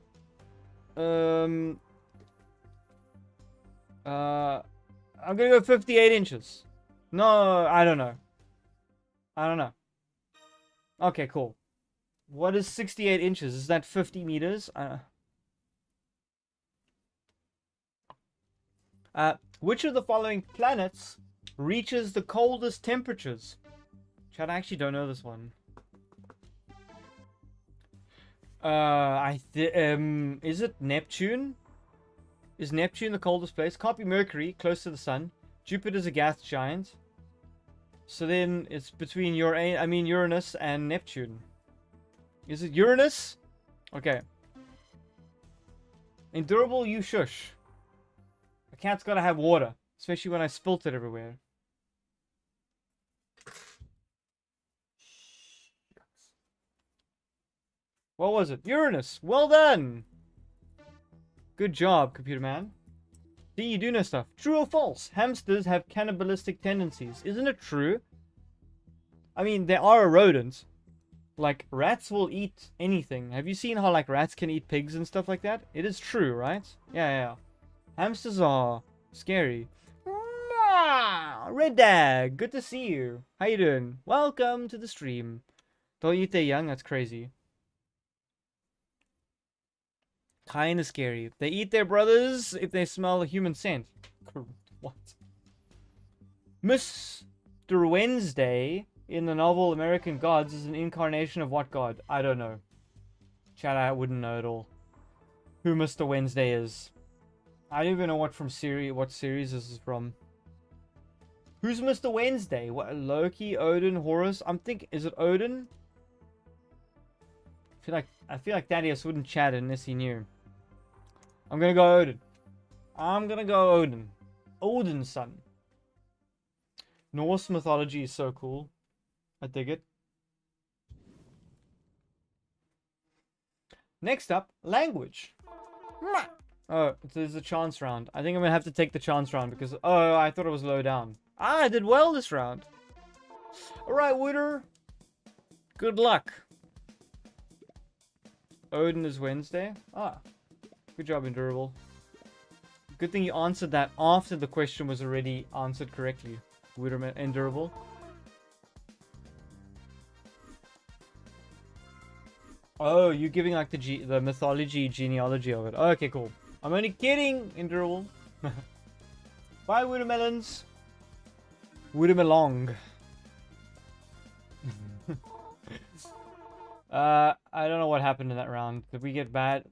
Speaker 1: I'm gonna go 58 inches. No, I don't know. I don't know. Okay, cool. What is 68 inches? Is that 50 meters? Which of the following planets reaches the coldest temperatures? Chad, I actually don't know this one. Is it Neptune? Is Neptune the coldest place? Can't be Mercury, close to the sun. Jupiter's a gas giant. So then it's between Uranus and Neptune. Is it Uranus? Okay. Endurable, you shush. A cat's gotta have water, especially when I spilt it everywhere. What was it? Uranus. Well done. Good job, computer man. See, you do know stuff. True or false? Hamsters have cannibalistic tendencies. Isn't it true? I mean, they are a rodent. Like, rats will eat anything. Have you seen how, like, rats can eat pigs and stuff like that? It is true, right? Yeah. Hamsters are scary. Red Dag, good to see you. How you doing? Welcome to the stream. Don't eat their young, that's crazy. Kinda scary. They eat their brothers if they smell a human scent. What? Mr. Wednesday in the novel American Gods is an incarnation of what god? I don't know. Chat, I wouldn't know at all. Who Mr. Wednesday is. I don't even know what series this is from. Who's Mr. Wednesday? What, Loki, Odin, Horus? I'm thinking, is it Odin? I feel like Thaddeus wouldn't chat unless he knew. I'm gonna go Odin. Odin's son. Norse mythology is so cool. I dig it. Next up, language. Oh, there's a chance round. I think I'm gonna have to take the chance round because I thought it was low down. I did well this round. Alright, Wooder. Good luck. Odin is Wednesday. Good job, Endurable. Good thing you answered that after the question was already answered correctly. Wooder, Endurable. Oh, you're giving like the mythology genealogy of it. Oh, okay, cool. I'm only kidding, Endurable. Bye, Woodermelons. Woodermelong. I don't know what happened in that round. Did we get bad?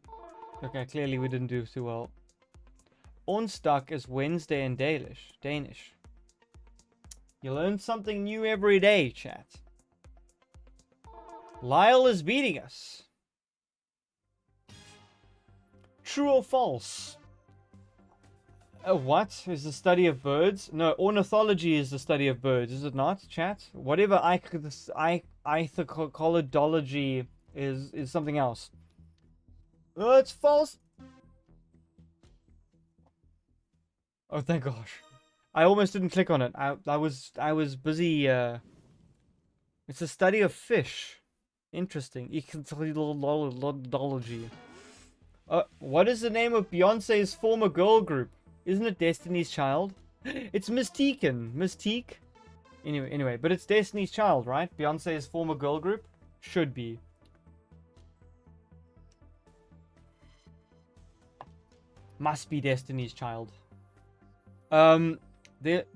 Speaker 1: Okay, clearly we didn't do too well. Onsdag is Wednesday in Danish. You learn something new every day, chat. Lyle is beating us. True or false? What? Is the study of birds? No, ornithology is the study of birds, is it not, chat? Whatever ichthyology is something else. Oh, it's false. Oh, thank gosh. I almost didn't click on it. I was busy. It's a study of fish. Interesting. Ichthyology. What is the name of Beyonce's former girl group? Isn't it Destiny's Child? It's Mystique. Anyway, but it's Destiny's Child, right? Beyonce's former girl group? Should be. Must be Destiny's Child.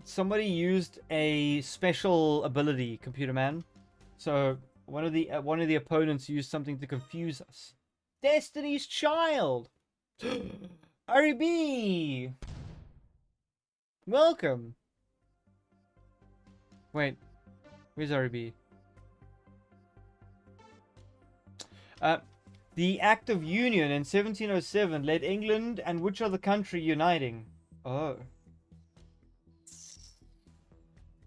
Speaker 1: Somebody used a special ability, Computer Man. So one of the opponents used something to confuse us. Destiny's Child. RB. Welcome. Wait, where's RB? The Act of Union in 1707 led England and which other country uniting? Oh.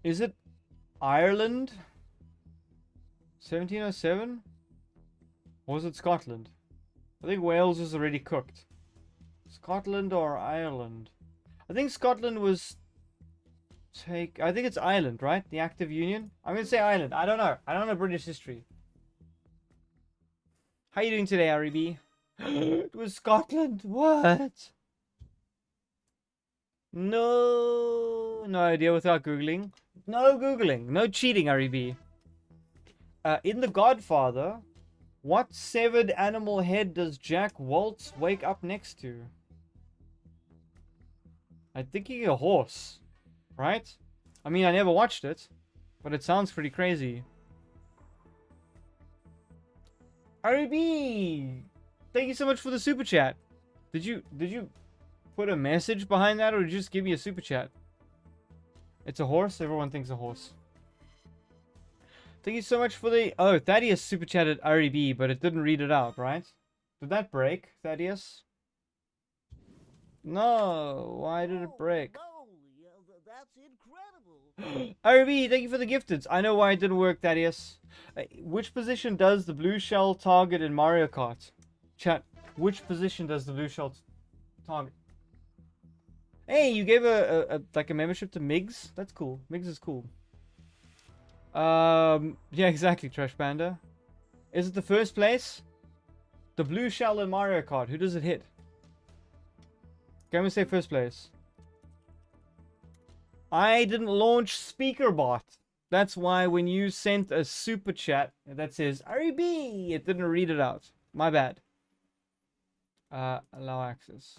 Speaker 1: Is it Ireland? 1707? Or was it Scotland? I think Wales is already cooked. Scotland or Ireland? I think Scotland was... I think it's Ireland, right? The Act of Union? I'm going to say Ireland. I don't know. I don't know British history. How you doing today, REB? It was Scotland. What? No idea without Googling. No Googling. No cheating, REB. In The Godfather, what severed animal head does Jack Waltz wake up next to? I'm thinking a horse. Right? I mean, I never watched it, but it sounds pretty crazy. RB, thank you so much for the super chat. Did you put a message behind that, or did you just give me a super chat? It's a horse. Everyone thinks a horse. Thank you so much for the... Oh, Thaddeus super chatted REB, but it didn't read it out, right? Did that break, Thaddeus? No. Why did it break?
Speaker 2: That's incredible.
Speaker 1: RB, thank you for the gifteds. I know why it didn't work, Thaddeus. Which position does the blue shell target in Mario Kart? Chat, which position does the blue shell target? Hey, you gave a like a membership to Migs? That's cool. Migs is cool. Yeah, exactly, Trash Panda. Is it the first place? The blue shell in Mario Kart. Who does it hit? Can we say first place? I didn't launch SpeakerBot. That's why when you sent a super chat that says REB, it didn't read it out. My bad. Allow access.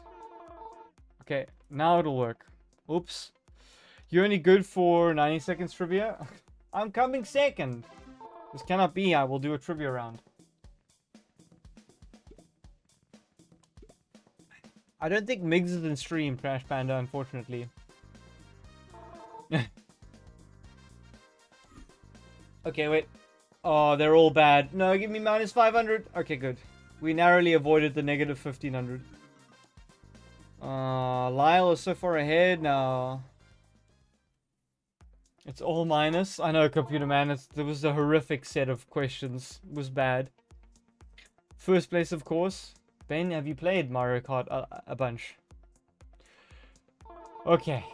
Speaker 1: Okay, now it'll work. Oops. You're only good for 90 seconds trivia? I'm coming second. This cannot be. I will do a trivia round. I don't think Migs is in stream, Trash Panda, unfortunately. Okay, wait. Oh, they're all bad. No, give me minus 500. Okay, good. We narrowly avoided the negative 1500. Lyle is so far ahead now. It's all minus. I know, Computer Man. There was a horrific set of questions. It was bad. First place, of course. Ben, have you played Mario Kart a bunch? Okay.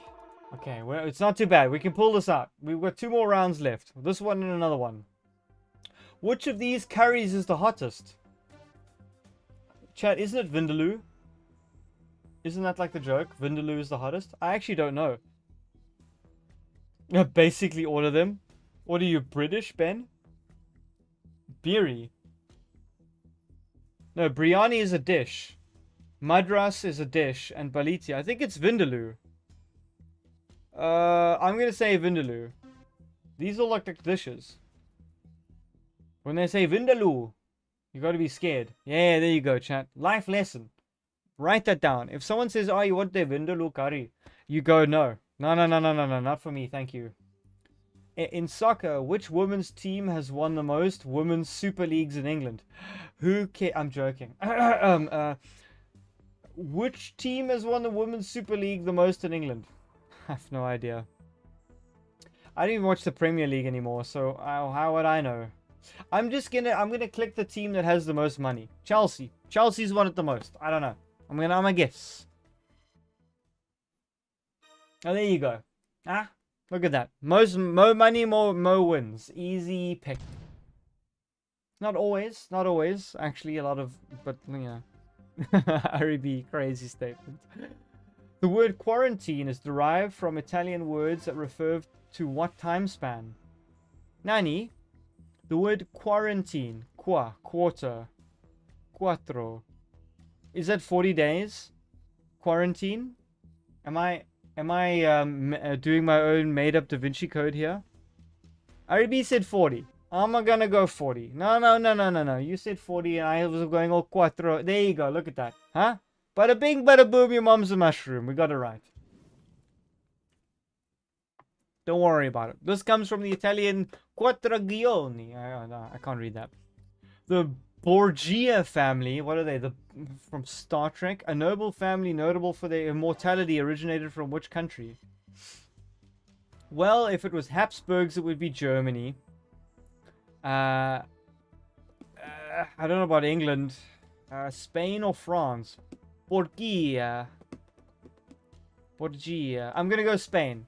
Speaker 1: Okay, well, it's not too bad. We can pull this out. We've got 2 more rounds left. This one and another one. Which of these curries is the hottest? Chat, isn't it Vindaloo? Isn't that like the joke? Vindaloo is the hottest? I actually don't know. Basically all of them. What are you, British, Ben? Beery. No, biryani is a dish. Madras is a dish. And baliti. I think it's Vindaloo. I'm gonna say Vindaloo. These all look like dishes. When they say Vindaloo, you gotta be scared. Yeah, there you go, chat. Life lesson. Write that down. If someone says, oh, you want the Vindaloo curry, you go, no. No, not for me, thank you. In soccer, which women's team has won the most women's Super Leagues in England? Who cares? I'm joking. Which team has won the women's Super League the most in England? I have no idea. I don't even watch the Premier League anymore, so how would I know? I'm gonna click the team that has the most money. Chelsea. Chelsea's won it the most. I don't know. I'm gonna guess. Oh, there you go. Ah, look at that. More money, more wins. Easy pick. Not always. Actually, a lot of, but you know. REB, crazy statement. The word quarantine is derived from Italian words that refer to what time span? Nani? The word quarantine, quarter, quattro. Is that 40 days? Quarantine? Am I doing my own made-up Da Vinci Code here? RB said 40. I'm gonna go 40. No. You said 40 and I was going all quattro. There you go. Look at that. Huh? Bada bing, bada boom, your mom's a mushroom. We got it right. Don't worry about it. This comes from the Italian quattragioni. I can't read that. The Borgia family, what are they? From Star Trek? A noble family notable for their immortality originated from which country? Well, if it was Habsburgs, it would be Germany. I don't know about England. Spain or France? Borgia. I'm gonna go Spain.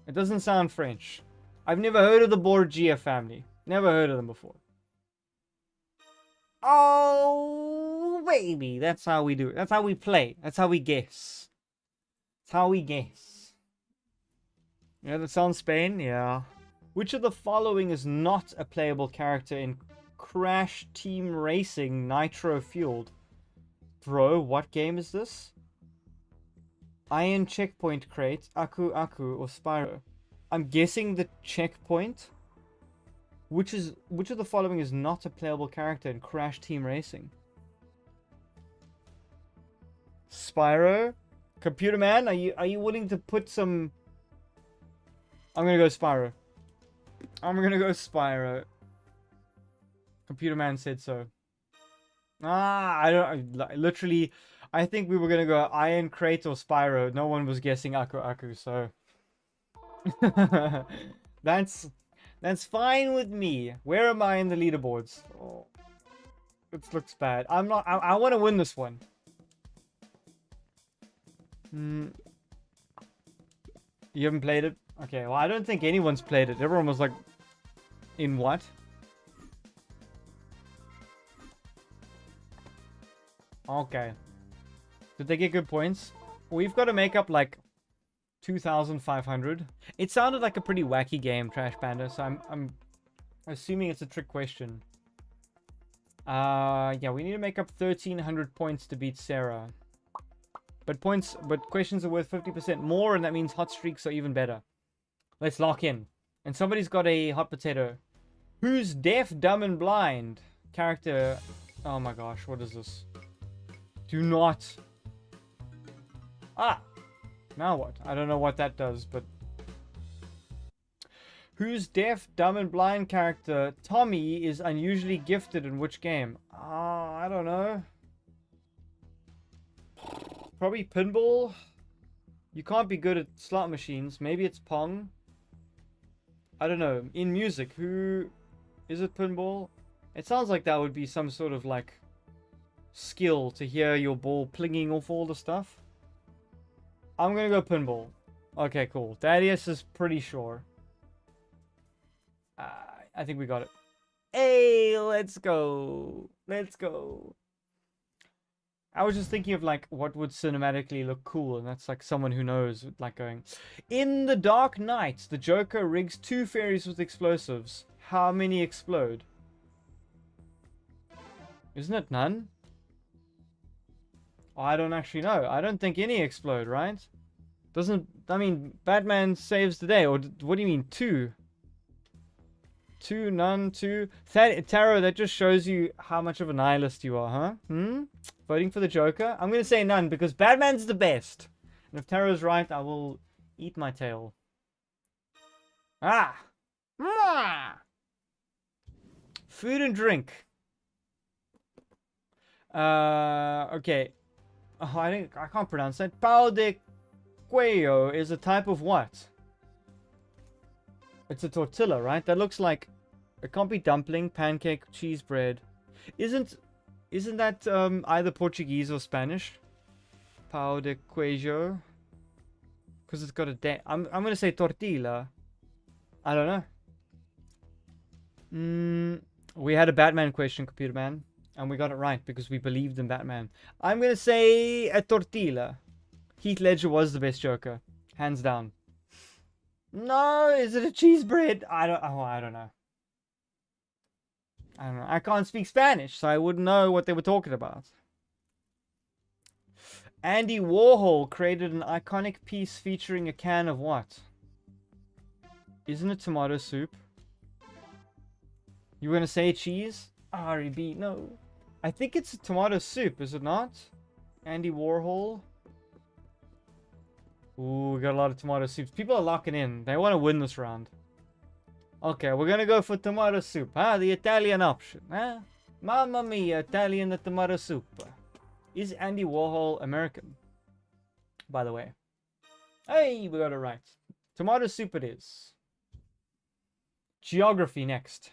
Speaker 1: It doesn't sound French. I've never heard of the Borgia family. Never heard of them before. Oh, baby. That's how we do it. That's how we play. That's how we guess. That's how we guess. Yeah, that sounds Spain? Yeah. Which of the following is not a playable character in Crash Team Racing Nitro Fueled? Bro, what game is this? Iron Checkpoint Crate, Aku, or Spyro? I'm guessing the Checkpoint. Which of the following is not a playable character in Crash Team Racing? Spyro? Computer Man, are you willing to put some... I'm gonna go Spyro. Computer Man said so. Literally, I think we were gonna go Iron Crate or Spyro. No one was guessing Aku, so... That's fine with me. Where am I in the leaderboards? Oh, it looks bad. I want to win this one. You haven't played it? Okay, well, I don't think anyone's played it. Everyone was like, in what? Okay. Did they get good points? We've got to make up like 2,500. It sounded like a pretty wacky game, Trash Panda, so I'm assuming it's a trick question. Yeah, we need to make up 1,300 points to beat Sarah. But questions are worth 50% more, and that means hot streaks are even better. Let's lock in. And somebody's got a hot potato. Who's deaf, dumb, and blind? Character. Oh my gosh, what is this? Do not. Ah! Now what? I don't know what that does, but... Whose deaf, dumb, and blind character, Tommy, is unusually gifted in which game? I don't know. Probably pinball. You can't be good at slot machines. Maybe it's Pong. I don't know. In music, who... Is it pinball? It sounds like that would be some sort of, like, skill to hear your ball plinging off all the stuff. I'm gonna go pinball. Okay, cool. Thaddeus is pretty sure. I think we got it. Hey, let's go. Let's go. I was just thinking of, like, what would cinematically look cool, and that's, like, someone who knows, like, going... In the Dark Knight, the Joker rigs 2 fairies with explosives. How many explode? Isn't it none? Oh, I don't actually know. I don't think any explode, right? Doesn't... I mean, Batman saves the day, or what do you mean, 2? 2, none, 2. Taro, that just shows you how much of a nihilist you are, huh? Voting for the Joker? I'm going to say none, because Batman's the best. And if Taro's right, I will eat my tail. Ah! Food and drink. Okay. Oh, I can't pronounce that. Pão de queijo is a type of what? It's a tortilla, right? That looks like... It can't be dumpling, pancake, cheese bread. Isn't that either Portuguese or Spanish? Pão de queijo. Because it's got a... I'm going to say tortilla. I don't know. We had a Batman question, Computer Man. And we got it right because we believed in Batman. I'm going to say a tortilla. Heath Ledger was the best Joker. Hands down. No, is it a cheese bread? I don't know. I don't know. I can't speak Spanish, so I wouldn't know what they were talking about. Andy Warhol created an iconic piece featuring a can of what? Isn't it tomato soup? You going to say cheese? R.E.B. No. I think it's a tomato soup, is it not? Andy Warhol. Ooh, we got a lot of tomato soups. People are locking in. They want to win this round. Okay, we're gonna go for tomato soup, huh? The Italian option, huh? Mamma mia, Italian tomato soup. Is Andy Warhol American? By the way. Hey, we got it right. Tomato soup it is. Geography next.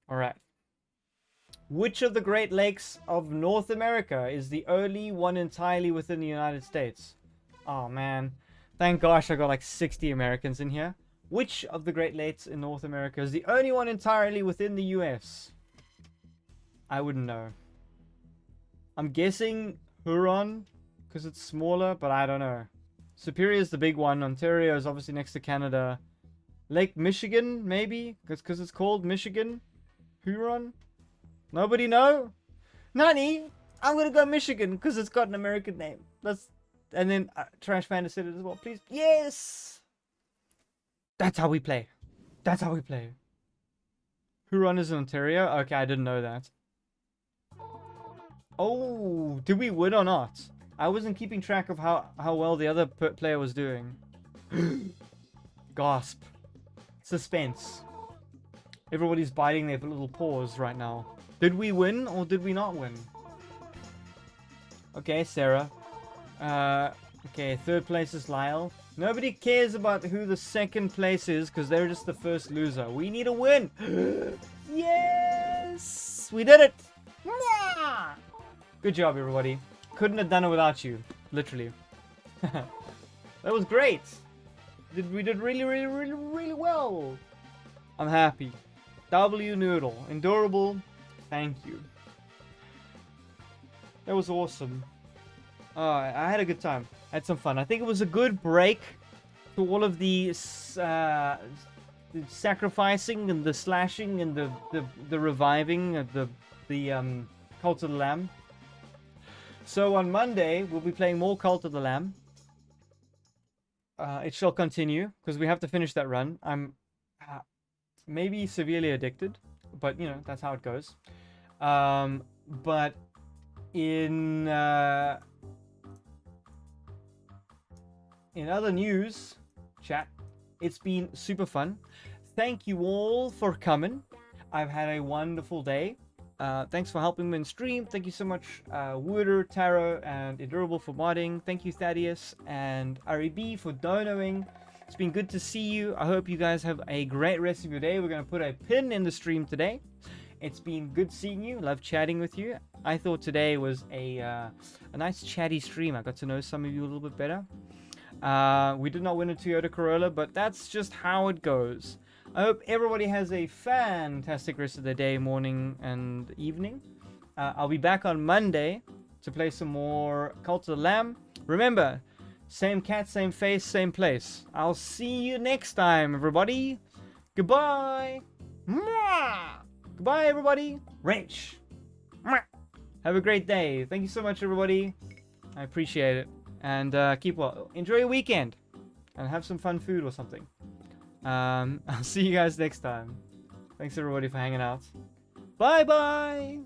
Speaker 1: Alright. Which of the Great Lakes of North America is the only one entirely within the United States? Oh, man. Thank gosh I got like 60 Americans in here. Which of the Great Lakes in North America is the only one entirely within the US? I wouldn't know. I'm guessing Huron, because it's smaller, but I don't know. Superior is the big one. Ontario is obviously next to Canada. Lake Michigan, maybe? Because it's called Michigan? Huron? Nobody know? Nani? I'm gonna go Michigan, because it's got an American name. And then Trash Panda said it as well, please. Yes! That's how we play. That's how we play. Huron is in Ontario? Okay, I didn't know that. Oh, did we win or not? I wasn't keeping track of how well the other player was doing. Gasp. Suspense. Everybody's biting their little paws right now. Did we win or did we not win? Okay, Sarah. Okay, third place is Lyle. Nobody cares about who the second place is because they're just the first loser. We need a win. Yes! We did it! Good job, everybody. Couldn't have done it without you. Literally. That was great. We did really well. I'm happy. W Noodle. Endurable. Thank you. That was awesome. I had a good time. I had some fun. I think it was a good break to all of the sacrificing and the slashing and the reviving of the Cult of the Lamb. So on Monday we'll be playing more Cult of the Lamb. It shall continue because we have to finish that run. I'm maybe severely addicted, but you know that's how it goes. But in other news, chat, it's been super fun. Thank you all for coming. I've had a wonderful day. Thanks for helping me in stream. Thank you so much, Wooder, Taro, and Endurable for modding. Thank you, Thaddeus, and REB for donoing. It's been good to see you. I hope you guys have a great rest of your day. We're going to put a pin in the stream today. It's been good seeing you. Love chatting with you. I thought today was a nice chatty stream. I got to know some of you a little bit better. We did not win a Toyota Corolla, but that's just how it goes. I hope everybody has a fantastic rest of their day, morning, and evening. I'll be back on Monday to play some more Cult of the Lamb. Remember, same cat, same face, same place. I'll see you next time, everybody. Goodbye. Mwah! Goodbye, everybody. Wrench. Mwah! Have a great day. Thank you so much, everybody. I appreciate it. And keep well. Enjoy your weekend. And have some fun food or something. I'll see you guys next time. Thanks, everybody, for hanging out. Bye-bye.